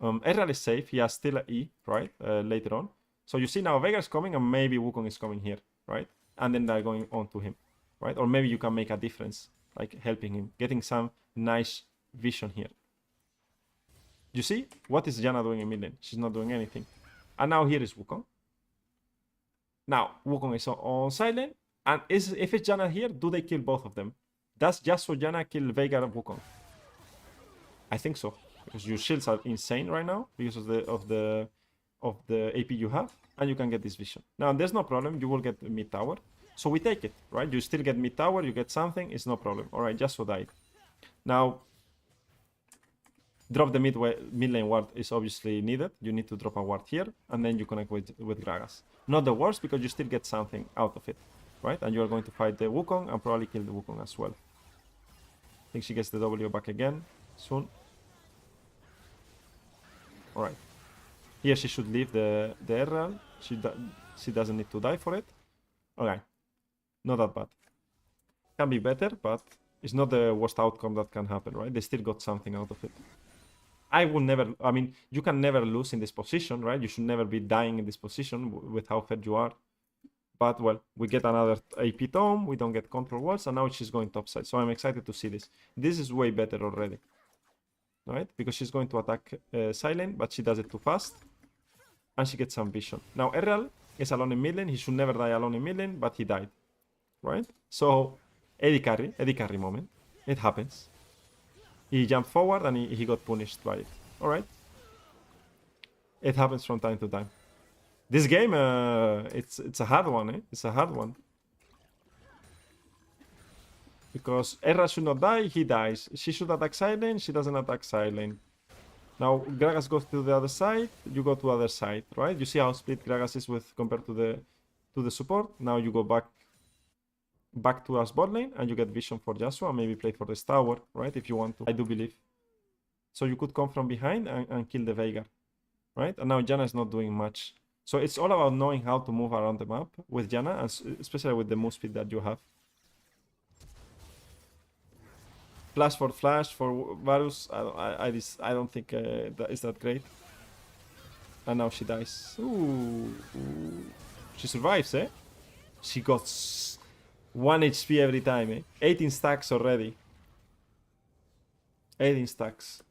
S1: Erral is safe. He has still an E, right? Later on. So you see now Veigar is coming and maybe Wukong is coming here, right? And then they're going on to him, right? Or maybe you can make a difference, like helping him, getting some nice vision here. You see? What is Janna doing in mid lane? She's not doing anything. And now here is Wukong. Now, Wukong is on side lane. And if it's Janna here, do they kill both of them? Does Yasuo Janna kill Veigar and Wukong? I think so, because your shields are insane right now because of the AP you have, and you can get this vision. Now there's no problem. You will get mid tower, so we take it, right? You still get mid tower. You get something. It's no problem. All right, Yasuo died. Now drop the mid lane ward is obviously needed. You need to drop a ward here, and then you connect with Gragas. Not the worst because you still get something out of it, right? And you are going to fight the Wukong and probably kill the Wukong as well. I think she gets the W back again soon. Alright. Here she should leave the Herald. She doesn't need to die for it. Okay. Not that bad. Can be better, but it's not the worst outcome that can happen, right? They still got something out of it. I will never... I mean, you can never lose in this position, right? You should never be dying in this position with how fed you are. But, well, we get another AP Tome. We don't get control walls. And now she's going topside. So I'm excited to see this. This is way better already. Right? Because she's going to attack Silent, but she does it too fast. And she gets some vision. Now, Errol is alone in mid lane. He should never die alone in mid lane, but he died. Right? So, Eddie carry moment. It happens. He jumped forward and he got punished by it. Alright. It happens from time to time. This game, it's a hard one, eh? It's a hard one. Because Erra should not die, he dies. She should attack side lane, she doesn't attack side lane. Now, Gragas goes to the other side, you go to the other side, right? You see how split Gragas is with compared to the support. Now you go back to us bot lane, and you get vision for Yasuo, and maybe play for this tower, right? If you want to, I do believe. So you could come from behind and kill the Veigar, right? And now Janna is not doing much. So it's all about knowing how to move around the map with Janna, and especially with the move speed that you have. Flash for Varus. I don't think that is that great. And now she dies. Ooh. She survives, eh? She got 1 HP every time, eh? 18 stacks already. 18 stacks.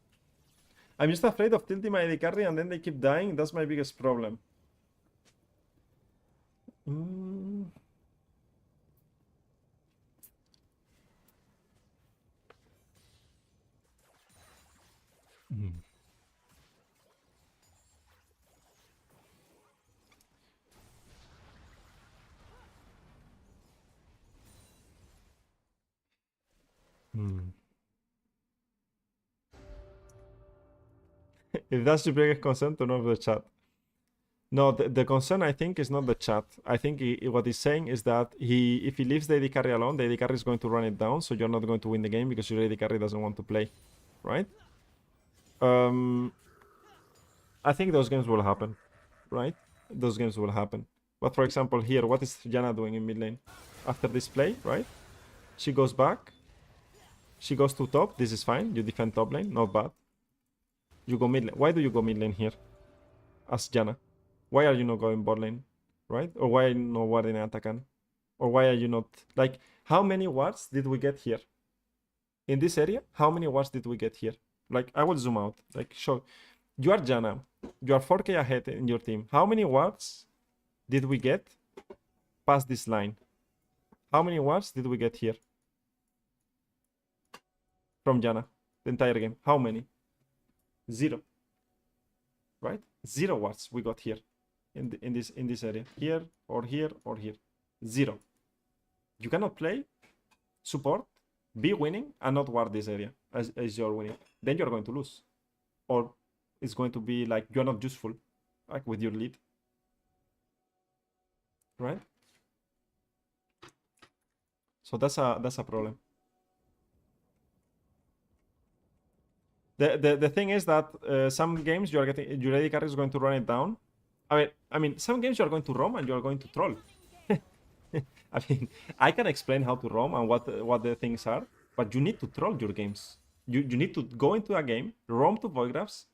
S1: I'm just afraid of tilting my AD carry and then they keep dying. That's my biggest problem. Mm. If that's your biggest concern, turn off the chat. No, the concern I think is not the chat. I think what he's saying is that if he leaves the AD carry alone, the AD carry is going to run it down, so you're not going to win the game because your AD carry doesn't want to play, right? I think those games will happen, right? Those games will happen. But for example, here, what is Janna doing in mid lane? After this play, right? She goes back. She goes to top. This is fine. You defend top lane. Not bad. You go mid lane. Why do you go mid lane here? As Janna. Why are you not going bot lane? Right? Or why are you not warding Atakan? Or why are you not... Like, how many wards did we get here? In this area, how many wards did we get here? Like, I will zoom out. Like, show... You are Janna. You are 4k ahead in your team. How many wards did we get past this line? How many wards did we get here? From Janna. The entire game. How many? 0. Right? 0 wards we got here. In this area. Here, or here, or here. 0. You cannot play support, be winning, and not ward this area as you're winning. Then you're going to lose. Or it's going to be like you're not useful, like with your lead. Right? So that's a problem. The thing is that some games you are getting your AD carry is going to run it down. I mean, some games you are going to roam and you are going to troll. I mean, I can explain how to roam and what the things are, but you need to troll your games. You need to go into a game, roam to void grabs,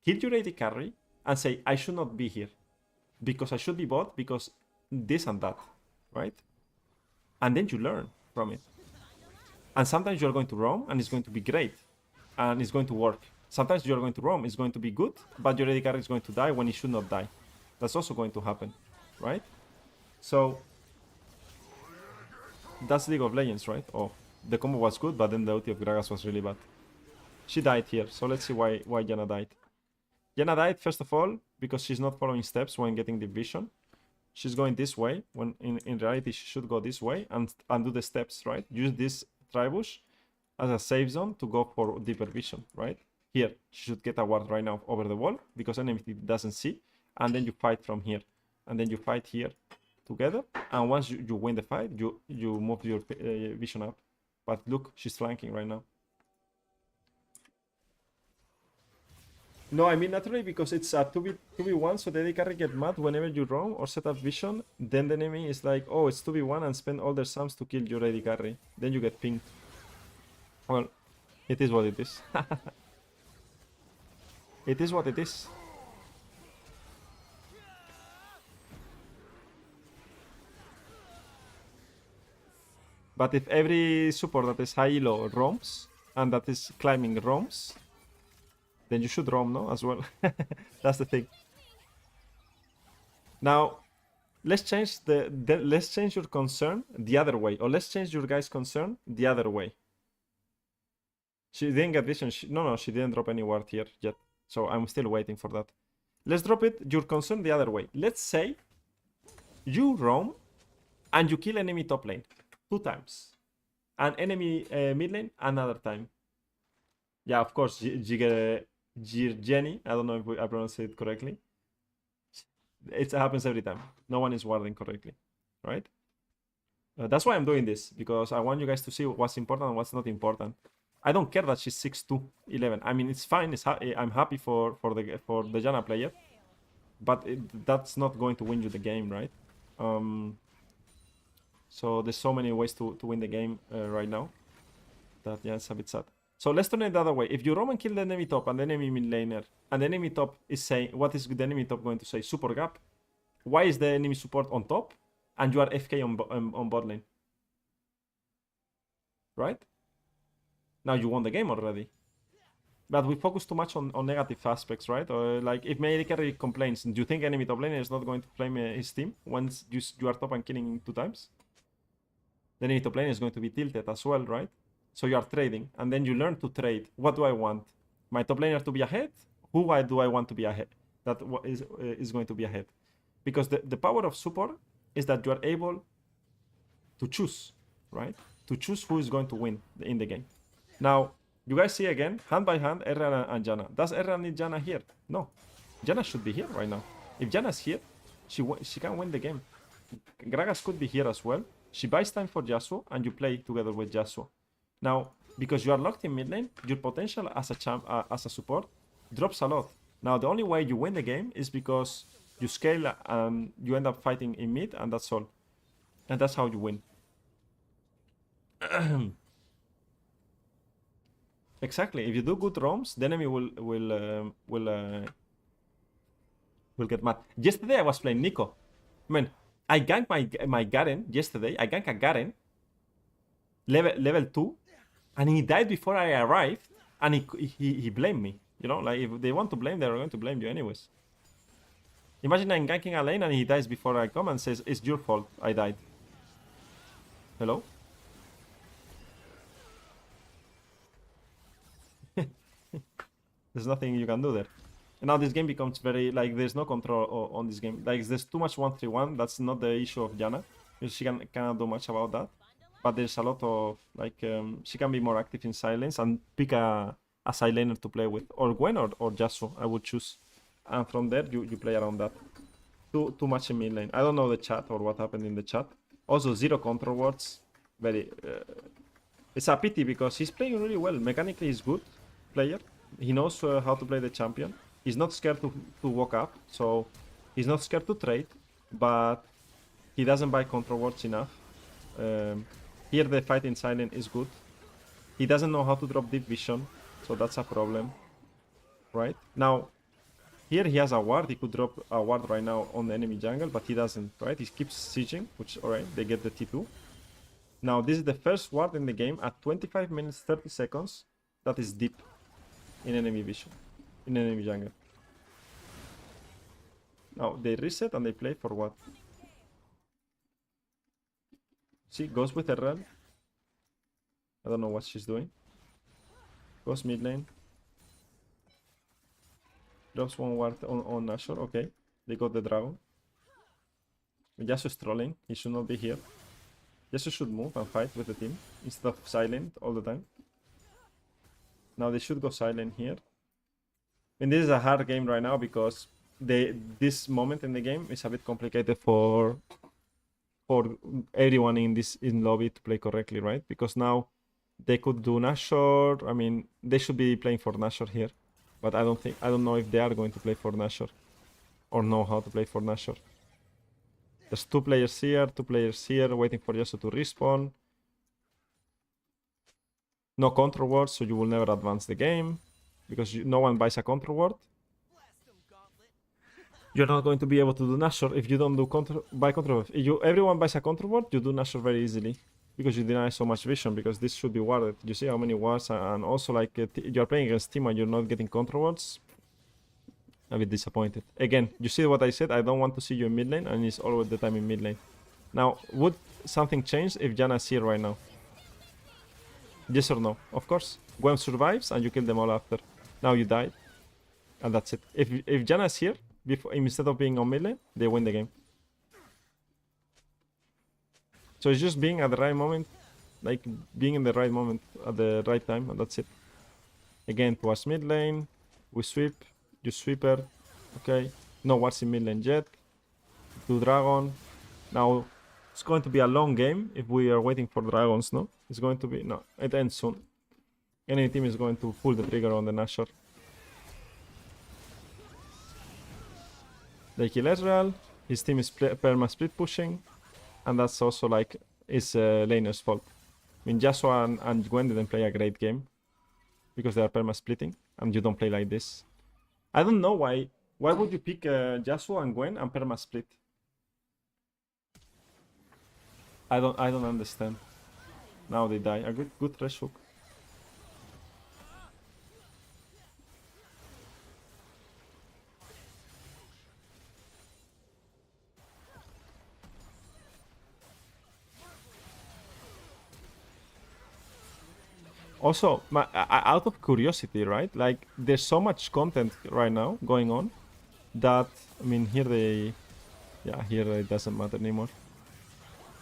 S1: kill your AD carry, and say, I should not be here. Because I should be bot, because this and that. Right? And then you learn from it. And sometimes you're going to roam, and it's going to be great. And it's going to work. Sometimes you're going to roam, it's going to be good, but your AD carry is going to die when it should not die. That's also going to happen. Right? So... That's League of Legends, right? Oh, the combo was good, but then the ulti of Gragas was really bad. She died here, so let's see why Janna died. Janna died, first of all, because she's not following steps when getting the vision. She's going this way, when in reality she should go this way and do the steps, right? Use this tribush as a safe zone to go for deeper vision, right? Here, she should get a ward right now over the wall, because enemy doesn't see, and then you fight from here. And then you fight here together, and once you win the fight, you move your vision up. But look, she's flanking right now. No, I mean naturally because it's a 2v1, so the AD carry get mad whenever you roam or set up vision. Then the enemy is like, oh, it's 2v1 and spend all their sums to kill your AD carry. Then you get pinged. Well, it is what it is. It is what it is. But if every support that is high elo roams and that is climbing roams, then you should roam, no? As well. That's the thing. Now, let's change let's change your concern the other way, or let's change your guys' concern the other way. She didn't get vision. No, she didn't drop any ward here yet. So I'm still waiting for that. Let's drop it, your concern the other way. Let's say you roam and you kill enemy top lane 2 times. And enemy mid lane another time. Yeah, of course, Jenny. I don't know if I pronounced it correctly. It happens every time. No one is warding correctly, right? That's why I'm doing this, because I want you guys to see what's important and what's not important. I don't care that she's 6'2", 11. I mean, it's fine. I'm happy for the Janna player, but that's not going to win you the game, right? So there's so many ways to win the game right now that, yeah, it's a bit sad. So let's turn it the other way. If you roam and kill the enemy top and the enemy mid laner, and the enemy top is saying, what is the enemy top going to say? Support gap. Why is the enemy support on top and you are FK on bot lane? Right? Now you won the game already. But we focus too much on negative aspects, right? Or like if my carry complains, do you think enemy top laner is not going to flame his team once you are top and killing 2 times? The enemy top laner is going to be tilted as well, right? So you are trading, and then you learn to trade. What do I want? My top laner to be ahead? Who do I want to be ahead? That is going to be ahead. Because the power of support is that you are able to choose, right? To choose who is going to win in the game. Now, you guys see again, hand by hand, Erran and Janna. Does Erran need Janna here? No. Janna should be here right now. If Janna's here, she can win the game. Gragas could be here as well. She buys time for Yasuo, and you play together with Yasuo. Now, because you are locked in mid lane, your potential as a support drops a lot. Now, the only way you win the game is because you scale and you end up fighting in mid, and that's all. And that's how you win. Exactly. If you do good roams, the enemy will get mad. Yesterday I was playing Nico. Man, I ganked my Garen yesterday. I ganked a Garen level 2, and he died before I arrived, and he blamed me. You know, like if they want to blame, they're going to blame you anyways. Imagine I'm ganking a lane and he dies before I come and says, it's your fault, I died. Hello? There's nothing you can do there. And now this game becomes very, like, there's no control on this game. Like, there's too much 1-3-1. That's not the issue of Janna. She cannot do much about that. But there's a lot of, like, she can be more active in silence and pick a side laner to play with. Or Gwen or Yasuo, I would choose. And from there, you play around that. Too much in mid lane. I don't know the chat or what happened in the chat. Also, 0 control wards. Very... it's a pity because he's playing really well. Mechanically, he's good player. He knows how to play the champion. He's not scared to walk up. So, he's not scared to trade. But he doesn't buy control wards enough. Here, the fight in silent is good. He doesn't know how to drop deep vision. So, that's a problem. Right? Now... here he has a ward, he could drop a ward right now on the enemy jungle, but he doesn't, right? He keeps sieging, which, alright, they get the T2. Now, this is the first ward in the game at 25 minutes 30 seconds that is deep in enemy vision, in enemy jungle. Now, they reset and they play for what? See, goes with Erran. I don't know what she's doing. Goes mid lane. Drops one ward on Nashor. Okay, they got the dragon. Yasuo is trolling. He should not be here. Yasuo should move and fight with the team instead of silent all the time. Now they should go silent here. And this is a hard game right now because this moment in the game is a bit complicated for everyone in lobby to play correctly, right? Because now they could do Nashor. I mean, they should be playing for Nashor here. But I don't know if they are going to play for Nashor or know how to play for Nashor. There's 2 players here, 2 players here, waiting for Yasuo to respawn. No control ward, so you will never advance the game because no one buys a control ward. You're not going to be able to do Nashor if you don't do buy control ward. If everyone buys a control ward, you do Nashor very easily because you deny so much vision, because this should be warded. You see how many wards, and also like you're playing against team and you're not getting control wards. I'm a bit disappointed. Again, you see what I said? I don't want to see you in mid lane, and it's always the time in mid lane. Now, would something change if Janna is here right now? Yes or no? Of course. Gwen survives and you kill them all after. Now you died. And that's it. If Janna is here, instead of being on mid lane, they win the game. So it's just being at the right moment. Like, being in the right moment at the right time, and that's it. Again, towards mid lane. We sweep. You sweeper. Okay. No what's in mid lane yet. Do dragon. Now, it's going to be a long game if we are waiting for dragons, no? It's going to be... No, it ends soon. Any team is going to pull the trigger on the Nashor. They kill Ezreal. His team is perma-split pushing. And that's also like... It's laner's fault. I mean, Yasuo and Gwen didn't play a great game. Because they are perma-splitting. And you don't play like this. I don't know why. Why would you pick Yasuo and Gwen and perma-split? I don't understand. Now they die. A good trash hook. Also, out of curiosity, right? Like, there's so much content right now going on that, I mean, here it doesn't matter anymore.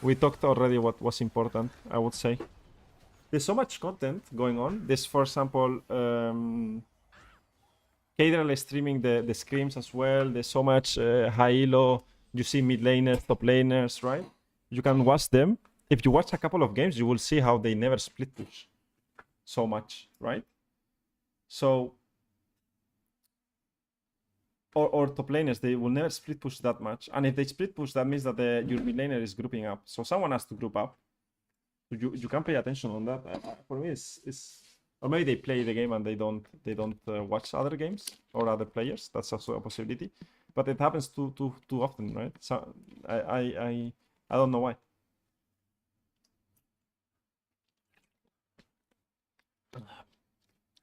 S1: We talked already what was important, I would say. There's so much content going on. There's, for example, Kadral is streaming the scrims as well. There's so much high elo. You see mid laners, top laners, right? You can watch them. If you watch a couple of games, you will see how they never split push so much, right? So, or top laners, they will never split push that much. And if they split push, that means that your mid laner is grouping up. So someone has to group up. You can pay attention on that. For me, it's or maybe they play the game and they don't watch other games or other players. That's also a possibility. But it happens too often, right? So I don't know why.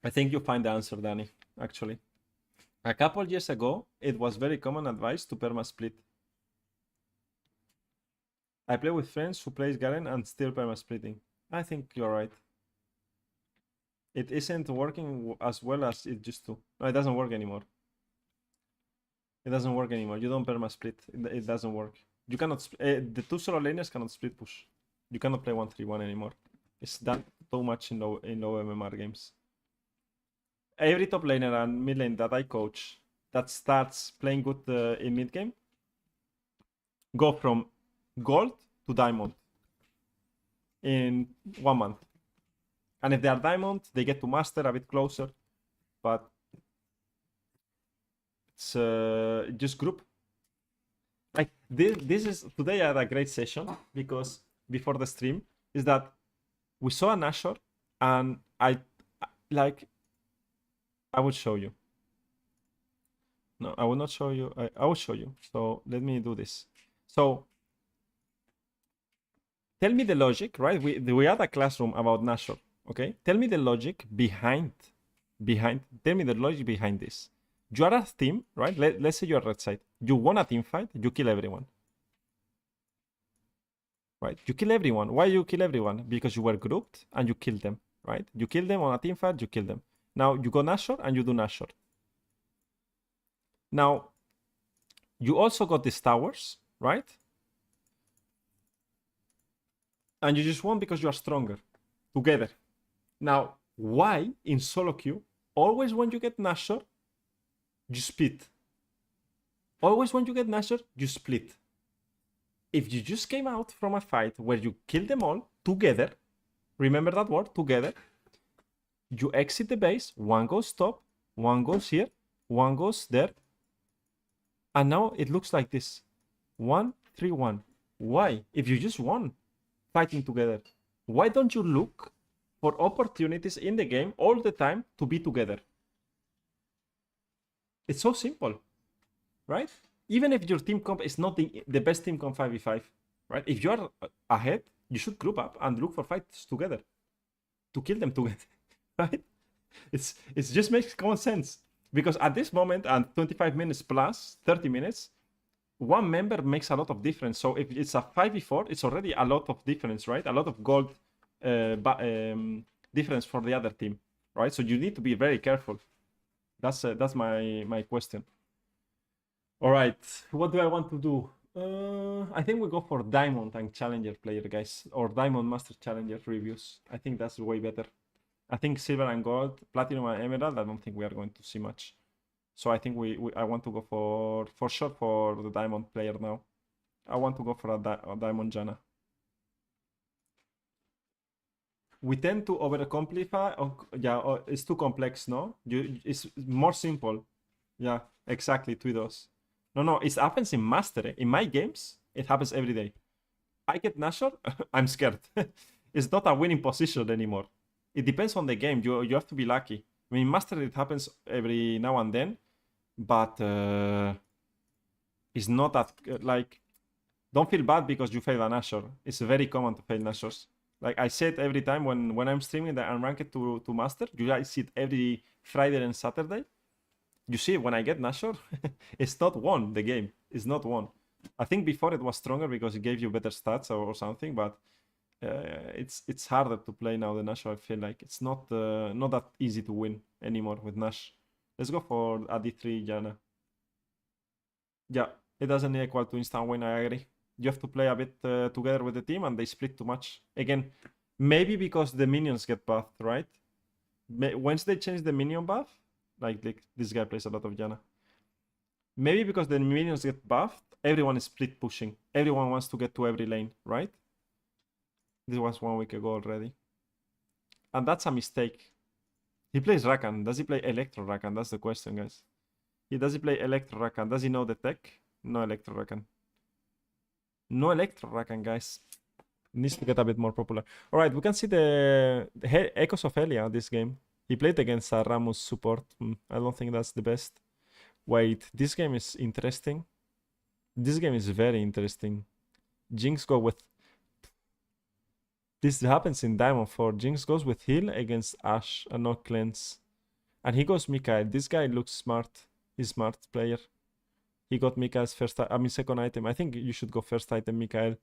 S1: I think you find the answer, Danny, actually. A couple years ago, it was very common advice to perma-split. I play with friends who plays Garen and still perma-splitting. I think you're right. It isn't working as well as it used to. No, it doesn't work anymore. It doesn't work anymore. You don't perma-split. It doesn't work. You cannot... the two solo laners cannot split push. You cannot play 1-3-1 anymore. It's done so much in low MMR games. Every top laner and mid lane that I coach that starts playing good in mid game go from gold to diamond in 1 month. And if they are diamond, they get to master a bit closer. But it's just group. Like this is today I had a great session because before the stream is that we saw an Nashor and I will show you. No, I will not show you. I will show you. So let me do this. So tell me the logic, right? We had a classroom about Nashor. Okay, tell me the logic behind. Tell me the logic behind this. You are a team, right? Let's say you're red side. You won a team fight. You kill everyone. Right? You kill everyone. Why you kill everyone? Because you were grouped and you killed them. Right? You kill them on a team fight. You kill them. Now you go Nashor and you do Nashor. Now you also got these towers, right? And you just won because you are stronger together. Now, why in solo queue, always when you get Nashor, you split? Always when you get Nashor, you split. If you just came out from a fight where you kill them all together, remember that word, together, you exit the base, one goes top, One goes here, one goes there. And now it looks like this. 1, 3, 1. Why? If you just won fighting together, why don't you look for opportunities in the game all the time to be together? It's so simple, right? Even if your team comp is not the best team comp 5v5, right? If you are ahead, you should group up and look for fights together to kill them together, right? It just makes common sense. Because at this moment, and 25 minutes plus 30 minutes, one member makes a lot of difference. So if it's a 5v4, it's already a lot of difference, right? A lot of gold difference for the other team, right? So you need to be very careful. That's my question. All right, what do I want to do? I think we go for Diamond and Challenger player, guys, or Diamond Master Challenger reviews. I think that's way better. I think Silver and Gold, Platinum and Emerald, I don't think we are going to see much. So I think I want to go for sure for the Diamond player now. I want to go for a Diamond Janna. We tend to overcomplify. Yeah, it's too complex, no? It's more simple. Yeah, exactly, Twidos. No, it happens in Mastery. In my games, it happens every day. I get Nashor, I'm scared. It's not a winning position anymore. It depends on the game. You have to be lucky. I mean, Mastery, it happens every now and then, but it's not that, like, don't feel bad because you fail a Nashor. It's very common to fail Nashors. Like I said every time when I'm streaming the Unranked to Master, you guys see it every Friday and Saturday. You see, when I get Nashor, it's not won, the game. It's not won. I think before it was stronger because it gave you better stats or something, but it's harder to play now the Nash. I feel like it's not that easy to win anymore with Nash. Let's go for a D3 Janna. Yeah, it doesn't equal to instant win, I agree. You have to play a bit together with the team and they split too much. Again, maybe because the minions get buffed, right? Once they change the minion buff, like this guy plays a lot of Janna. Maybe because the minions get buffed, everyone is split pushing. Everyone wants to get to every lane, right? This was 1 week ago already. And that's a mistake. He plays Rakan. Does he play Electro Rakan? That's the question, guys. Does he play Electro Rakan? Does he know the tech? No Electro Rakan. No Electro Rakan, guys. Needs to get a bit more popular. Alright, we can see the Echoes of Elia this game. He played against a Ramus support. I don't think that's the best. Wait, this game is interesting. This game is very interesting. Jinx go with... This happens in Diamond 4. Jinx goes with heal against Ashe and not cleanse. And he goes Mikael. This guy looks smart. He's a smart player. He got Mikael's second item. I think you should go first item, Mikael.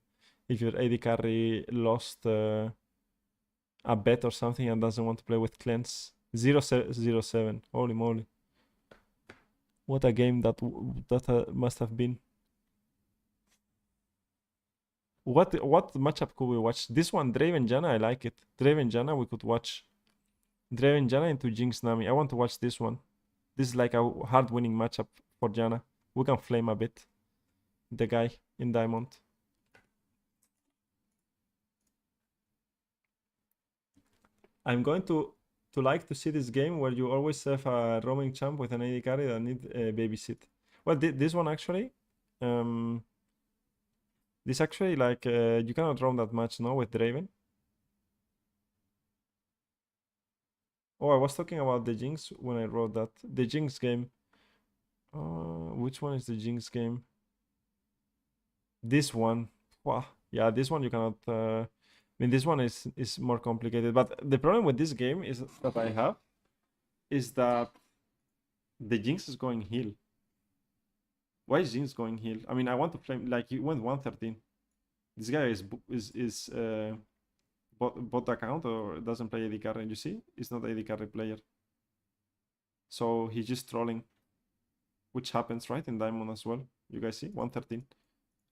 S1: If your AD carry lost a bet or something and doesn't want to play with cleanse. 0-7. Holy moly. What a game that must have been. What matchup could we watch? This one, Draven Janna, I like it. Draven Janna, we could watch. Draven Janna into Jinx Nami. I want to watch this one. This is like a hard winning matchup for Janna. We can flame a bit the guy in Diamond. I'm going to like to see this game where you always have a roaming champ with an AD carry that need babysit. Well, this one actually, this actually, like, you cannot roam that much, no, with Draven. Oh, I was talking about the Jinx when I wrote that. The Jinx game. Which one is the Jinx game? This one. Wow. Yeah, this one you cannot... I mean, this one is more complicated. But the problem with this game is that I have is that the Jinx is going heal. Why is Jinx going heal? I mean, I want to flame... Like, he went 113. This guy is bot account or doesn't play AD carry. You see? He's not AD carry player. So he's just trolling. Which happens, right? In Diamond as well. You guys see? 113.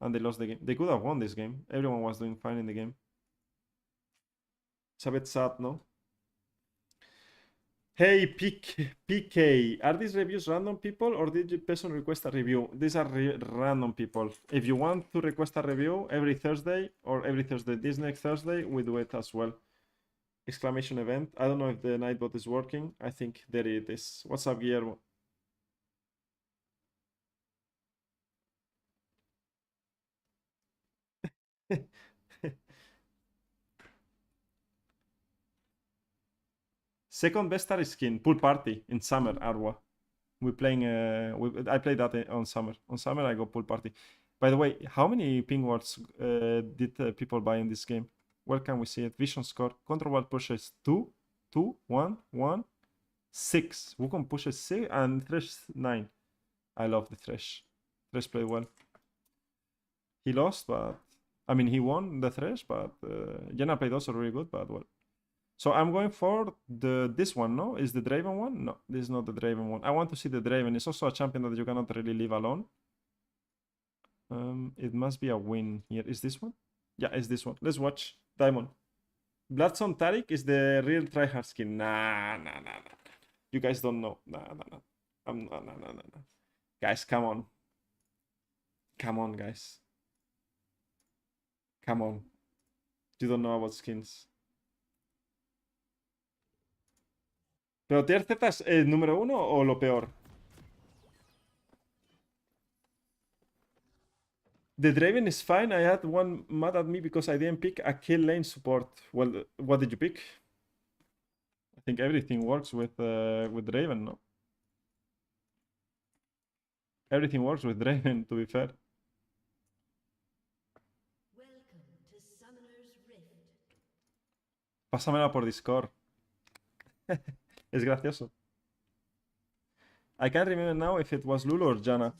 S1: And they lost the game. They could have won this game. Everyone was doing fine in the game. It's a bit sad, no? Hey, PK, are these reviews random people or did you person request a review? These are random people. If you want to request a review every Thursday or every Thursday, this next Thursday, we do it as well. Exclamation event. I don't know if the Nightbot is working. I think there it is. What's up, Guillermo? Second best star skin. Pool party in summer, Arwa. We're playing. I played that on summer. On summer, I go pool party. By the way, how many ping words did people buy in this game? Where can we see it? Vision score. Control wall pushes 2, 2, 1, 1, 6. Wukong pushes 6 and Thresh 9. I love the Thresh. Thresh played well. He lost, but I mean he won the Thresh, but Janna played also really good, but well. So I'm going for this one, no? Is the Draven one? No, this is not the Draven one. I want to see the Draven. It's also a champion that you cannot really leave alone. It must be a win here. Is this one? Yeah, it's this one. Let's watch. Diamond. Bloodstone Taric is the real tryhard skin. Nah. You guys don't know. Nah. Nah. Guys, come on. Come on, guys. Come on. You don't know about skins. ¿Pero Tier Z es el número 1 o lo peor? The Draven is fine. I had one mad at me because I didn't pick a kill lane support. Well, what did you pick? I think everything works with Draven, no? Everything works with Draven, to be fair. Pásamela por Discord. Es gracioso. I can't remember now if it was Lulu or Janna.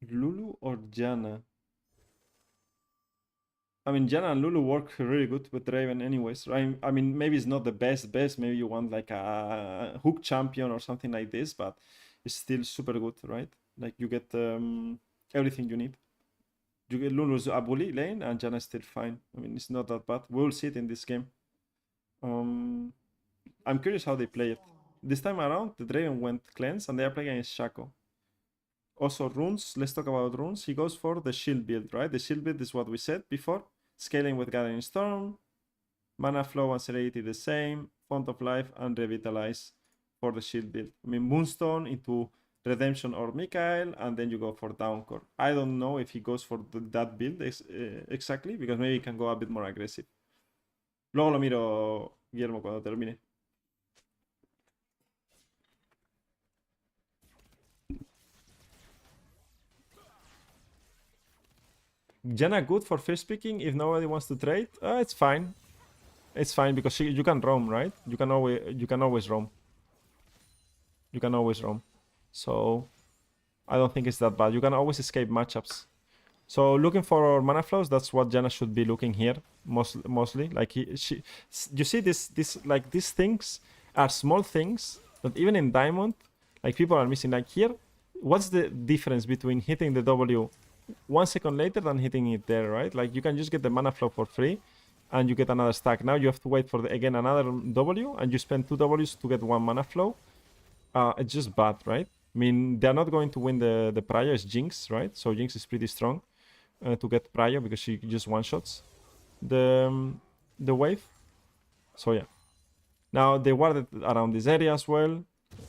S1: Lulu or Janna? I mean, Janna and Lulu work really good with Draven anyways, right? I mean, maybe it's not the best. Maybe you want like a hook champion or something like this, but it's still super good, right? Like you get everything you need. You get Lulu's a bully lane and Janna is still fine. I mean, it's not that bad. We'll see it in this game. I'm curious how they play it. This time around, the Draven went cleanse and they are playing against Shaco. Also, runes. Let's talk about runes. He goes for the shield build, right? The shield build is what we said before. Scaling with Gathering Storm. Mana flow and celerity the same. Font of Life and Revitalize for the shield build. I mean, Moonstone into Redemption or Mikael, and then you go for Downcore. I don't know if he goes for that build exactly, because maybe he can go a bit more aggressive. Luego lo miro, Guillermo, cuando termine. Janna good for first picking if nobody wants to trade? It's fine. It's fine because you can roam, right? You can always roam. You can always roam. So I don't think it's that bad. You can always escape matchups. So looking for mana flows, that's what Janna should be looking here mostly. Like you see this like these things are small things that even in Diamond, like people are missing. Like here, what's the difference between hitting the W 1 second later than hitting it there, right? Like you can just get the mana flow for free and you get another stack. Now you have to wait for again another W and you spend 2 Ws to get 1 mana flow. It's just bad, right? I mean, they're not going to win the Prio. It's Jinx, right? So Jinx is pretty strong to get Prio because she just one-shots the wave. So yeah. Now they warded around this area as well.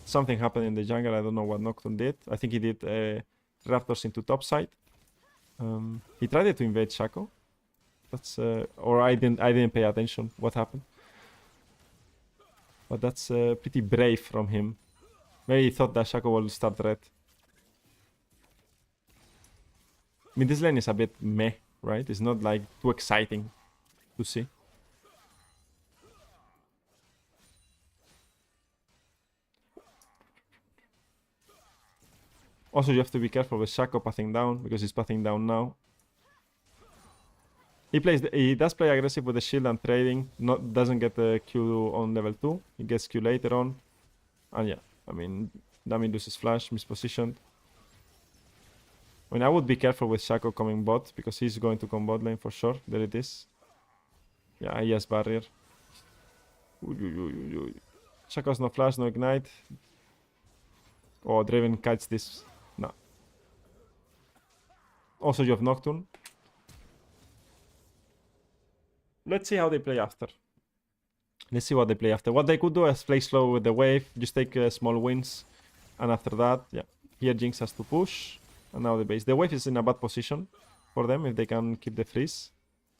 S1: Something happened in the jungle. I don't know what Nocturne did. I think he did Raptors into topside. He tried to invade Shaco. That's or I didn't pay attention what happened. But that's pretty brave from him. Maybe he thought that Shaco will start red. I mean, this lane is a bit meh, right? It's not like too exciting to see. Also, you have to be careful with Shaco pathing down because he's pathing down now. He does play aggressive with the shield and trading. Doesn't get the Q on level 2. He gets Q later on. And yeah, I mean, Dami loses flash, mispositioned. I mean, I would be careful with Shaco coming bot because he's going to come bot lane for sure. There it is. Yeah, he has barrier. Shaco's no flash, no ignite. Oh, Draven kites this. No. Also, you have Nocturne. let's see how they play after. Let's see what they play after. What they could do is play slow with the wave, just take small wins, and after that, yeah, here Jinx has to push, and now the base. The wave is in a bad position for them if they can keep the freeze.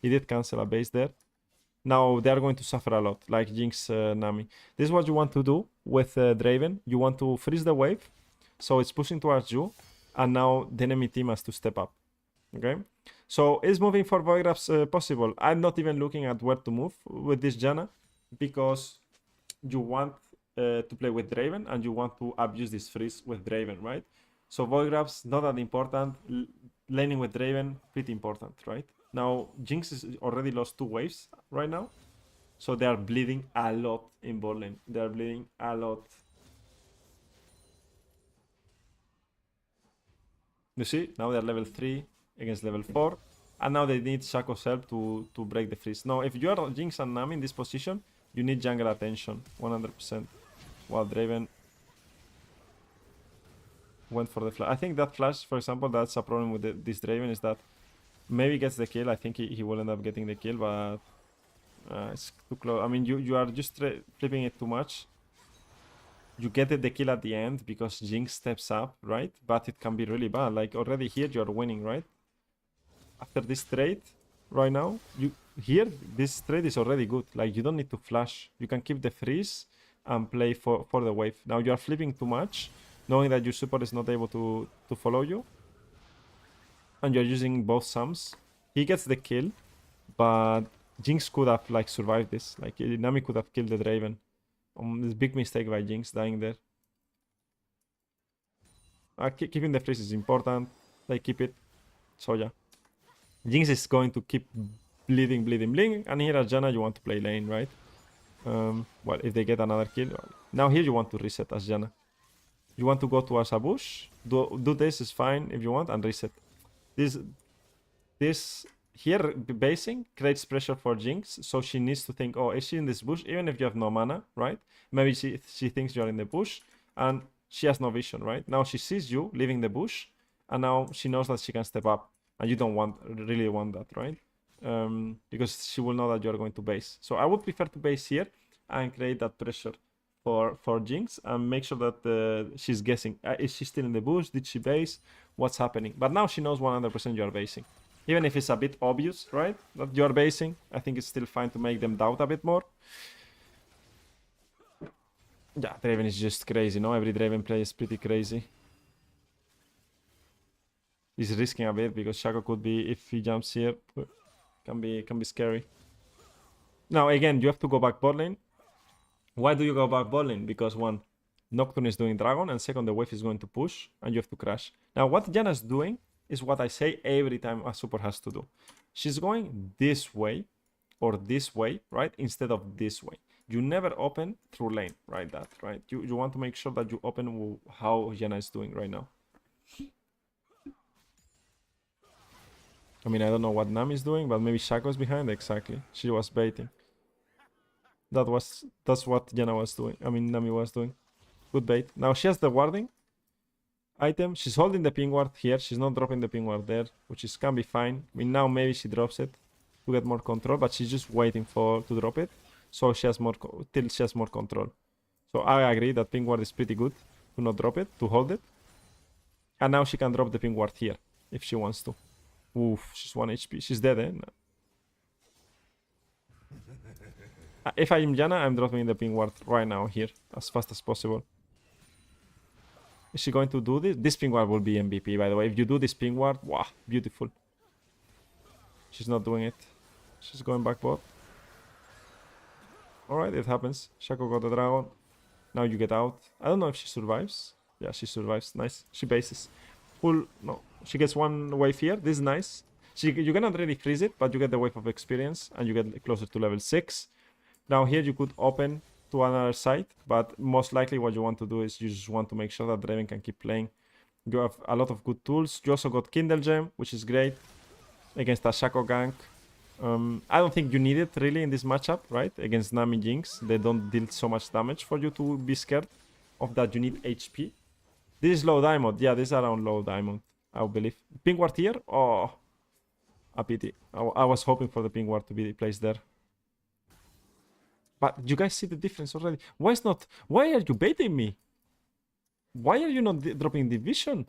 S1: He did cancel a base there. Now they are going to suffer a lot, like Jinx, Nami. This is what you want to do with Draven. You want to freeze the wave, so it's pushing towards you, and now the enemy team has to step up. Okay, so is moving for Voigraphs possible? I'm not even looking at where to move with this Janna, because you want to play with Draven and you want to abuse this freeze with Draven, right? So Voigraphs not that important. Laning with Draven pretty important, right? Now Jinx is already lost 2 waves right now, so they are bleeding a lot in bot lane. They are bleeding a lot. You see, now they're level 3 against level 4, and now they need Shaco's help to break the freeze. Now, if you are Jinx and Nami in this position, you need jungle attention, 100%. While Draven went for the flash. I think that flash, for example, that's a problem with this Draven, is that maybe gets the kill. I think he will end up getting the kill, but it's too close. I mean, you are just flipping it too much. You get the kill at the end because Jinx steps up, right? But it can be really bad. Like already here, you are winning, right? After this trade, right now, this trade is already good. Like you don't need to flash. You can keep the freeze and play for the wave. Now you are flipping too much, knowing that your support is not able to follow you, and you're using both sums. He gets the kill, but Jinx could have like survived this. Like Nami could have killed the Draven. This big mistake by Jinx dying there. Keeping the freeze is important. Like keep it. So yeah, Jinx is going to keep bleeding, and here as Janna you want to play lane, right? Well, if they get another kill, now here you want to reset as Janna. You want to go towards a bush. Do this is fine if you want, and reset. This here basing creates pressure for Jinx, so she needs to think, oh, is she in this bush? Even if you have no mana, right? Maybe she thinks you're in the bush, and she has no vision, right? Now she sees you leaving the bush, and now she knows that she can step up, and you don't really want that, right? Because she will know that you're going to base. So I would prefer to base here and create that pressure for Jinx and make sure that she's guessing. Is she still in the bush? Did she base? What's happening? But now she knows 100% you are basing. Even if it's a bit obvious, right, that you are basing, I think it's still fine to make them doubt a bit more. Yeah, Draven is just crazy, no? Every Draven play is pretty crazy. He's risking a bit because Shaco could be, if he jumps here, can be scary. Now again, you have to go back bot lane. Why do you go back bot lane? Because one, Nocturne is doing Dragon, and second, the wave is going to push, and you have to crash. Now what Janna is doing is what I say every time a support has to do. She's going this way or this way, right? Instead of this way. You never open through lane, right? You want to make sure that you open how Janna is doing right now. I mean, I don't know what Nami is doing, but maybe Shaco is behind. Exactly. She was baiting. That's what Janna was doing. I mean, Nami was doing. Good bait. Now she has the warding item. She's holding the ping ward here. She's not dropping the ping ward there, which can be fine. I mean, now maybe she drops it to get more control, but she's just waiting to drop it, so she has more till she has more control. So I agree that ping ward is pretty good to not drop it, to hold it, and now she can drop the ping ward here if she wants to. Oof, she's 1 HP. She's dead, eh? No. If I'm Janna, I'm dropping the ping ward right now here as fast as possible. Is she going to do this? This ping ward will be MVP, by the way. If you do this ping ward, wow, beautiful. She's not doing it. She's going back bot. Alright, it happens. Shaco got the dragon. Now you get out. I don't know if she survives. Yeah, she survives. Nice. She bases. Full. No. She gets one wave here. This is nice. You cannot really freeze it, but you get the wave of experience, and you get closer to level 6. Now here you could open to another side, but most likely what you want to do is you just want to make sure that Draven can keep playing. You have a lot of good tools. You also got Kindle Gem, which is great against a Shaco gank. I don't think you need it really in this matchup, right? Against Nami Jinx, they don't deal so much damage for you to be scared of that. You need HP. This is low diamond. Yeah, this is around low diamond, I believe. Ping ward here? Oh, a pity. I was hoping for the ping ward to be placed there. But you guys see the difference already. Why is not? Why are you baiting me? Why are you not dropping division?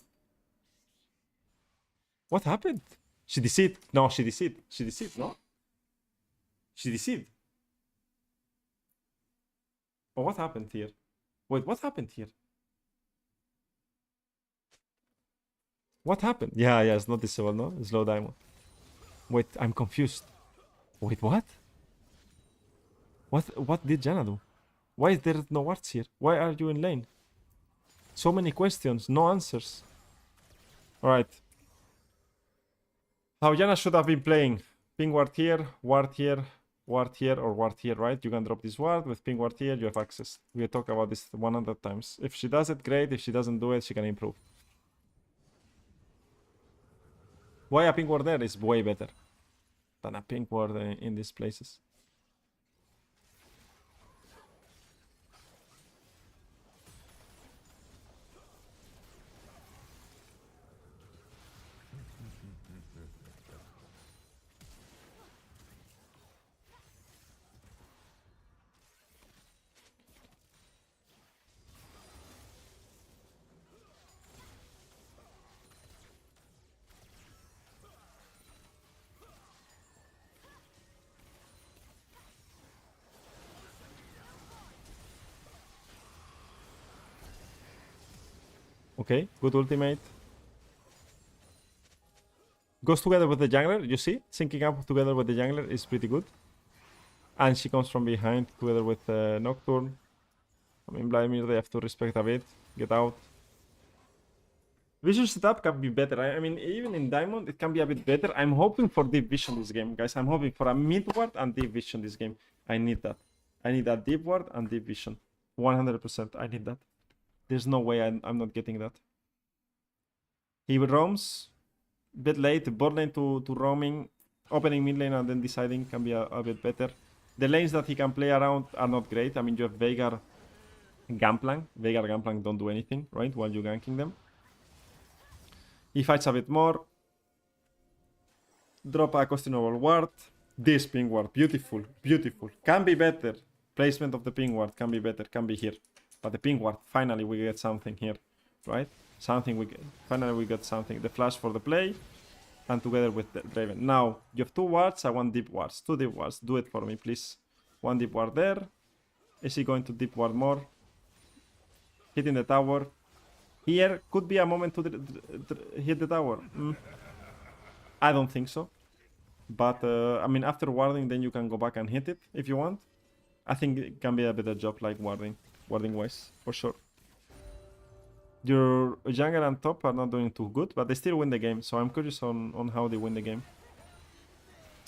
S1: What happened? She deceived. No, she deceived. She deceived, no? She deceived. Oh, what happened here? Wait, what happened here? What happened? Yeah, it's not disable, no? It's low diamond. Wait, I'm confused. Wait, what? What did Janna do? Why is there no wards here? Why are you in lane? So many questions, no answers. Alright. How Janna should have been playing. Ping ward here, ward here, ward here, or ward here, right? You can drop this ward. With ping ward here, you have access. We talked about this 100 times. If she does it, great. If she doesn't do it, she can improve. Why a ping ward there is way better than a ping ward in these places. Okay, good ultimate. Goes together with the jungler, you see? Syncing up together with the jungler is pretty good. And she comes from behind together with Nocturne. I mean, Vladimir, they have to respect a bit. Get out. Vision setup can be better. I mean, even in Diamond, it can be a bit better. I'm hoping for deep vision this game, guys. I'm hoping for a mid ward and deep vision this game. I need that. I need that deep ward and deep vision. 100%. I need that. There's no way I'm not getting that. He roams. Bit late. Bot lane to roaming. Opening mid lane and then deciding can be a bit better. The lanes that he can play around are not great. I mean, you have Veigar, Gangplank. Veigar, Gangplank don't do anything, right? While you're ganking them. He fights a bit more. Drop a questionable ward. This ping ward. Beautiful. Beautiful. Can be better. Placement of the ping ward can be better. Can be here. But the ping ward, finally we get something here. Right? Something we get. Finally we got something. The flash for the play. And together with the Draven. Now, you have 2 wards. I want deep wards. 2 deep wards. Do it for me, please. 1 deep ward there. Is he going to deep ward more? Hitting the tower. Here could be a moment to hit the tower. I don't think so. But, I mean, after warding, then you can go back and hit it if you want. I think it can be a better job like warding-wise, for sure. Your jungle and top are not doing too good, but they still win the game. So I'm curious on how they win the game.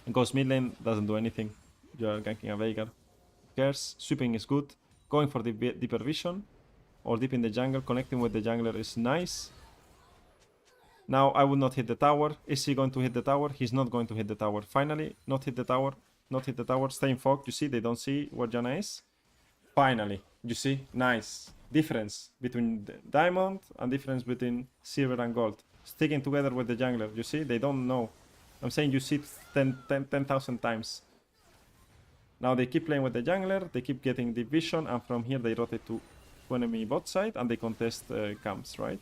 S1: Goes mid lane, doesn't do anything. You're ganking a Veigar. Who cares? Sweeping is good. Going for the deeper vision. Or deep in the jungle, connecting with the jungler is nice. Now I would not hit the tower. Is he going to hit the tower? He's not going to hit the tower. Finally, not hit the tower. Not hit the tower. Stay in fog. You see, they don't see where Janna is. Finally, you see, nice. Difference between the diamond and difference between silver and gold. Sticking together with the jungler. You see, they don't know. I'm saying you see it 10,000 times. Now they keep playing with the jungler. They keep getting deep vision. And from here they rotate to enemy bot side and they contest camps, right?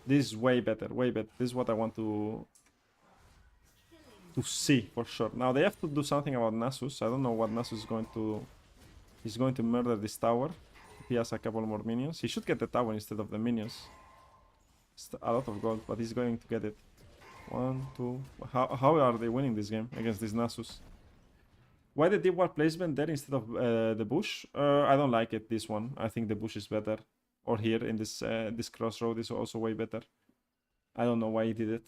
S1: This is way better, way better. This is what I want to see for sure. Now they have to do something about Nasus. I don't know what Nasus is going to... He's going to murder this tower. If he has a couple more minions. He should get the tower instead of the minions. It's a lot of gold, but he's going to get it. 1, 2... How are they winning this game against this Nasus? Why the deep ward placement there instead of the bush? I don't like it, this one. I think the bush is better. Or here in this this crossroad is also way better. I don't know why he did it.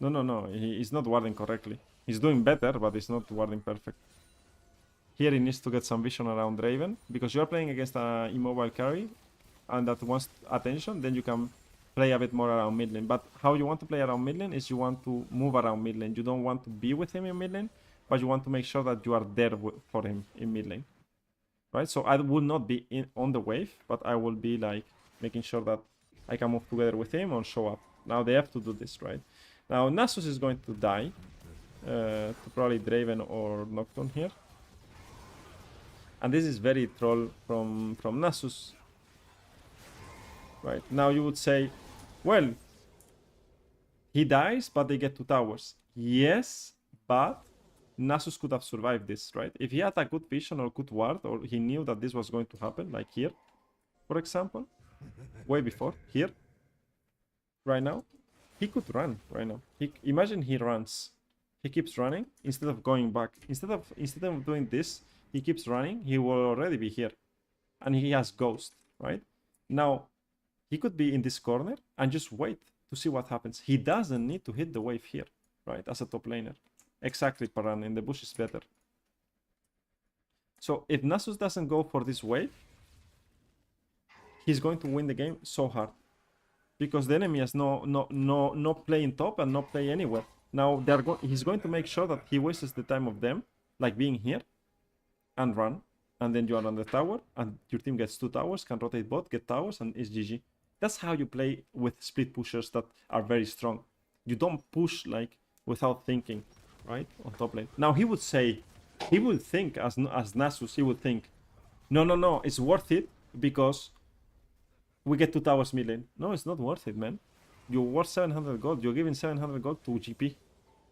S1: No. He's not warding correctly. He's doing better, but he's not warding perfect. Here he needs to get some vision around Raven. Because you're playing against an immobile carry. And that wants attention. Then you can play a bit more around mid lane. But how you want to play around mid lane is you want to move around mid lane. You don't want to be with him in mid lane, but you want to make sure that you are there for him in mid lane. Right? So I will not be on the wave, but I will be like making sure that I can move together with him or show up. Now they have to do this, right? Now Nasus is going to die. to probably Draven or Nocturne here. And this is very troll from Nasus. Right, now you would say, well, he dies, but they get 2 towers. Yes, but Nasus could have survived this, right? If he had a good vision or good ward, or he knew that this was going to happen, like here, for example, way before, here, right now, he could run right now. Imagine he runs. He keeps running instead of going back. Instead of doing this, he keeps running. He will already be here. And he has Ghost, right? Now, he could be in this corner and just wait to see what happens. He doesn't need to hit the wave here, right? As a top laner. Exactly, Paran. In the bush is better. So if Nasus doesn't go for this wave, he's going to win the game so hard. Because the enemy has no play in top and no play anywhere. Now he's going to make sure that he wastes the time of them, like being here, and run. And then you are on the tower, and your team gets 2 towers, can rotate bot, get towers, and it's GG. That's how you play with split pushers that are very strong. You don't push like without thinking, right? On top lane. Now he would think as Nasus, he would think, no, it's worth it because we get 2 towers mid lane. No, it's not worth it, man. You're worth 700 gold. You're giving 700 gold to GP.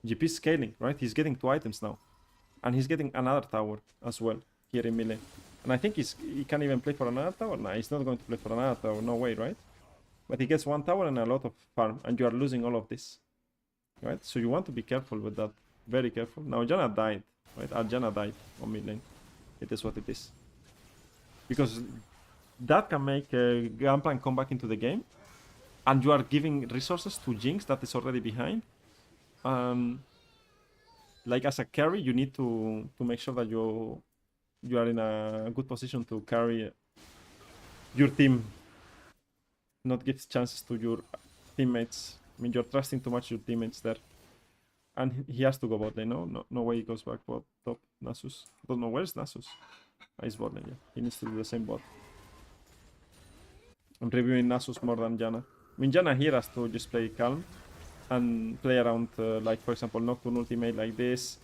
S1: GP is scaling, right? He's getting 2 items now. And he's getting another tower as well here in mid lane. And I think he can't even play for another tower. Nah, he's not going to play for another tower. No way, right? But he gets 1 tower and a lot of farm. And you are losing all of this. Right? So you want to be careful with that. Very careful. Now Janna died. Right? Janna died on mid lane. It is what it is. Because that can make Gunplank come back into the game. And you are giving resources to Jinx that is already behind. Like as a carry, you need to make sure that you are in a good position to carry your team. Not give chances to your teammates. I mean, you're trusting too much your teammates there. And he has to go bot lane, no way he goes back bot top. Nasus. I don't know, where's Nasus? He's bot lane, yeah. He needs to do the same bot. I'm reviewing Nasus more than Janna. I mean, Janna here has to just play calm and play around, like, for example, Nocturne ultimate like this,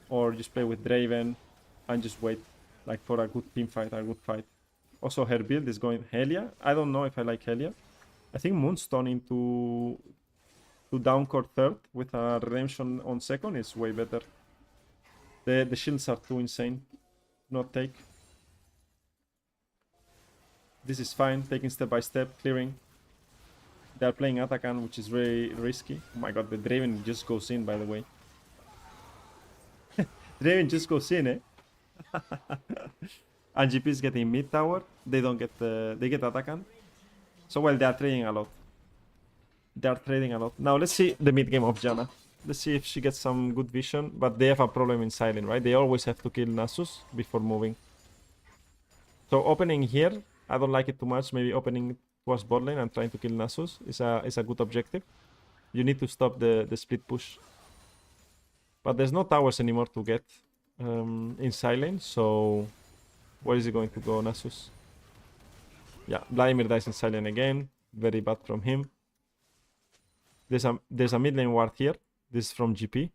S1: or just play with Draven and just wait, like, for a good team fight, a good fight. Also, her build is going Helia. I don't know if I like Helia. I think Moonstone into downcore third with a redemption on second is way better. The shields are too insane. Not take. This is fine, taking step by step, clearing. They are playing Atakan, which is very risky. Oh my god, the Draven just goes in, by the way. Draven just goes in, eh? And GP is getting mid tower. They don't get they get Atakan. So well, they are trading a lot. They are trading a lot. Now let's see the mid game of Janna. Let's see if she gets some good vision. But they have a problem in silent, right? They always have to kill Nasus before moving. So opening here, I don't like it too much. Maybe opening towards bot lane and trying to kill Nasus is a good objective. You need to stop the split push. But there's no towers anymore to get in silent. So where is he going to go, Nasus? Yeah, Vladimir dies in silent again. Very bad from him. There's a mid lane ward here. This is from GP.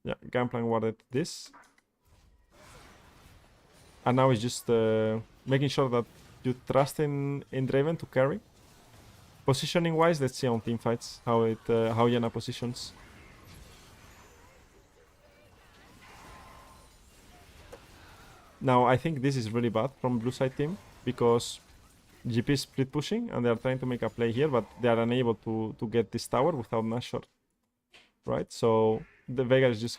S1: Yeah, Gunplank warded this. And now it's just making sure that you trust in Draven to carry. Positioning wise, let's see on team fights how Janna positions. Now I think this is really bad from blue side team because GP is split pushing and they are trying to make a play here, but they are unable to get this tower without Nashor. Right? So the Vega is just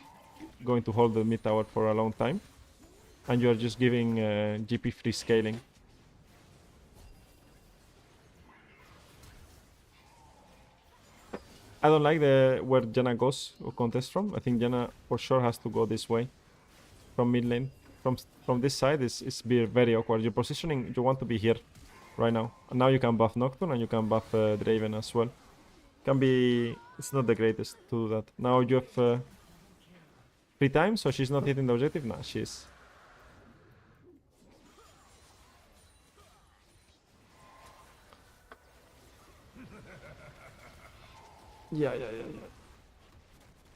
S1: going to hold the mid tower for a long time. And you are just giving GP free scaling. I don't like where Janna goes or contests from. I think Janna for sure has to go this way from mid lane. From this side is very awkward. Your positioning, you want to be here right now. And now you can buff Nocturne and you can buff Draven as well. Can be... It's not the greatest to do that. Now you have free time, so she's not hitting the objective. Nah, she is. Yeah.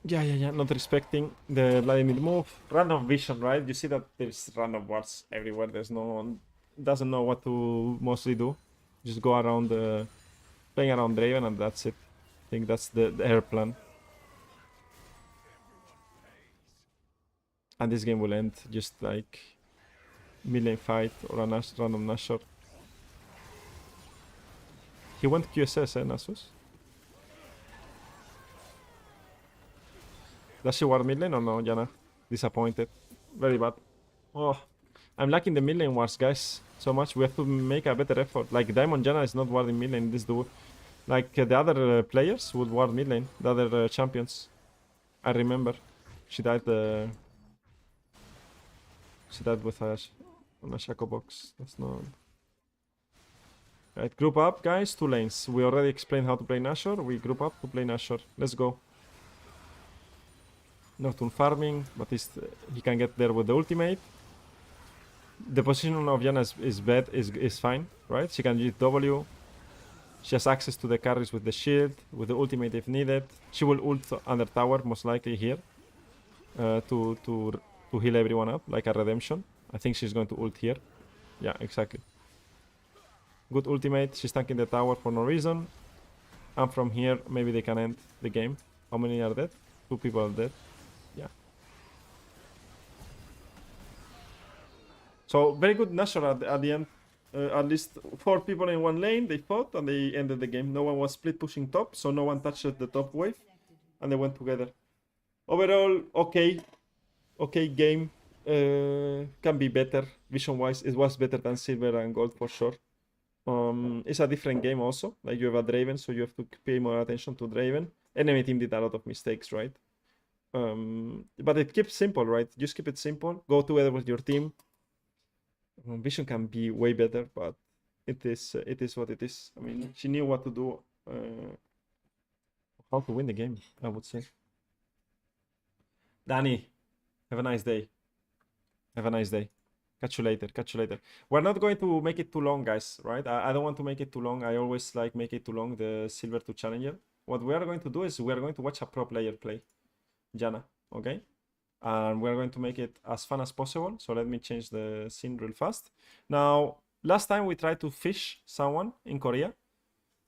S1: Yeah. Not respecting the Vladimir move. Random vision, right? You see that there's random wards everywhere. There's no one doesn't know what to mostly do. Just go around playing around Draven and that's it. I think that's the air plan. And this game will end just like mid lane fight or a random Nashor. He went QSS, Nasus? Does she ward mid lane or no, Janna? Disappointed. Very bad. Oh, I'm liking the mid lane wars, guys, so much. We have to make a better effort. Like, Diamond Janna is not warding mid lane this duo. Like, the other players would ward mid lane. The other champions. I remember. She died with a on a Shaco box. That's not... Right, group up, guys. 2 lanes. We already explained how to play Nashor. We group up to play Nashor. Let's go. Nocturne farming, but he can get there with the ultimate. The position of Janna is fine, right? She can use W. She has access to the carries with the shield, with the ultimate if needed. She will ult under tower, most likely here, to heal everyone up, like a redemption. I think she's going to ult here. Yeah, exactly. Good ultimate. She's tanking the tower for no reason. And from here, maybe they can end the game. How many are dead? 2 people are dead. Yeah. So, very good Nashor at the end. At least 4 people in 1 lane, they fought and they ended the game. No one was split pushing top, so no one touched the top wave. And they went together. Overall, okay game. Can be better. Vision-wise, it was better than silver and gold for sure. It's a different game also. Like, you have a Draven, so you have to pay more attention to Draven. Enemy team did a lot of mistakes, right? But it keeps simple, right? Just keep it simple. Go together with your team. Vision can be way better, but it is what it is. I mean, she knew what to do, how to win the game, I would say. Danny, have a nice day. Have a nice day. Catch you later. We're not going to make it too long, guys, right? I don't want to make it too long. I always like make it too long, the silver to challenger. What we are going to do is we are going to watch a pro player play, Janna, okay? And we're going to make it as fun as possible. So let me change the scene real fast. Now, last time we tried to fish someone in Korea,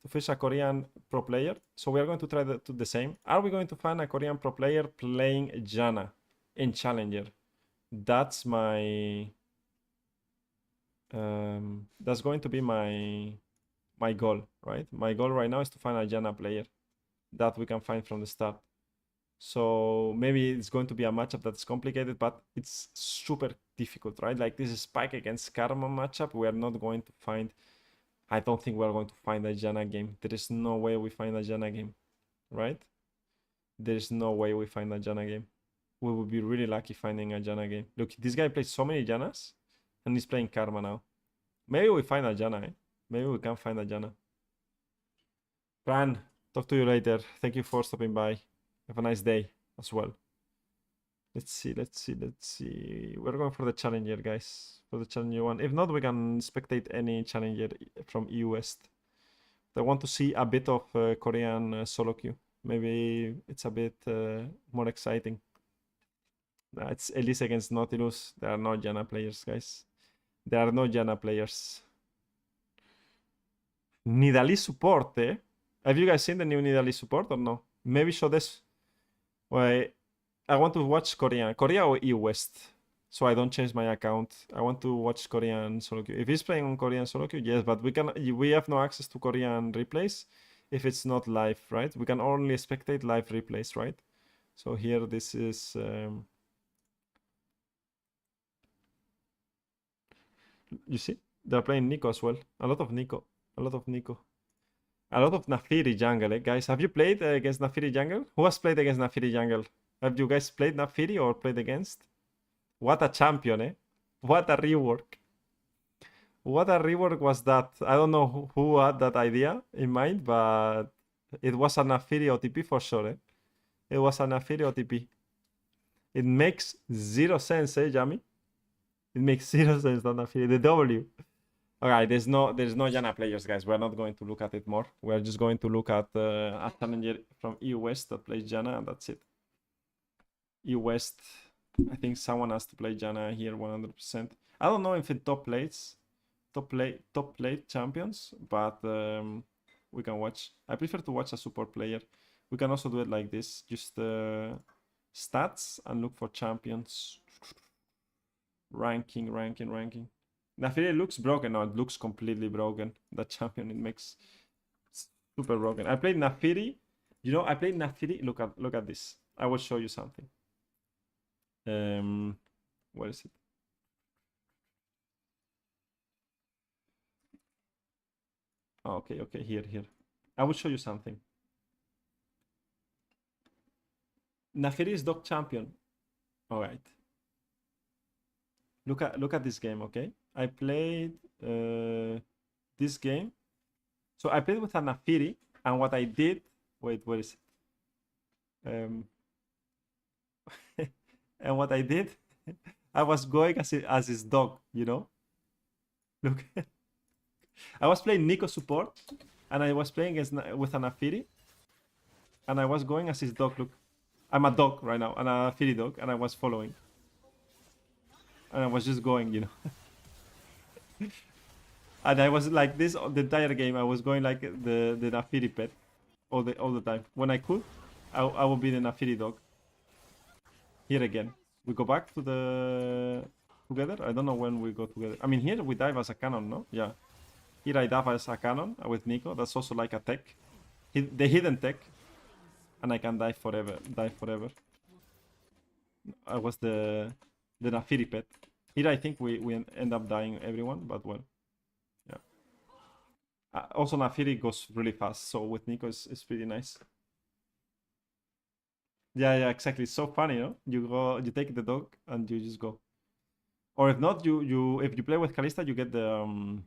S1: to fish a Korean pro player. So we are going to try to do the same. Are we going to find a Korean pro player playing Janna in challenger? That's my... that's going to be my goal, right? My goal right now is to find a Janna player that we can find from the start. So maybe it's going to be a matchup that's complicated, but it's super difficult, right? Like, this is Spike against Karma matchup. We are not going to find... I don't think we're going to find a Janna game. There is no way we find a Janna game, right? There is no way we find a Janna game. We would be really lucky finding a Janna game. Look, this guy plays so many Jannas, and he's playing Karma now. Maybe we find a Janna, eh? Maybe we can find a Janna. Fran, talk to you later. Thank you for stopping by. Have a nice day as well. Let's see. We're going for the challenger, guys. For the challenger one. If not, we can spectate any challenger from EU West. I want to see a bit of Korean solo queue. Maybe it's a bit more exciting. It's Elise against Nautilus. There are no Janna players, guys. There are no Janna players. Nidalee support, eh? Have you guys seen the new Nidalee support or no? Maybe show this. Wait, I want to watch Korea or EU West, so I don't change my account. I want to watch Korean solo queue. If he's playing on Korean solo queue, yes, but we have no access to Korean replays if it's not live, right? We can only spectate live replays, right? So here, this is you see, they're playing Nico as well. A lot of Nico. A lot of Naafiri jungle, eh, guys. Have you played against Naafiri jungle? Who has played against Naafiri jungle? Have you guys played Naafiri or played against? What a champion, eh? What a rework. What a rework was that? I don't know who had that idea in mind, but it was a Naafiri OTP for sure, eh? It was a Naafiri OTP. It makes 0 sense, eh, Yami? It makes 0 sense, not Naafiri. The W. Alright, there's no Janna players, guys. We're not going to look at it more. We're just going to look at a challenger from EU West that plays Janna, and that's it. E-West. I think someone has to play Janna here 100%. I don't know if it top late champions, but we can watch. I prefer to watch a support player. We can also do it like this, just stats and look for champions. Ranking. Nafiri looks broken. No, it looks completely broken. That champion, it makes super broken. I played Nafiri. You know, I played Nafiri. Look at this. I will show you something. Where is it? Oh, okay, here. I will show you something. Nafiri is dog champion. All right. Look at this game, okay? I played this game. So I played with a Nafiri, and what I did. Wait, where is it? And what I did, I was going as his dog, you know? Look. I was playing Nico support, and I was playing with an Nafiri, and I was going as his dog. Look, I'm a dog right now, and a Nafiri dog, and I was following. And I was just going, you know. And I was like this the entire game. I was going like the Nafiri pet all the time. When I could, I would be the Nafiri dog. Here again. We go back to the together. I don't know when we go together. I mean, here we dive as a cannon, no? Yeah. Here I dive as a cannon with Nico. That's also like a tech. The hidden tech. And I can dive forever. I was the Nafiri pet. Here I think we end up dying everyone, but well. Yeah. Also Nafiri goes really fast, so with Nico it's pretty nice. Yeah, exactly. It's so funny, you know? You take the dog and you just go. Or if not, if you play with Kalista, you get the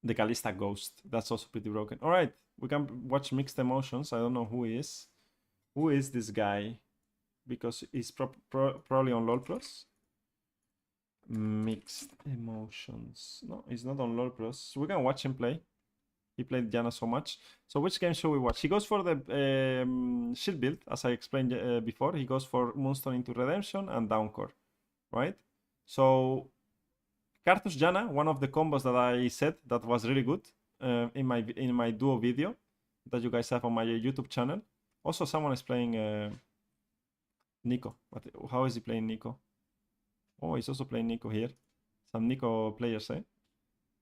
S1: Kalista Ghost. That's also pretty broken. All right, we can watch Mixed Emotions. I don't know who he is. Who is this guy? Because he's probably on LoL Plus. Mixed Emotions. No, he's not on LoL Plus. So we can watch him play. He played Janna so much. So which game should we watch? He goes for the shield build, as I explained before. He goes for Moonstone into Redemption and Downcore, right? So Cartus Janna, one of the combos that I said that was really good in my duo video that you guys have on my YouTube channel. Also, someone is playing Nico. But how is he playing Nico? Oh, he's also playing Nico here. Some Nico players, eh?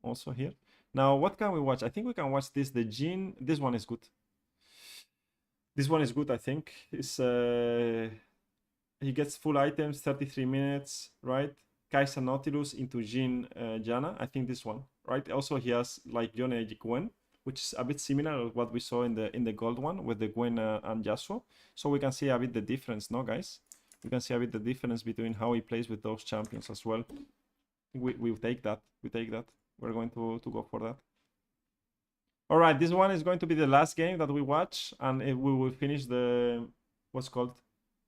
S1: Also here. Now, what can we watch? I think we can watch this. The Jhin. This one is good. This one is good, I think. It's he gets full items, 33 minutes, right? Kai'Sa Nautilus into Jhin Janna. I think this one, right? Also, he has like Yone Gwen, which is a bit similar to what we saw in the gold one with the Gwen and Yasuo. So we can see a bit the difference, no, guys? We can see a bit the difference between how he plays with those champions as well. We take that. We're going to go for that. All right, this one is going to be the last game that we watch, and we will finish the what's called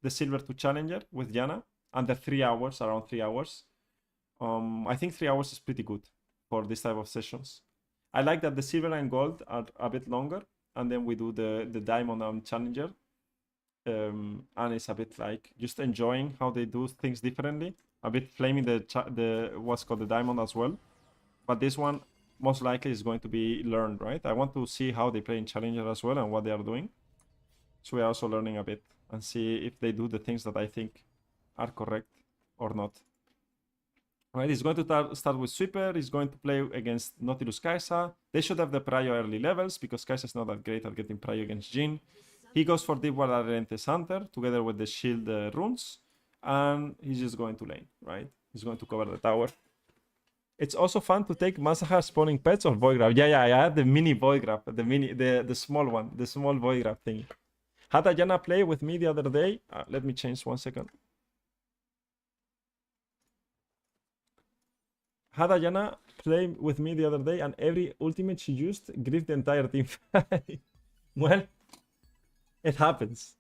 S1: the Silver to Challenger with Janna under 3 hours, around 3 hours. I think 3 hours is pretty good for this type of sessions. I like that the Silver and Gold are a bit longer, and then we do the Diamond and Challenger. And it's a bit like just enjoying how they do things differently. A bit flaming the what's called the Diamond as well. But this one most likely is going to be learned, right? I want to see how they play in Challenger as well and what they are doing. So we are also learning a bit and see if they do the things that I think are correct or not. Right, he's going to start with Sweeper. He's going to play against Nautilus Kai'Sa. They should have the Prio early levels because Kai'Sa is not that great at getting Prio against Jhin. He goes for Deep Ward Arentes Hunter together with the shield runes. And he's just going to lane, right? He's going to cover the tower. It's also fun to take Masahar spawning pets or Void Yeah, I had the mini Void the small one, the small Void thing. Had Janna play with me the other day. Let me change 1 second. Had Janna play with me the other day, and every ultimate she used griefed the entire team. Well, it happens.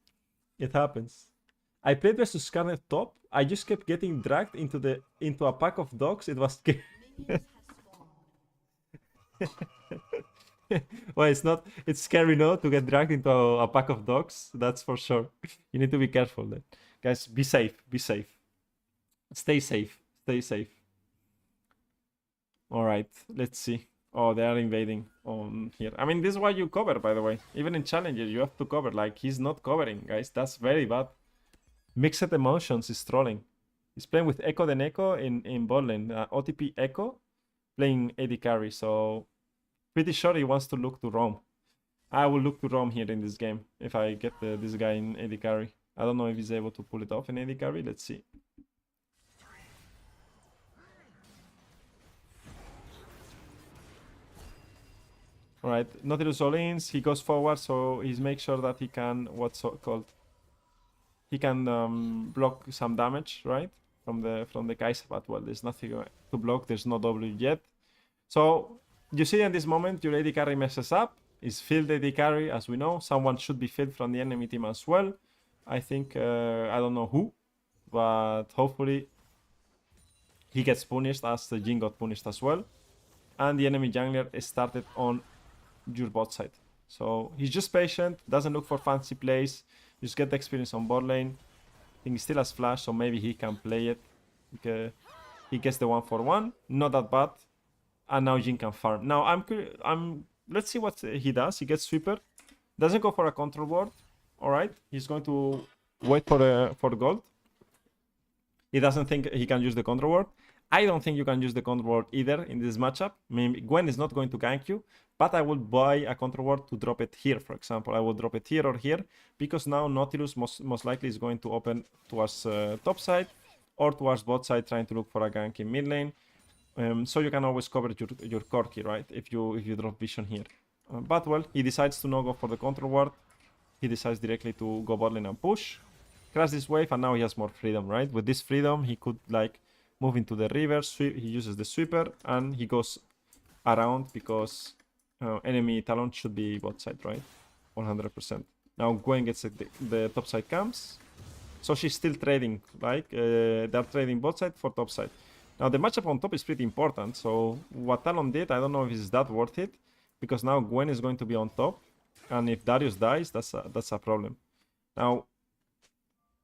S1: It happens. I played versus Skarner top. I just kept getting dragged into a pack of dogs. It was Well, it's not. It's scary, no, to get dragged into a pack of dogs. That's for sure. You need to be careful then, guys. Be safe. Be safe. Stay safe. Stay safe. All right. Let's see. Oh, they are invading on here. I mean, this is why you cover, by the way. Even in challenger, you have to cover. Like he's not covering, guys. That's very bad. Mixed emotions is trolling. He's playing with Echo then Echo in bot lane. OTP Echo playing AD carry. So pretty sure he wants to look to roam. I will look to roam here in this game if I get this guy in AD carry. I don't know if he's able to pull it off in AD carry. Let's see. Alright, Nautilus all-ins. He goes forward, so he's make sure that he can, what's called? He can block some damage, right? From the Kai'Sa, but well, there's nothing to block. There's no W yet. So you see in this moment your AD carry messes up. Is filled AD carry, as we know. Someone should be filled from the enemy team as well. I think I don't know who, but hopefully he gets punished as the Jhin got punished as well. And the enemy jungler started on your bot side. So he's just patient, doesn't look for fancy plays, just get the experience on bot lane. I think he still has flash, so maybe he can play it. He gets the 1-for-1, not that bad. And now Jhin can farm. Now let's see what he does. He gets sweeper, doesn't go for a control ward. All right, he's going to wait for gold. He doesn't think he can use the control ward. I don't think you can use the control ward either in this matchup. I mean, Gwen is not going to gank you, but I would buy a control ward to drop it here, for example. I will drop it here or here, because now Nautilus most likely is going to open towards top side or towards bot side, trying to look for a gank in mid lane. So you can always cover your Corki, right? If you drop vision here. But well, he decides to not go for the control ward. He decides directly to go bot lane and push, crash this wave, and now he has more freedom, right? With this freedom, he could like move into the river, sweep. He uses the sweeper, and he goes around because enemy Talon should be bot side, right? 100%. Now Gwen gets the top side camps, so she's still trading, like they're trading bot side for top side. Now the matchup on top is pretty important, so what Talon did, I don't know if it's that worth it, because now Gwen is going to be on top, and if Darius dies, that's a problem. Now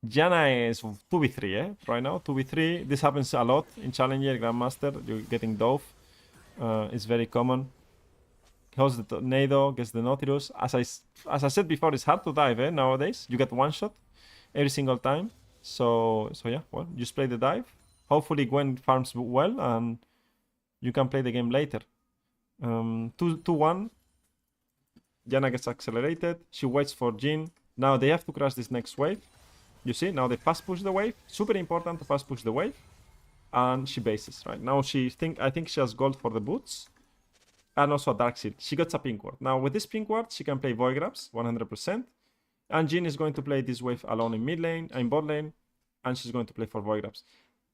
S1: Janna is 2v3, right now, 2v3. This happens a lot in Challenger, Grandmaster. You're getting dove. It's very common. Holds the tornado, gets the Nautilus. As I said before, it's hard to dive, nowadays. You get one shot every single time. So yeah, well, just play the dive. Hopefully Gwen farms well, and you can play the game later. 2-1. Janna gets accelerated. She waits for Jhin. Now they have to crash this next wave. You see, now they fast push the wave. Super important to fast push the wave. And she bases, right? Now I think she has gold for the boots. And also a dark shield. She gets a pink ward. Now with this pink ward, she can play void grabs 100%. And Jhin is going to play this wave alone in mid lane, in bot lane. And she's going to play for void grabs.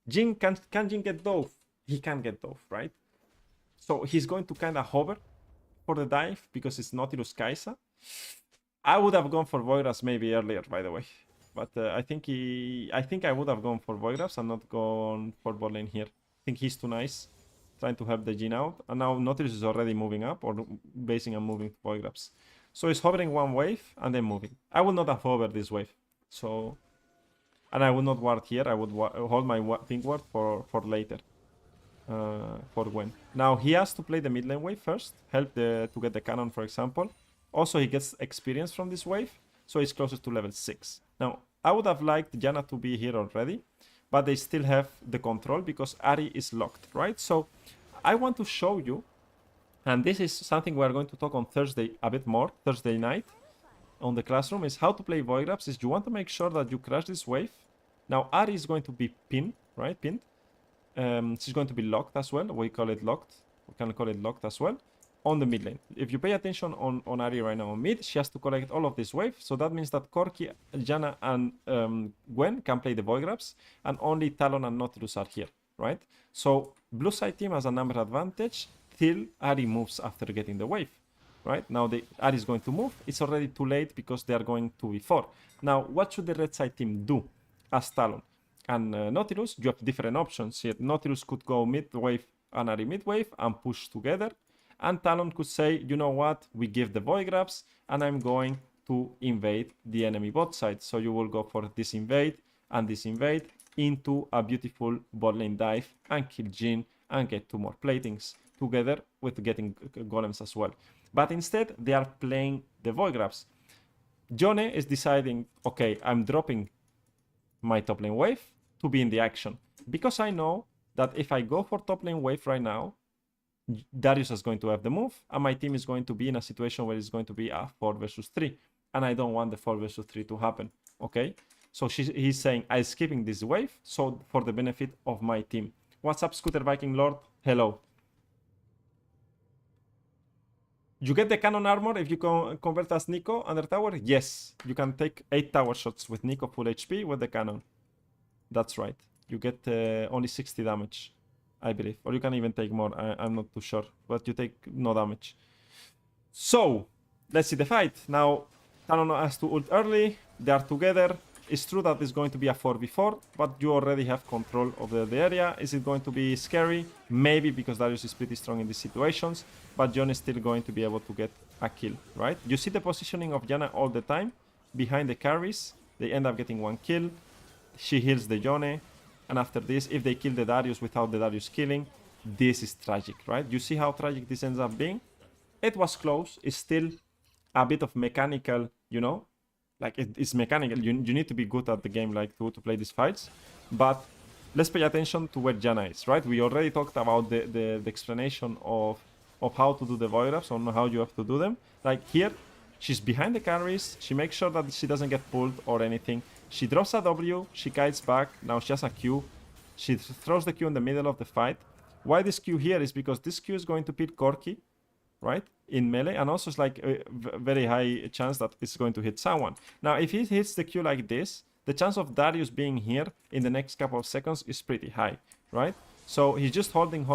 S1: Jhin, can Jhin get dove? He can get dove, right? So he's going to kind of hover for the dive because it's Nautilus Kai'Sa. I would have gone for void grabs maybe earlier, by the way. But I think I would have gone for void grabs and not gone for bot lane here. I think he's too nice, trying to help the Jhin out. And now Nautilus is already moving up, or basing and moving to void grabs. So he's hovering one wave and then moving. I will not have hovered this wave. So, and I will not ward here. I would hold my pink ward for later. For Gwen. Now he has to play the mid lane wave first, help to get the cannon, for example. Also, he gets experience from this wave, so he's closer to level 6. Now, I would have liked Janna to be here already, but they still have the control because Ahri is locked, right? So I want to show you, and this is something we are going to talk on Thursday a bit more, Thursday night on the classroom, is how to play void grabs. Is you want to make sure that you crash this wave. Now Ahri is going to be pinned, right? Pinned. She's going to be locked as well. We call it locked. We can call it locked as well. On the mid lane. If you pay attention on Ahri right now on mid, she has to collect all of this wave. So that means that Corki, Janna, and Gwen can play the void grabs, and only Talon and Nautilus are here, right? So blue side team has a number advantage till Ahri moves after getting the wave, right? Now Ahri is going to move. It's already too late because they are going 2v4. Now, what should the red side team do as Talon and Nautilus? You have different options here. Nautilus could go mid wave and Ahri mid wave and push together. And Talon could say, you know what, we give the void grabs, and I'm going to invade the enemy bot side. So you will go for this invade and this invade into a beautiful bot lane dive and kill Jhin and get 2 more platings together with getting golems as well. But instead, they are playing the void grabs. Yone is deciding, okay, I'm dropping my top lane wave to be in the action. Because I know that if I go for top lane wave right now, Darius is going to have the move, and my team is going to be in a situation where it's going to be a 4 versus 3. And I don't want the 4 versus 3 to happen, okay? So he's saying, I'm skipping this wave, so for the benefit of my team. What's up, Scooter Viking Lord? Hello. You get the cannon armor if you convert as Nico under tower? Yes, you can take 8 tower shots with Nico full HP with the cannon. That's right. You get only 60 damage, I believe. Or you can even take more, I'm not too sure. But you take no damage. So, let's see the fight. Now, Talon has to ult early. They are together. It's true that it's going to be a 4v4, but you already have control of the area. Is it going to be scary? Maybe, because Darius is pretty strong in these situations, but Jon is still going to be able to get a kill, right? You see the positioning of Janna all the time. Behind the carries, they end up getting 1 kill. She heals the Yone, and after this, if they kill the Darius without the Darius killing, this is tragic, right? You see how tragic this ends up being? It was close. It's still a bit of mechanical, you know? Like, it's mechanical. You need to be good at the game, like, to play these fights. But let's pay attention to where Janna is, right? We already talked about the explanation of how to do the void grabs, on how you have to do them. Like, here, she's behind the carries. She makes sure that she doesn't get pulled or anything. She drops a W. She kites back. Now she has a Q. She throws the Q in the middle of the fight. Why this Q here is because this Q is going to pit Corki, right, in melee, and also it's like a very high chance that it's going to hit someone. Now, if he hits the Q like this, the chance of Darius being here in the next couple of seconds is pretty high, right? So he's just holding,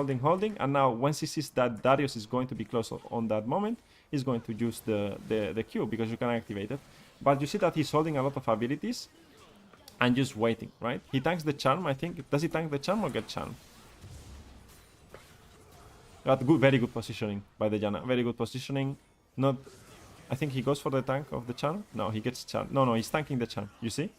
S1: and now once he sees that Darius is going to be close on that moment, he's going to use the Q, because you can activate it. But you see that he's holding a lot of abilities and just waiting, right? He tanks the charm, I think. Does he tank the charm or get charm? But good, very good positioning by the Janna. Very good positioning. Not, I think he goes for the tank of the charm. No, he gets charm. No, he's tanking the charm. You see?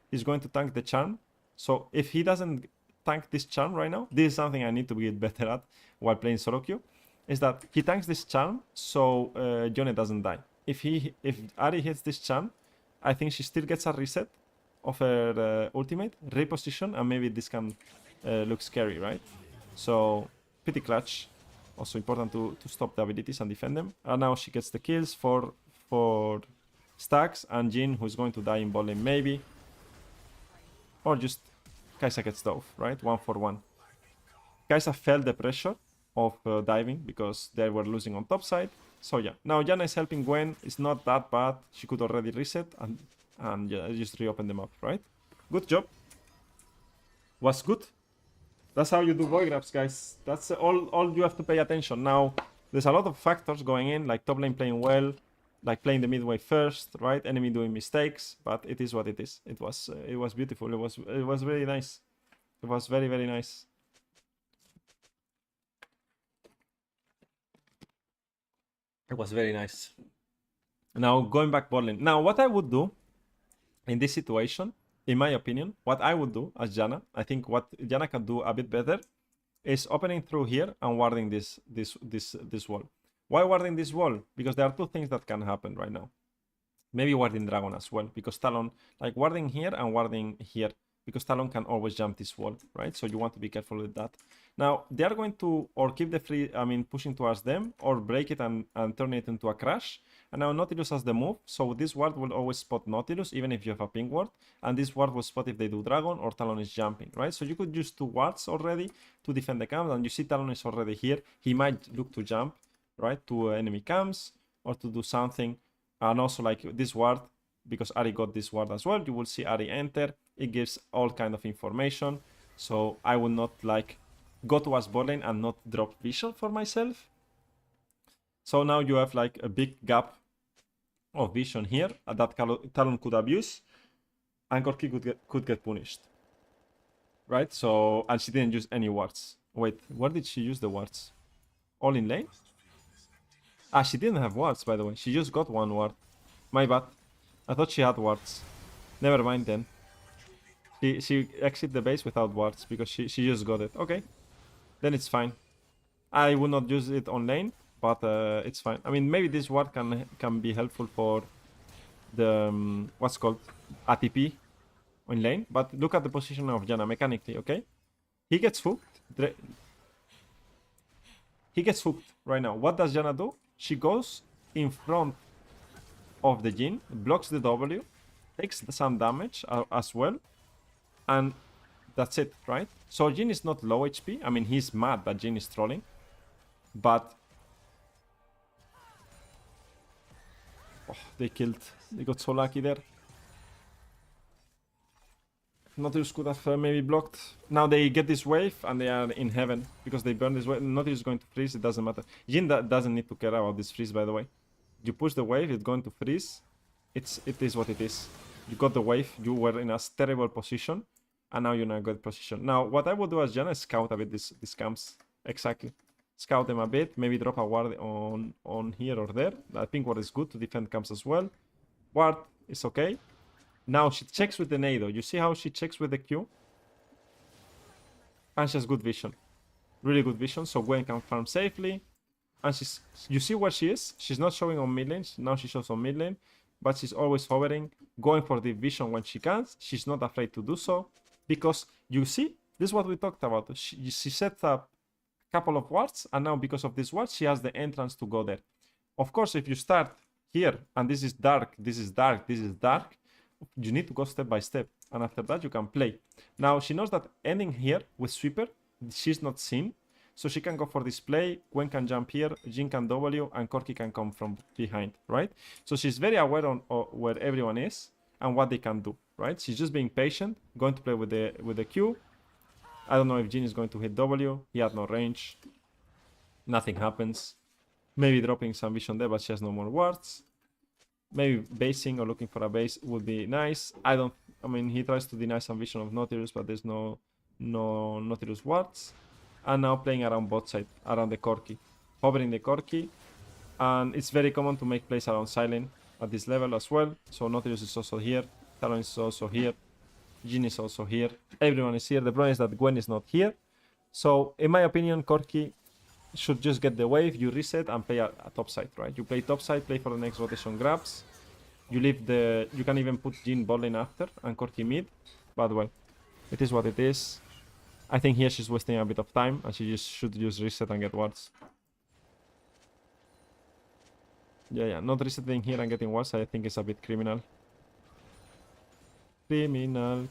S1: He's going to tank the charm. So if he doesn't tank this charm right now, this is something I need to get better at while playing solo queue, is that he tanks this charm so Yone doesn't die. If Ahri hits this charm, I think she still gets a reset of her ultimate, reposition, and maybe this can look scary, right? So pretty clutch. Also important to stop the abilities and defend them. And now she gets the kills for stacks, and Jhin, who's going to die in bot lane maybe. Or just Kai'Sa gets dove, right? 1 for 1. Kai'Sa felt the pressure of diving because they were losing on top side. So yeah, now Janna is helping Gwen. It's not that bad. She could already reset and yeah, just reopen them up, right? Good job. Was good. That's how you do void grabs, guys. That's all you have to pay attention. Now, there's a lot of factors going in, like top lane playing well, like playing the midway first, right? Enemy doing mistakes, but it is what it is. It was beautiful. It was very nice. It was very, very nice. It was very nice. Now, going back bot lane. Now, what I would do in this situation, in my opinion, what I would do as Janna, I think what Janna can do a bit better is opening through here and warding this wall. Why warding this wall? Because there are 2 things that can happen right now. Maybe warding Dragon as well, because Talon, like warding here and warding here, because Talon can always jump this wall, right? So you want to be careful with that. Now, they are going to or keep the free, pushing towards them, or break it and turn it into a crash. And now Nautilus has the move, so this ward will always spot Nautilus, even if you have a ping ward. And this ward will spot if they do Dragon or Talon is jumping, right? So you could use 2 wards already to defend the camp, and you see Talon is already here. He might look to jump, right, to enemy camps or to do something. And also, like this ward, because Ahri got this ward as well, you will see Ahri enter. It gives all kind of information. So I will not like go towards bot lane and not drop vision for myself. So now you have like a big gap of vision here that Talon could abuse, and Corki could get punished, right? So, and she didn't use any wards. Wait, where did she use the wards? All in lane? Ah, she didn't have wards, by the way. She just got one ward. My bad. I thought she had wards. Never mind then. She exited the base without wards because she just got it. Okay. Then it's fine. I would not use it on lane, but it's fine. I mean, maybe this ward can be helpful for the what's called ATP on lane. But look at the position of Janna mechanically, okay? He gets hooked. He gets hooked right now. What does Janna do? She goes in front of the Jhin, blocks the W, takes some damage as well, and that's it, right? So Jhin is not low HP. I mean, he's mad that Jhin is trolling, but oh, they killed. They got so lucky there. Nautilus could have maybe blocked. Now they get this wave and they are in heaven because they burn this wave. Nautilus is going to freeze. It doesn't matter. Jhin doesn't need to care about this freeze, by the way. You push the wave, it's going to freeze. It is what it is. You got the wave. You were in a terrible position, and now you're in a good position. Now, what I would do as Janna is scout a bit these camps. Exactly. Scout them a bit. Maybe drop a ward on here or there. I think ward is good to defend camps as well. Ward is okay. Now she checks with the nado. You see how she checks with the Q? And she has good vision. Really good vision. So Gwen can farm safely. And you see where she is? She's not showing on mid lane. Now she shows on mid lane. But she's always hovering. Going for the vision when she can. She's not afraid to do so. Because you see, this is what we talked about. She set up a couple of wards. And now because of this ward, she has the entrance to go there. Of course, if you start here and this is dark, this is dark, this is dark, you need to go step by step, and after that you can play. Now she knows that ending here with sweeper, she's not seen, so she can go for this play. Gwen can jump here, Jhin can W, and Corki can come from behind, right? So she's very aware on where everyone is and what they can do, right? She's just being patient, going to play with the Q. I don't know if Jhin is going to hit W. He had no range. Nothing happens. Maybe dropping some vision there, but she has no more wards. Maybe basing or looking for a base would be nice. I mean, he tries to deny some vision of Nautilus, but there's no Nautilus wards. And now playing around bot side, around the Corki. Hovering the Corki. And it's very common to make plays around Silent at this level as well. So Nautilus is also here. Talon is also here. Jhin is also here. Everyone is here. The problem is that Gwen is not here. So, in my opinion, Corki should just get the wave, you reset and play a top side, right? You play top side, play for the next rotation grabs. You leave you can even put Jhin bot lane after and Corki mid. But well, it is what it is. I think here she's wasting a bit of time and she just should just reset and get wards. Yeah, not resetting here and getting wards I think is a bit criminal. Criminal.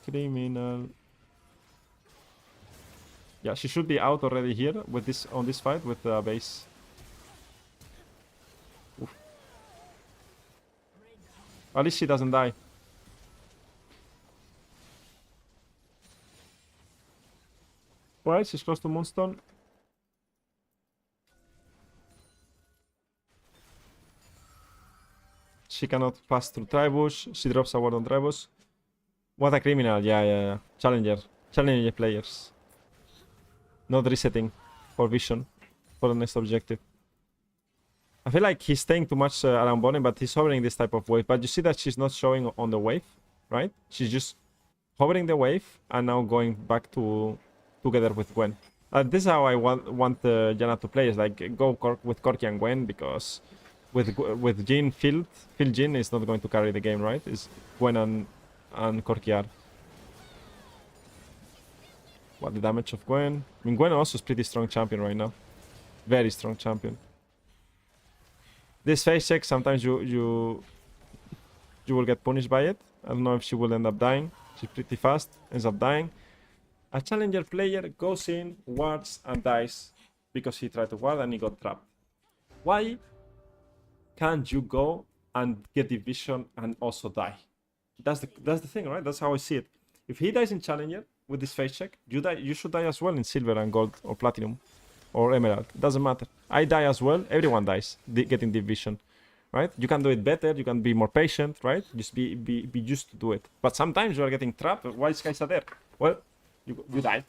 S1: Yeah, she should be out already here with this on this fight with the base. Oof. At least she doesn't die. Right, she's close to Moonstone. She cannot pass through Tribush. She drops a ward on Tribush. What a criminal. Yeah. Challenger players. Not resetting for vision for the next objective. I feel like he's staying too much around bottom, but he's hovering this type of wave. But you see that she's not showing on the wave, right? She's just hovering the wave and now going back together with Gwen. This is how I want Janna to play. Is like go with Corki and Gwen, because with Jhin field Jhin is not going to carry the game, right? It's Gwen and Corki are. What the damage of Gwen? I mean, Gwen also is pretty strong champion right now. Very strong champion. This face check, sometimes you will get punished by it. I don't know if she will end up dying. She's pretty fast, ends up dying. A challenger player goes in, wards, and dies because he tried to ward and he got trapped. Why can't you go and get the vision and also die? That's the thing, right? That's how I see it. If he dies in challenger with this face check, you should die as well in silver and gold or platinum or emerald. It doesn't matter. I die as well. Everyone dies getting the vision, right? You can do it better. You can be more patient, right? Just be used to do it. But sometimes you are getting trapped. Why is Kaisa there? Well, you die.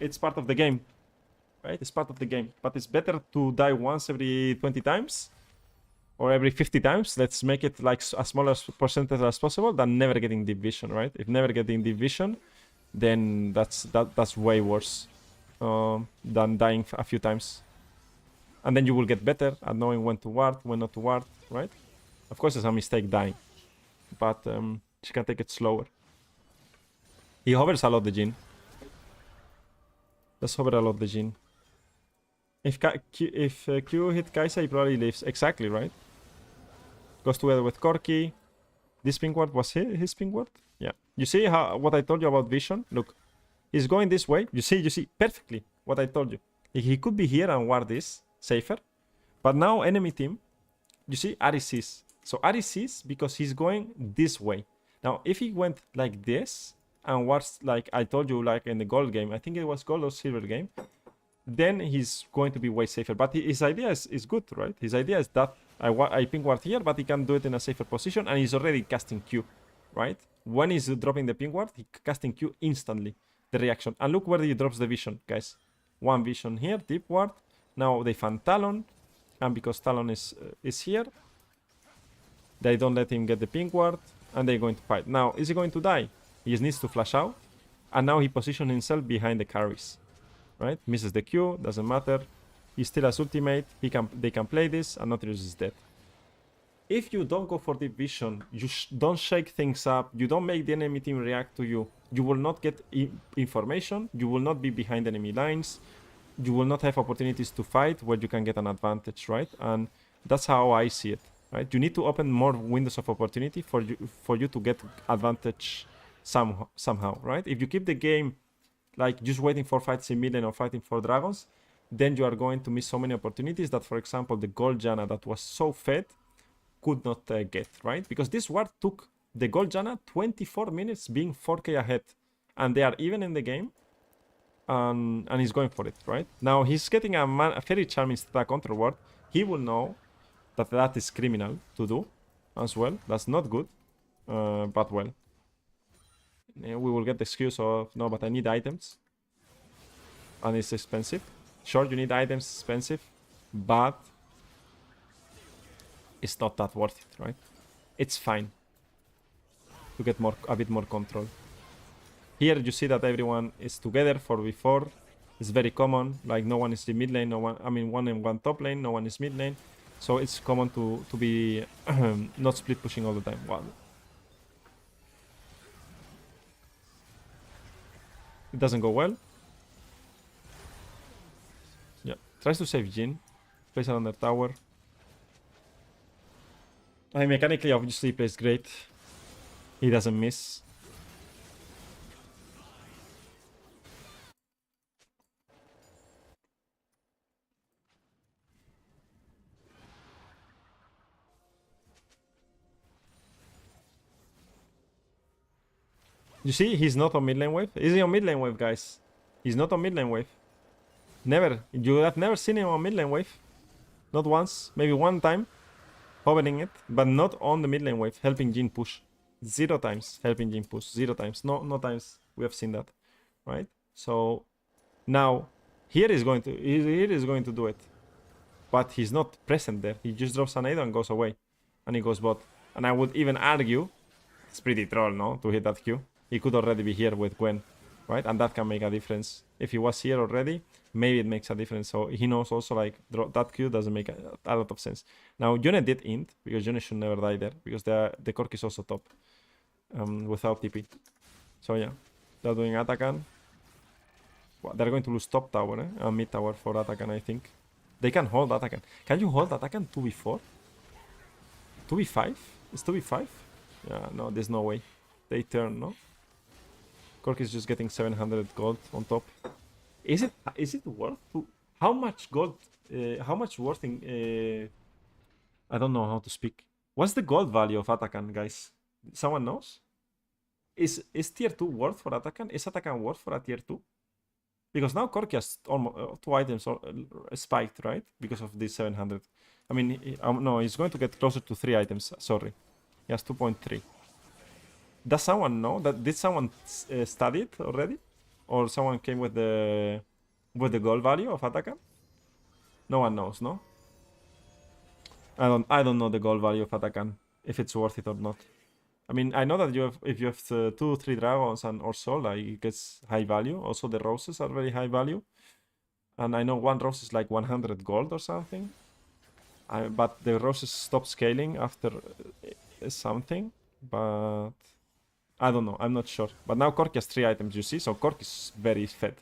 S1: It's part of the game. right? It's part of the game. But it's better to die once every 20 times or every 50 times. Let's make it like as small as percentage as possible than never getting deep vision, right? If never getting deep vision, then that's way worse than dying a few times. And then you will get better at knowing when to ward, when not to ward, right? Of course, it's a mistake dying, but she can take it slower. He hovers a lot, the Jhin. Let's hover a lot, the Jhin. If Q hit Kai'Sa, he probably lives. Exactly, right? Goes together with Corki. This pink ward was his pink ward? Yeah. You see what I told you about vision? Look. He's going this way. You see perfectly what I told you. He could be here and ward this safer. But now enemy team, you see Ahri sees. So Ahri sees because he's going this way. Now if he went like this and wards like I told you, like in the gold game, I think it was gold or silver game, then he's going to be way safer. But his idea is good, right? His idea is that I ping ward here, but he can do it in a safer position, and he's already casting Q, right? When he's dropping the ping ward, he casting Q instantly, the reaction. And look where he drops the vision, guys. One vision here, deep ward. Now they find Talon, and because Talon is here, they don't let him get the ping ward, and they're going to fight. Now, is he going to die? He just needs to flash out, and now he positions himself behind the carries. Right? Misses the Q, doesn't matter. He still has ultimate. They can play this, and Nautilus is dead. If you don't go for deep vision, you don't shake things up, you don't make the enemy team react to you, you will not get information, you will not be behind enemy lines, you will not have opportunities to fight where you can get an advantage, right? And that's how I see it, right? You need to open more windows of opportunity for you to get advantage somehow, right? If you keep the game like just waiting for fights in mid lane or fighting for dragons, then you are going to miss so many opportunities that, for example, the gold Janna that was so fed could not get, right? Because this ward took the gold Janna 24 minutes being 4k ahead, and they are even in the game, and he's going for it, right? Now he's getting a very charming stack counter ward. He will know that that is criminal to do as well. That's not good, but well. We will get the excuse of, no, but I need items. And it's expensive. Sure, you need items, expensive. But it's not that worth it, right? It's fine to get a bit more control. Here you see that everyone is together 4v4. It's very common. Like no one is in mid lane, no one. I mean, one in one top lane, no one is mid lane. So it's common to be not split pushing all the time. Wow. It doesn't go well. Yeah, tries to save Jhin. Plays another tower. I mean, mechanically, obviously, he plays great. He doesn't miss. You see, he's not on mid lane wave. Is he on mid lane wave, guys? He's not on mid lane wave. Never. You have never seen him on mid lane wave. Not once. Maybe one time. Hovering it. But not on the mid lane wave. Helping Jhin push. 0 times. Helping Jhin push. 0 times. No times we have seen that. Right? So now here is going to do it. But he's not present there. He just drops an AD and goes away. And he goes bot. And I would even argue it's pretty troll, no? To hit that Q. He could already be here with Gwen, right? And that can make a difference. If he was here already, maybe it makes a difference. So he knows also, like, that Q doesn't make a lot of sense. Now, Yone did int, because Yone should never die there, because the Cork is also top without TP. So yeah, they're doing Atakan. Well, they're going to lose top tower, and mid tower for Atakan, I think. They can hold Atakan. Can you hold Atakan 2v4? 2v5? It's 2v5? Yeah, no, there's no way. They turn, no? Cork is just getting 700 gold on top. Is it worth to... How much gold... how much worth in... I don't know how to speak. What's the gold value of Atakan, guys? Someone knows? Is tier 2 worth for Atakan? Is Atakan worth for a tier 2? Because now Cork has almost 2 items spiked, right? Because of this 700. I mean, no, he's going to get closer to 3 items. Sorry. He has 2.3. Does someone know? Did someone study it already? Or someone came with the with the gold value of Atakan? No one knows, no? I don't know the gold value of Atakan, if it's worth it or not. I mean, I know that if you have 2-3 dragons and or soul, like, it gets high value. Also, the roses are very high value. And I know one rose is like 100 gold or something. But the roses stop scaling after something. But I don't know. I'm not sure. But now Corki has 3 items, you see? So Corki is very fed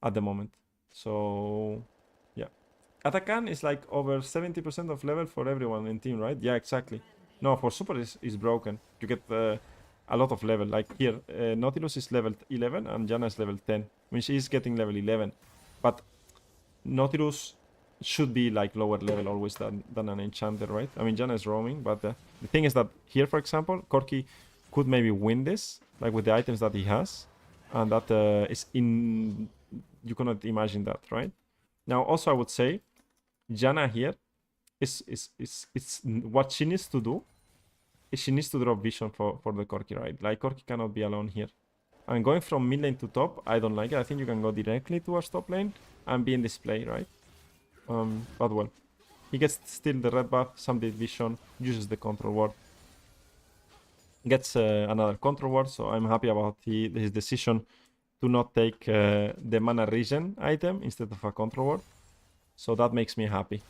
S1: at the moment. So, yeah. Atakan is like over 70% of level for everyone in team, right? Yeah, exactly. No, for super is broken. You get a lot of level. Like here, Nautilus is level 11 and Janna is level 10. I mean, she is getting level 11. But Nautilus should be like lower level always than an enchanter, right? I mean, Janna is roaming, but the thing is that here, for example, Corki could maybe win this, like with the items that he has. And that is in... You cannot imagine that, right? Now, also I would say, Janna here is what she needs to do is she needs to drop vision for the Corki, right? Like, Corki cannot be alone here. And going from mid lane to top, I don't like it. I think you can go directly towards top lane and be in this play, right? But well, he gets still the red buff, some vision, uses the control ward, gets another control ward. So I'm happy about his decision to not take the mana regen item instead of a control ward. So that makes me happy.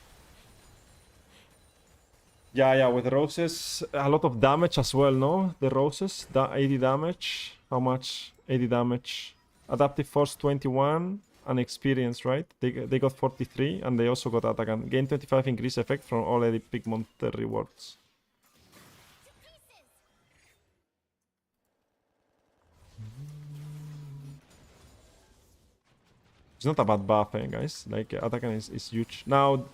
S1: Yeah, with roses, a lot of damage as well, no? The roses, 80 damage. How much? 80 damage. Adaptive Force 21 and experience, right? They got 43 and they also got attack and gain 25 increase effect from all edit pigment rewards. It's not a bad buff, guys. Like, Atakan is huge. Now,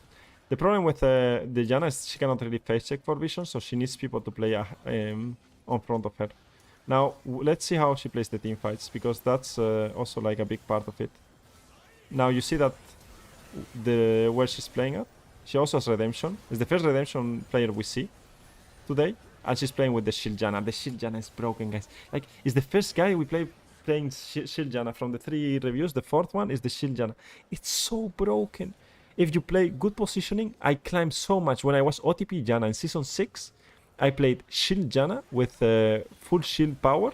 S1: the problem with the Janna is she cannot really face check for vision, so she needs people to play on front of her. Now, let's see how she plays the team fights, because that's also like a big part of it. Now, you see that where she's playing at, she also has Redemption. It's the first Redemption player we see today, and she's playing with the Shield Janna. The Shield Janna is broken, guys. Like, it's the first guy we playing Shield Janna from the 3 reviews. The 4th one is the Shield Janna. It's so broken. If you play good positioning, I climbed so much. When I was OTP Janna in Season 6, I played Shield Janna with full shield power.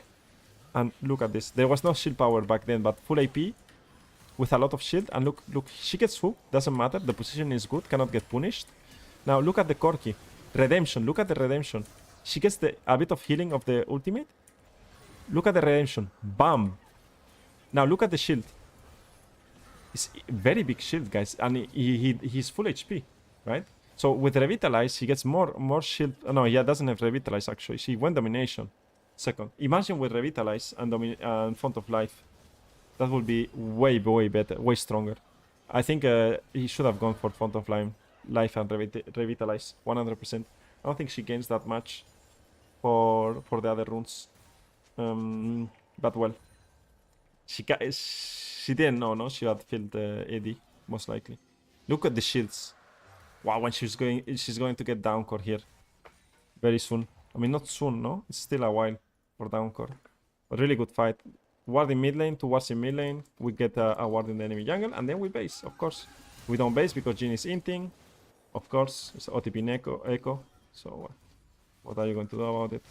S1: And look at this. There was no shield power back then, but full AP with a lot of shield. And look, she gets hooked. Doesn't matter. The position is good. Cannot get punished. Now look at the Corki. Redemption. Look at the Redemption. She gets a bit of healing of the ultimate. Look at the Redemption. Bam. Now look at the shield. It's very big shield, guys, and he's full HP, right? So with Revitalize, he gets more shield. No, yeah, doesn't have Revitalize actually. She went Domination. Second, imagine with Revitalize and Font of Life, that would be way better, way stronger. I think he should have gone for Font of Life and Revitalize 100%. I don't think she gains that much for the other runes, but well, she didn't know, no? She had filled AD, most likely. Look at the shields. Wow, when she's going to get downcore here. Very soon. I mean, not soon, no? It's still a while for downcore. A really good fight. Ward in mid lane, 2 wards in mid lane. We get a ward in the enemy jungle, and then we base, of course. We don't base because Jhin is inting. Of course, it's OTP Echo. So, what are you going to do about it?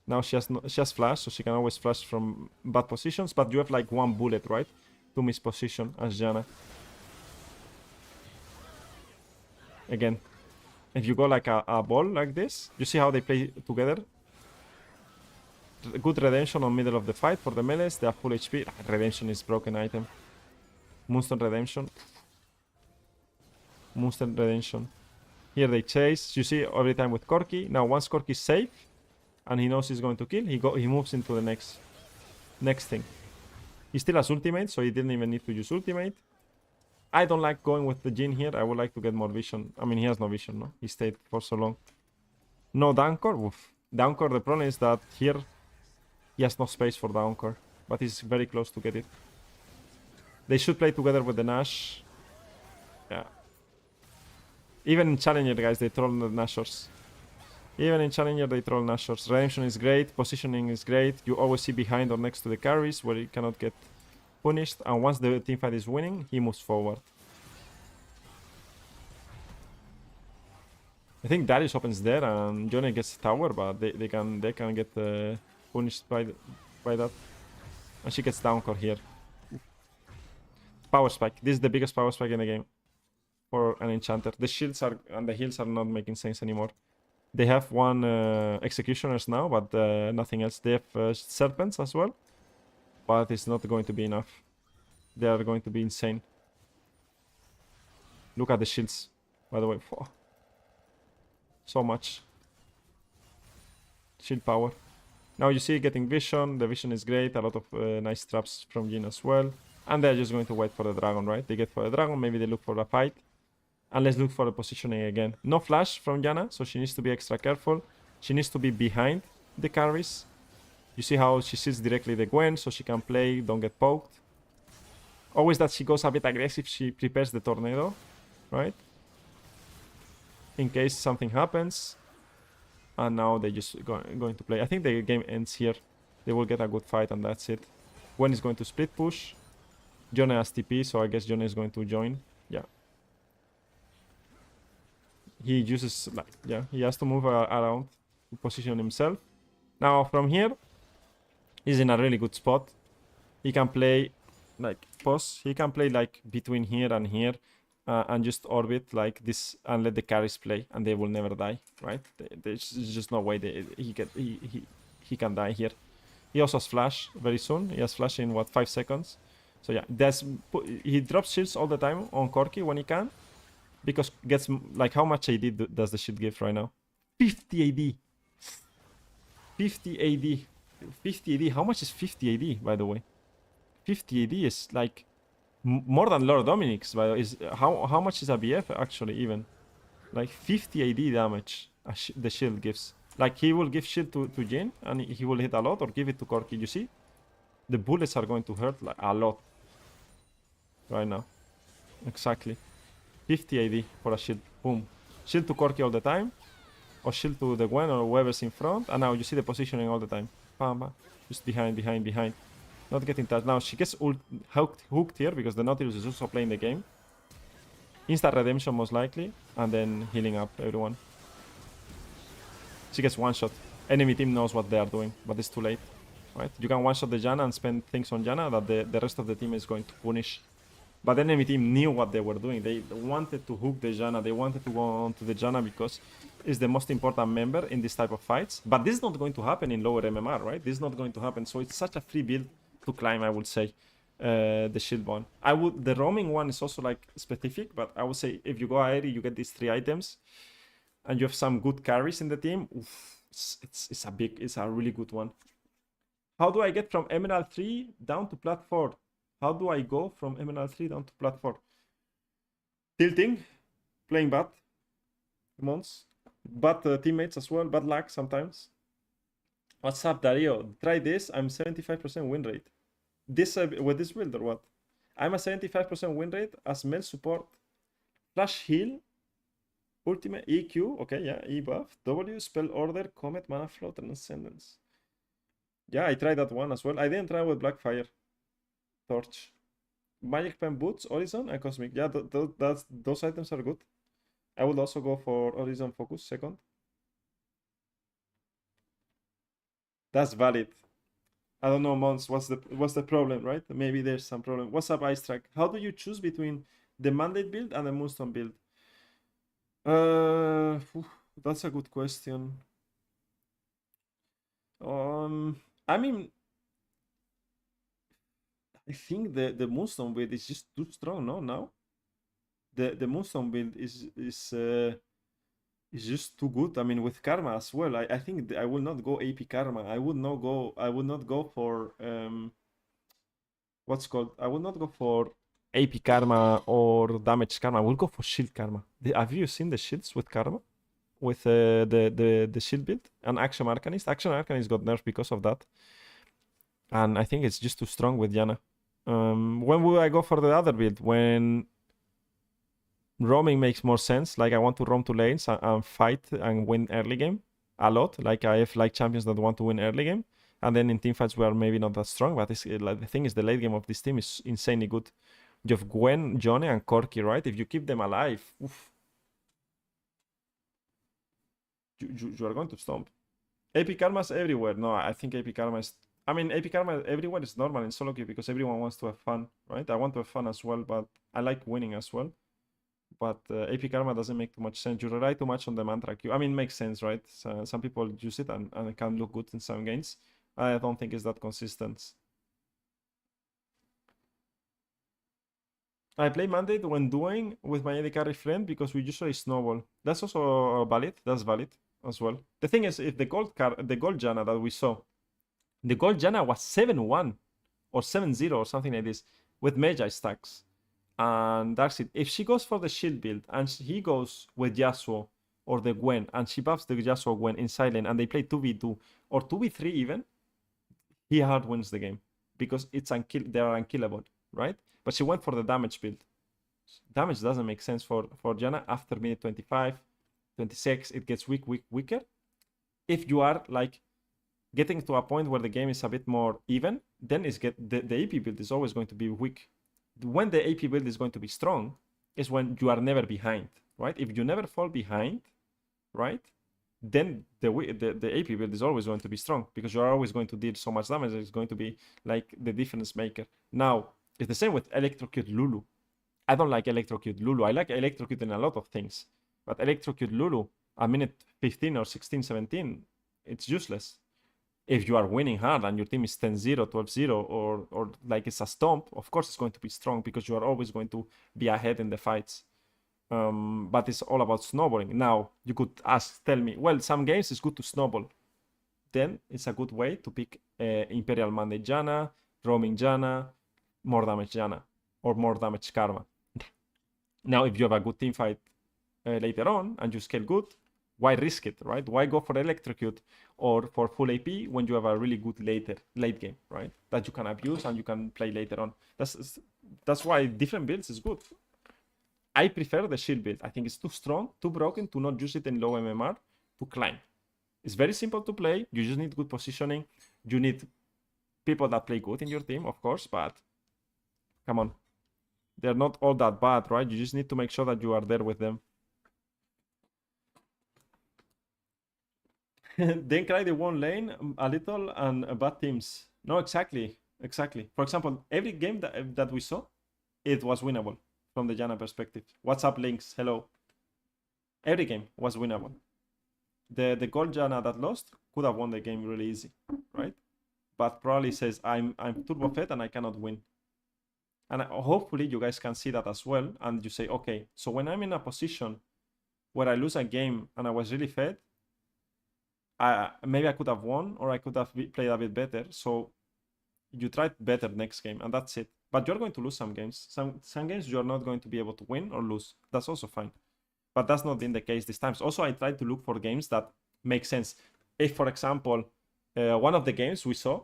S1: Now she has flash, so she can always flash from bad positions, but you have like 1 bullet, right? To miss position as Janna. Again, if you go like a ball like this, you see how they play together? Good Redemption on middle of the fight for the melees. They have full HP. Redemption is broken item. Moonstone Redemption. Moonstone Redemption. Here they chase. You see every time with Corki. Now once Corki is safe, and he knows he's going to kill, he moves into the next thing. He still has ultimate, so he didn't even need to use ultimate. I don't like going with the Jhin here. I would like to get more vision. I mean, he has no vision, no? He stayed for so long. No downcore. Oof. Downcore, the problem is that here he has no space for downcore, but he's very close to get it. They should play together with the Nash. Yeah. Even in Challenger, guys, they troll the Nashers. Even in Challenger, they troll Nashors. Redemption is great. Positioning is great. You always see behind or next to the carries where you cannot get punished. And once the teamfight is winning, he moves forward. I think Darius opens there and Johnny gets tower, but they can get punished by that. And she gets down core here. Power spike. This is the biggest power spike in the game for an enchanter. The shields are and the heals are not making sense anymore. They have one executioners now, but nothing else. They have serpents as well, but it's not going to be enough. They are going to be insane. Look at the shields, by the way. Oh. So much shield power. Now you see getting vision. The vision is great. A lot of nice traps from Jin as well. And they're just going to wait for the dragon, right? They get for the dragon. Maybe they look for a fight. And let's look for the positioning again. No flash from Janna, so she needs to be extra careful. She needs to be behind the carries. You see how she sits directly the Gwen, so she can play, don't get poked. Always that she goes a bit aggressive, she prepares the tornado, right? In case something happens. And now they just going to play. I think the game ends here. They will get a good fight and that's it. Gwen is going to split push. Jonah has TP, so I guess Jonah is going to join. Yeah. He uses, like, yeah, he has to move around to position himself. Now from here, he's in a really good spot. He can play, like, pause. He can play, like, between here and here. And just orbit like this and let the carries play. And they will never die, right? There's just no way he can die here. He also has flash very soon. He has flash in, what, 5 seconds? So yeah, he drops shields all the time on Corki when he can. Because gets, like, how much AD does the shield give right now? 50 AD. 50 AD. 50 AD. How much is 50 AD, by the way? 50 AD is, like, more than Lord Dominic's, by the way. How much is a BF, actually, even? Like, 50 AD damage the shield gives. Like, he will give shield to Jin, and he will hit a lot, or give it to Corki, you see? The bullets are going to hurt, like, a lot. Right now. Exactly. 50 AD for a shield. Boom. Shield to Corki all the time. Or shield to the Gwen or whoever's in front. And now you see the positioning all the time. Bam, bam. Just behind. Not getting touched. Now she gets hooked here because the Nautilus is also playing the game. Instant redemption most likely. And then healing up everyone. She gets one shot. Enemy team knows what they are doing. But it's too late. Right? You can one shot the Janna and spend things on Janna that the rest of the team is going to punish. But the enemy team knew what they were doing. They wanted to hook the Janna. They wanted to go on to the Janna because it's the most important member in this type of fights. But this is not going to happen in lower MMR, right? This is not going to happen. So it's such a free build to climb, I would say, the shield one. The roaming one is also, like, specific, but I would say if you go Aeri, you get these 3 items. And you have some good carries in the team. Oof, it's a really good one. How do I get from Emerald 3 down to Plat 4? How do I go from Emerald 3 down to Plat 4? Tilting, playing bad months, bad teammates as well, bad luck sometimes. What's up, Dario? Try this. I'm 75% win rate. This with this build or what? I'm a 75% win rate as male support. Flash heal, ultimate EQ. Okay, yeah, E buff, W spell order, comet, mana flow, transcendence. Yeah, I tried that one as well. I didn't try with Blackfire. Torch. Magic Pen Boots, Horizon, and Cosmic. Yeah, those items are good. I would also go for Horizon Focus second. That's valid. I don't know, Mons, what's the problem, right? Maybe there's some problem. What's up, Ice Track? How do you choose between the Mandate build and the Moonstone build? That's a good question. I mean, I think the Moonstone build is just too strong, no? Now the Moonstone build is just too good. I mean, with Karma as well. I think I will not go AP Karma. I would not go for what's called. I would not go for AP Karma or Damage Karma. I will go for Shield Karma. Have you seen the shields with Karma? With the shield build and Action Arcanist. Action Arcanist got nerfed because of that. And I think it's just too strong with Janna. When will I go for the other build? When roaming makes more sense. Like, I want to roam to lanes and fight and win early game. a lot. Like I have like champions that want to win early game, and then in team fights we are maybe not that strong. But it's, like, the thing is, the late game of this team is insanely good. You have Gwen, Johnny, and Corki, right? If you keep them alive, oof, you are going to stomp. AP Karma's everywhere. No, I think AP Karma is. I mean, AP Karma everywhere is normal in solo queue because everyone wants to have fun, right? I want to have fun as well, but I like winning as well. But AP Karma doesn't make too much sense. You rely too much on the mantra queue. I mean, makes sense, right? So, some people use it and it can look good in some games. I don't think it's that consistent. I play Mandate when doing with my AD carry friend because we usually snowball. That's also valid. That's valid as well. The thing is, if the gold Janna that we saw, the gold Janna was 7-1 or 7-0 or something like this with Magi stacks. And that's it. If she goes for the shield build and he goes with Yasuo or the Gwen and she buffs the Yasuo Gwen in silent and they play 2v2 or 2v3 even, he hard wins the game because they are unkillable, right? But she went for the damage build. Damage doesn't make sense for Janna after minute 25, 26. It gets weaker. If you are like getting to a point where the game is a bit more even, then the AP build is always going to be weak. When the AP build is going to be strong is when you are never behind, right? If you never fall behind, right, then the AP build is always going to be strong because you are always going to deal so much damage. It's going to be like the difference maker. Now, it's the same with Electrocute Lulu. I don't like Electrocute Lulu. I like Electrocute in a lot of things. But Electrocute Lulu, a minute 15 or 16, 17, it's useless. If you are winning hard and your team is 10-0, 12-0, or like it's a stomp, of course it's going to be strong because you are always going to be ahead in the fights. But it's all about snowballing. Now, you could tell me, well, some games it's good to snowball. Then it's a good way to pick Imperial Mandate Janna, Roaming Janna, more damage Janna, or more damage Karma. Now, if you have a good team fight later on and you scale good, why risk it, right? Why go for Electrocute or for full AP when you have a really good late game, right? That you can abuse and you can play later on. That's why different builds is good. I prefer the shield build. I think it's too strong, too broken to not use it in low MMR to climb. It's very simple to play. You just need good positioning. You need people that play good in your team, of course, but come on. They're not all that bad, right? You just need to make sure that you are there with them. Then cry the one lane a little and bad teams. No, exactly. For example, every game that we saw, it was winnable from the Janna perspective. What's up, Links? Hello. Every game was winnable. The gold Janna that lost could have won the game really easy, right? But probably says I'm turbo fed and I cannot win. And hopefully you guys can see that as well. And you say, okay, so when I'm in a position where I lose a game and I was really fed, maybe I could have won or I could have played a bit better. So you try better next game and that's it. But you're going to lose some games. Some games you're not going to be able to win or lose. That's also fine. But that's not been the case this time. Also, I tried to look for games that make sense. If, for example, one of the games we saw,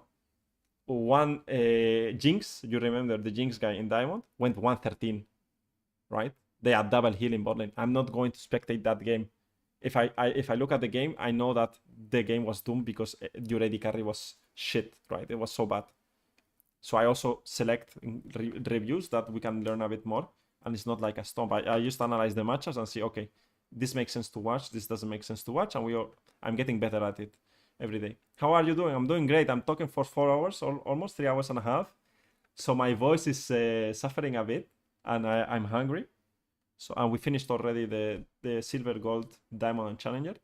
S1: one Jinx, you remember the Jinx guy in Diamond, went 113, right? They had double heal in bot lane. I'm not going to spectate that game. If I look at the game, I know that the game was doomed because your AD carry was shit, right? It was so bad. So I also select reviews that we can learn a bit more. And it's not like a stomp. I just analyze the matchups and see, okay, this makes sense to watch. This doesn't make sense to watch. And I'm getting better at it every day. How are you doing? I'm doing great. I'm talking for 4 hours, or almost 3 hours and a half. So my voice is suffering a bit and I'm hungry. So, and we finished already the silver, gold, diamond, and challenger.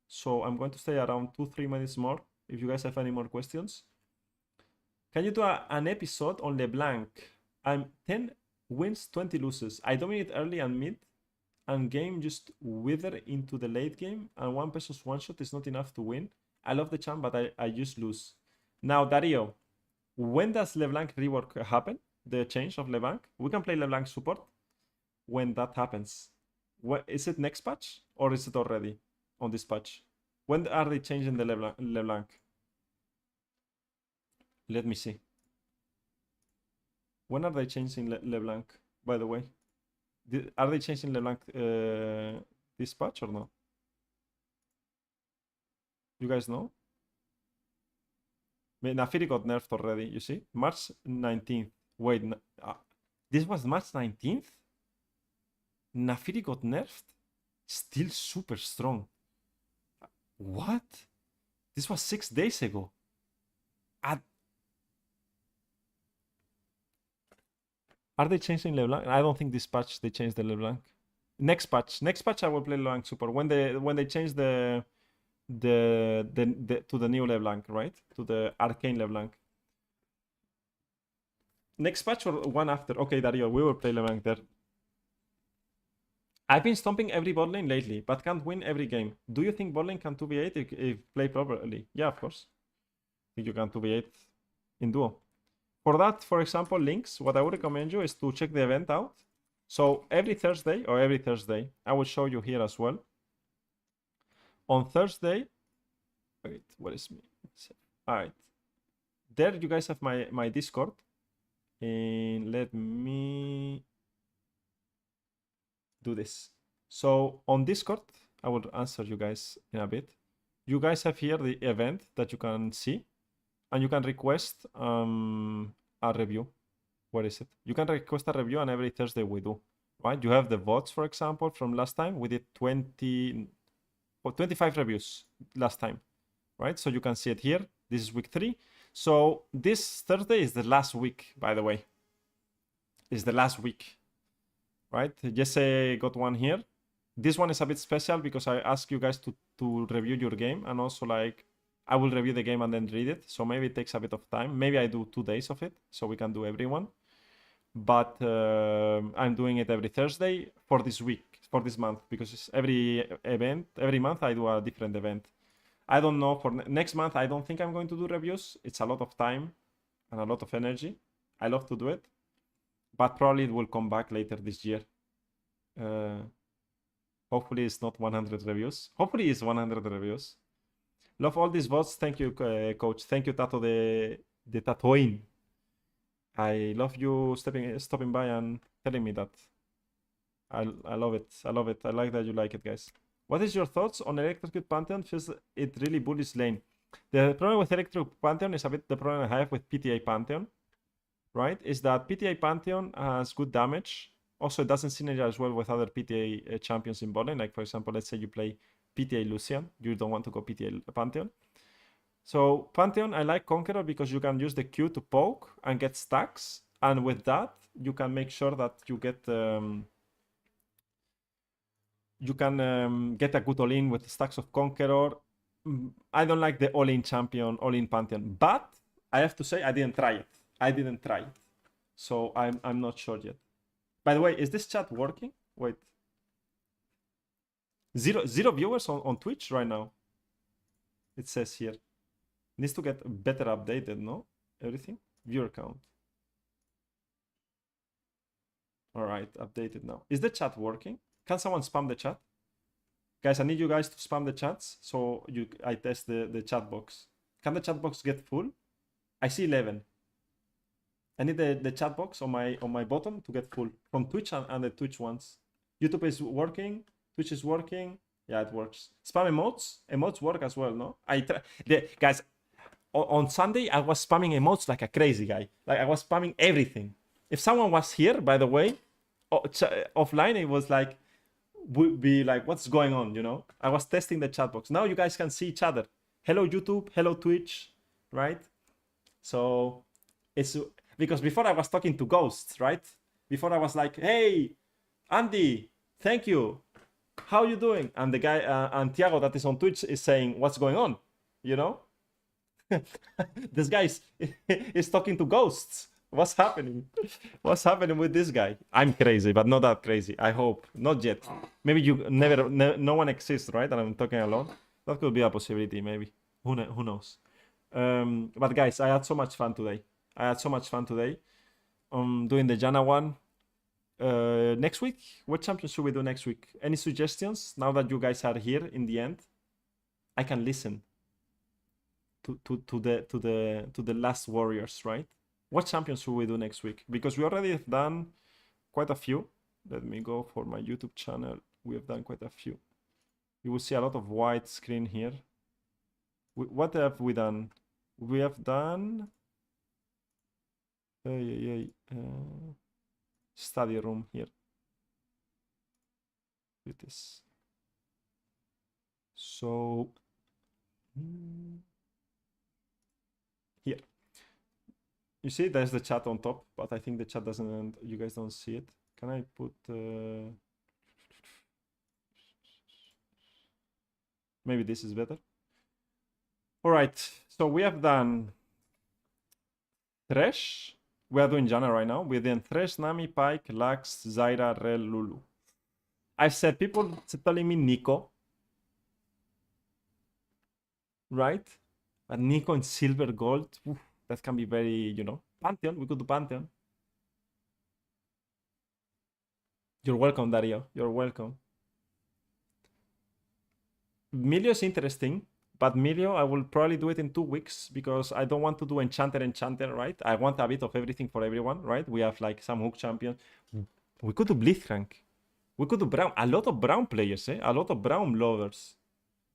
S1: So I'm going to stay around 2-3 minutes more. If you guys have any more questions. Can you do an episode on LeBlanc? I'm 10 wins, 20 loses. I dominate early and mid, and game just wither into the late game, and 1 versus 1 shot is not enough to win. I love the champ, but I just lose. Now, Dario, when does LeBlanc rework happen? The change of LeBlanc? We can play LeBlanc support when that happens. Is it next patch or is it already on this patch? When are they changing the LeBlanc? Let me see. When are they changing LeBlanc, by the way? Are they changing LeBlanc this patch or no? You guys know? Nafiri got nerfed already, you see? March 19th. Wait, this was March 19th? Nafiri got nerfed? Still super strong. What? This was 6 days ago. Are they changing LeBlanc? I don't think this patch they changed the LeBlanc. Next patch I will play LeBlanc support when they change the to the new LeBlanc, right? To the arcane LeBlanc. Next patch or one after? Okay, Dario, we will play LeBlanc there. I've been stomping every bot lane lately, but can't win every game. Do you think bot lane can 2v8 if play properly? Yeah, of course. I think you can 2v8 in duo. For that, for example, links, what I would recommend you is to check the event out. So every Thursday, I will show you here as well. On Thursday, wait, what is me? All right. There you guys have my Discord. And let me do this. So on Discord, I will answer you guys in a bit. You guys have here the event that you can see. And you can request a review. Where is it? You can request a review, and every Thursday we do. Right? You have the votes, for example, from last time. We did 25 reviews last time. Right? So you can see it here. This is week 3. So this Thursday is the last week, by the way. It's the last week. Right? Jesse got one here. This one is a bit special because I ask you guys to review your game, and also like I will review the game and then read it. So maybe it takes a bit of time. Maybe I do 2 days of it so we can do everyone. But I'm doing it every Thursday for this week, for this month, because it's every month I do a different event. I don't know, for next month, I don't think I'm going to do reviews. It's a lot of time and a lot of energy. I love to do it, but probably it will come back later this year. Hopefully it's not 100 reviews. Hopefully it's 100 reviews. Love all these votes. Thank you, coach. Thank you, Tato the Tatoin. I love you stopping by and telling me that. I love it. I love it. I like that you like it, guys. What is your thoughts on Electrocute Pantheon? Feels it really bullies lane. The problem with Electrocute Pantheon is a bit the problem I have with PTA Pantheon, right? Is that PTA Pantheon has good damage. Also, it doesn't synergize as well with other PTA champions in bot lane. Like, for example, let's say you play PTA Lucian. You don't want to go PTA Pantheon. So Pantheon, I like Conqueror because you can use the Q to poke and get stacks. And with that, you can make sure that you get... get a good all-in with stacks of Conqueror. I don't like the all-in champion, all-in Pantheon. But I have to say, I didn't try it. So I'm not sure yet. By the way, is this chat working? Wait. Zero viewers on Twitch right now. It says here. Needs to get better updated, no? Everything? Viewer count. Alright, updated now. Is the chat working? Can someone spam the chat? Guys, I need you guys to spam the chats so I test the chat box. Can the chat box get full? I see 11. I need the chat box on my bottom to get full from Twitch and the Twitch ones. YouTube is working. Twitch is working. Yeah, it works. Spam emotes. Emotes work as well, no? Guys, on Sunday, I was spamming emotes like a crazy guy. Like, I was spamming everything. If someone was here, by the way, offline, it was like, would be like, what's going on, you know? I was testing the chat box. Now you guys can see each other. Hello, YouTube. Hello, Twitch. Right? So, it's... Because before I was talking to ghosts, right? Before I was like, hey, Andy, thank you. How you doing? And the guy, Tiago, that is on Twitch is saying, what's going on? You know? This guy is talking to ghosts. What's happening? What's happening with this guy? I'm crazy, but not that crazy. I hope. Not yet. Maybe you no one exists, right? And I'm talking alone. That could be a possibility, maybe. Who knows? But guys, I had so much fun today. Doing the Janna one. Next week, what champion should we do next week? Any suggestions? Now that you guys are here in the end, I can listen to the last warriors, right? What champions should we do next week? Because we already have done quite a few. Let me go for my YouTube channel. We have done quite a few. You will see a lot of white screen here. What have we done? We have done study room here. It is. So here. You see, there's the chat on top, but I think the chat doesn't. You guys don't see it. Can I put? Maybe this is better. All right. So we have done Thresh. We are doing Janna right now. We're doing Thresh, Nami, Pyke, Lux, Zyra, Rel, Lulu. I've said people telling me Nico, right? But Nico in silver gold, oof, that can be very, Pantheon. We could do Pantheon. You're welcome, Dario. You're welcome. Milio is interesting, but Milio, I will probably do it in 2 weeks because I don't want to do Enchanter, right? I want a bit of everything for everyone, right? We have like some hook champions. We could do Blitzcrank. We could do Brown. A lot of Brown players, eh? A lot of Brown lovers.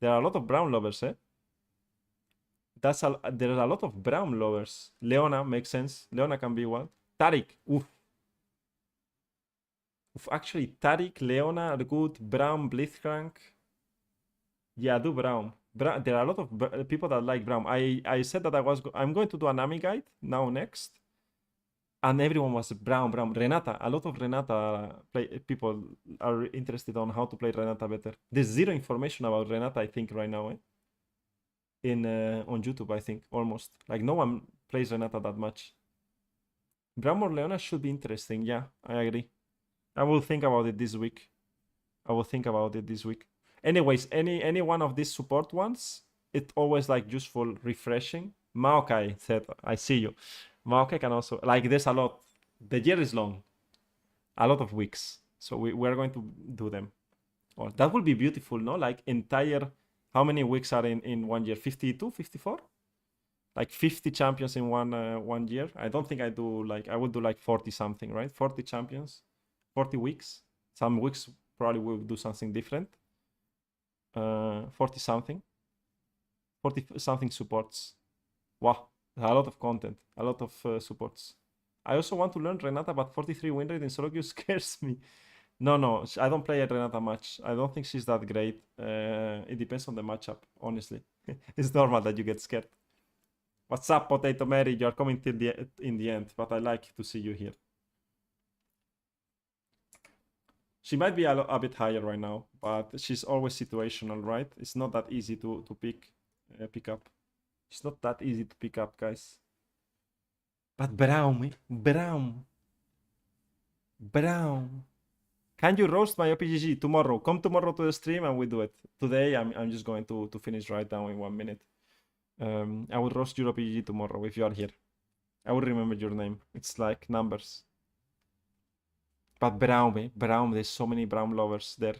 S1: There are a lot of Brown lovers, eh? There's a lot of Brown lovers. Leona makes sense. Leona can be one. Taric. Oof. Actually, Taric, Leona are good. Brown, Blitzcrank. Yeah, do Brown. There are a lot of people that like Brown. I said that I'm going to do an Nami guide now next. And everyone was Brown. Renata. A lot of Renata people are interested on how to play Renata better. There's zero information about Renata, I think, right now, eh? On YouTube, I think, almost. Like, no one plays Renata that much. Brown or Leona should be interesting. Yeah, I agree. I will think about it this week. Anyways, any one of these support ones, it's always like useful, refreshing. Maokai said, I see you. Maokai can also, like, there's a lot. The year is long. A lot of weeks. So we're going to do them. Oh, that would be beautiful, no? Like entire, how many weeks are in 1 year? 52, 54? Like 50 champions in one year. I don't think I would do like 40 something, right? 40 champions, 40 weeks. Some weeks probably will do something different. 40 something. 40 something supports. Wow, a lot of content, a lot of supports. I also want to learn Renata, but 43 win rate in soloq scares me. No, I don't play Renata much. I don't think she's that great. It depends on the matchup, honestly. It's normal that you get scared. What's up, Potato Mary? You're coming till in the end, but I like to see you here. She might be a bit higher right now, but she's always situational, right? It's not that easy to pick up. It's not that easy to pick up, guys. But Brown. Can you roast my OPGG tomorrow? Come tomorrow to the stream and we do it. Today, I'm just going to finish right down in 1 minute. I will roast your OPGG tomorrow if you are here. I will remember your name. It's like numbers. But Brown, there's so many Brown lovers there.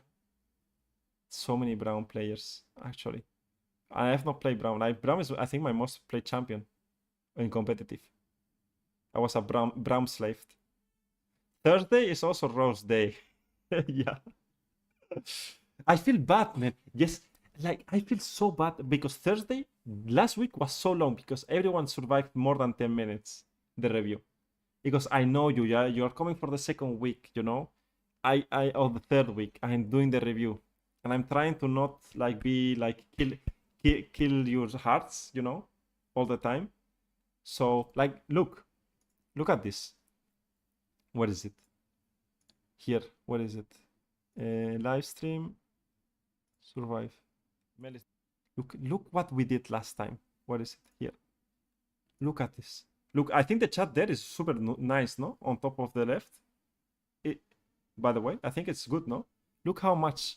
S1: So many Brown players, actually. I have not played Brown. Brown is, I think, my most played champion in competitive. I was a Brown slave. Thursday is also roast day. Yeah. I feel bad, man. Yes, like I feel so bad because Thursday last week was so long because everyone survived more than 10 minutes the review. Because I know you, yeah, you're coming for the second week, you know. Or the third week, I'm doing the review, and I'm trying to not like be like kill your hearts, you know, all the time. So like, look at this. What is it? Here, what is it? Live stream, survive. Look what we did last time. What is it here? Look at this. Look, I think the chat there is super nice, no? On top of the left. By the way, I think it's good, no? Look how much.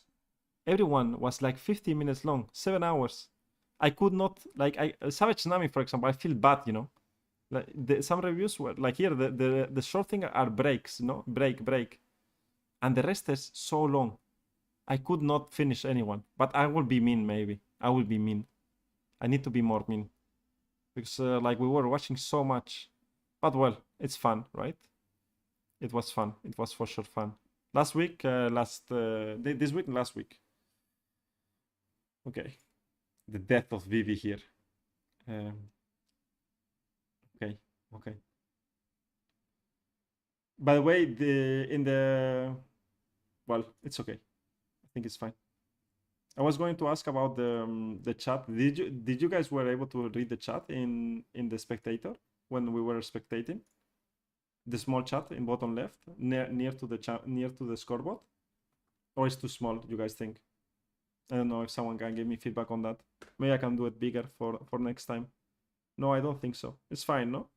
S1: Everyone was like 50 minutes long, 7 hours. I could not, like, Savage Nami, for example, I feel bad, you know? Like some reviews were like here, the short thing are breaks, no? Break. And the rest is so long. I could not finish anyone, but I will be mean, maybe. I will be mean. I need to be more mean. Because like we were watching so much. But well, it's fun, right? It was fun. It was for sure fun. Last week, this week and last week. Okay. the death of Vivi here. Okay, okay. By the way, well, it's okay. I think it's fine. I was going to ask about the chat. Did you guys were able to read the chat in the spectator when we were spectating? The small chat in bottom left, near to the scoreboard, or it's too small? You guys think? I don't know if someone can give me feedback on that. Maybe I can do it bigger for next time. No, I don't think so. It's fine, no?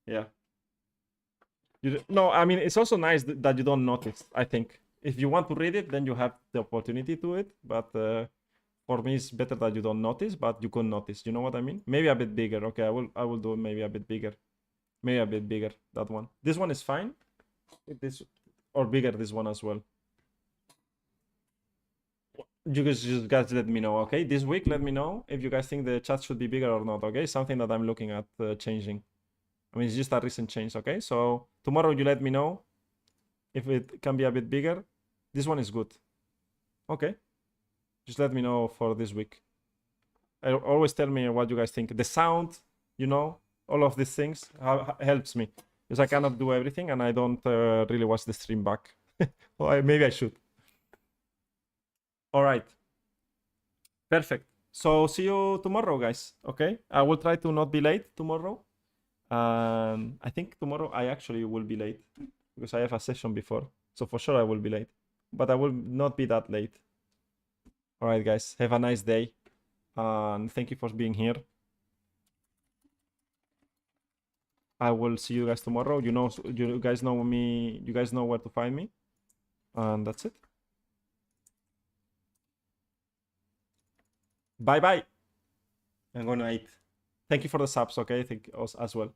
S1: Yeah. No, I mean, it's also nice that you don't notice, I think. If you want to read it, then you have the opportunity to it. But for me, it's better that you don't notice, but you can notice. You know what I mean? Maybe a bit bigger. Okay, I will do it maybe a bit bigger. Maybe a bit bigger, that one. This one is fine. This, or bigger, this one as well. You guys let me know, okay? This week, let me know if you guys think the chat should be bigger or not, okay? Something that I'm looking at changing. I mean, it's just a recent change, okay? So tomorrow you let me know if it can be a bit bigger. This one is good. Okay. Just let me know for this week. Always tell me what you guys think. The sound, you know, all of these things helps me. Because I cannot do everything and I don't really watch the stream back. Or maybe I should. All right. Perfect. So see you tomorrow, guys. Okay. I will try to not be late tomorrow. I think tomorrow I actually will be late because I have a session before. So for sure I will be late. But I will not be that late. All right, guys. Have a nice day. And thank you for being here. I will see you guys tomorrow. You guys know me. You guys know where to find me. And that's it. Bye bye. I'm gonna eat. Thank you for the subs, okay? Thank you as well.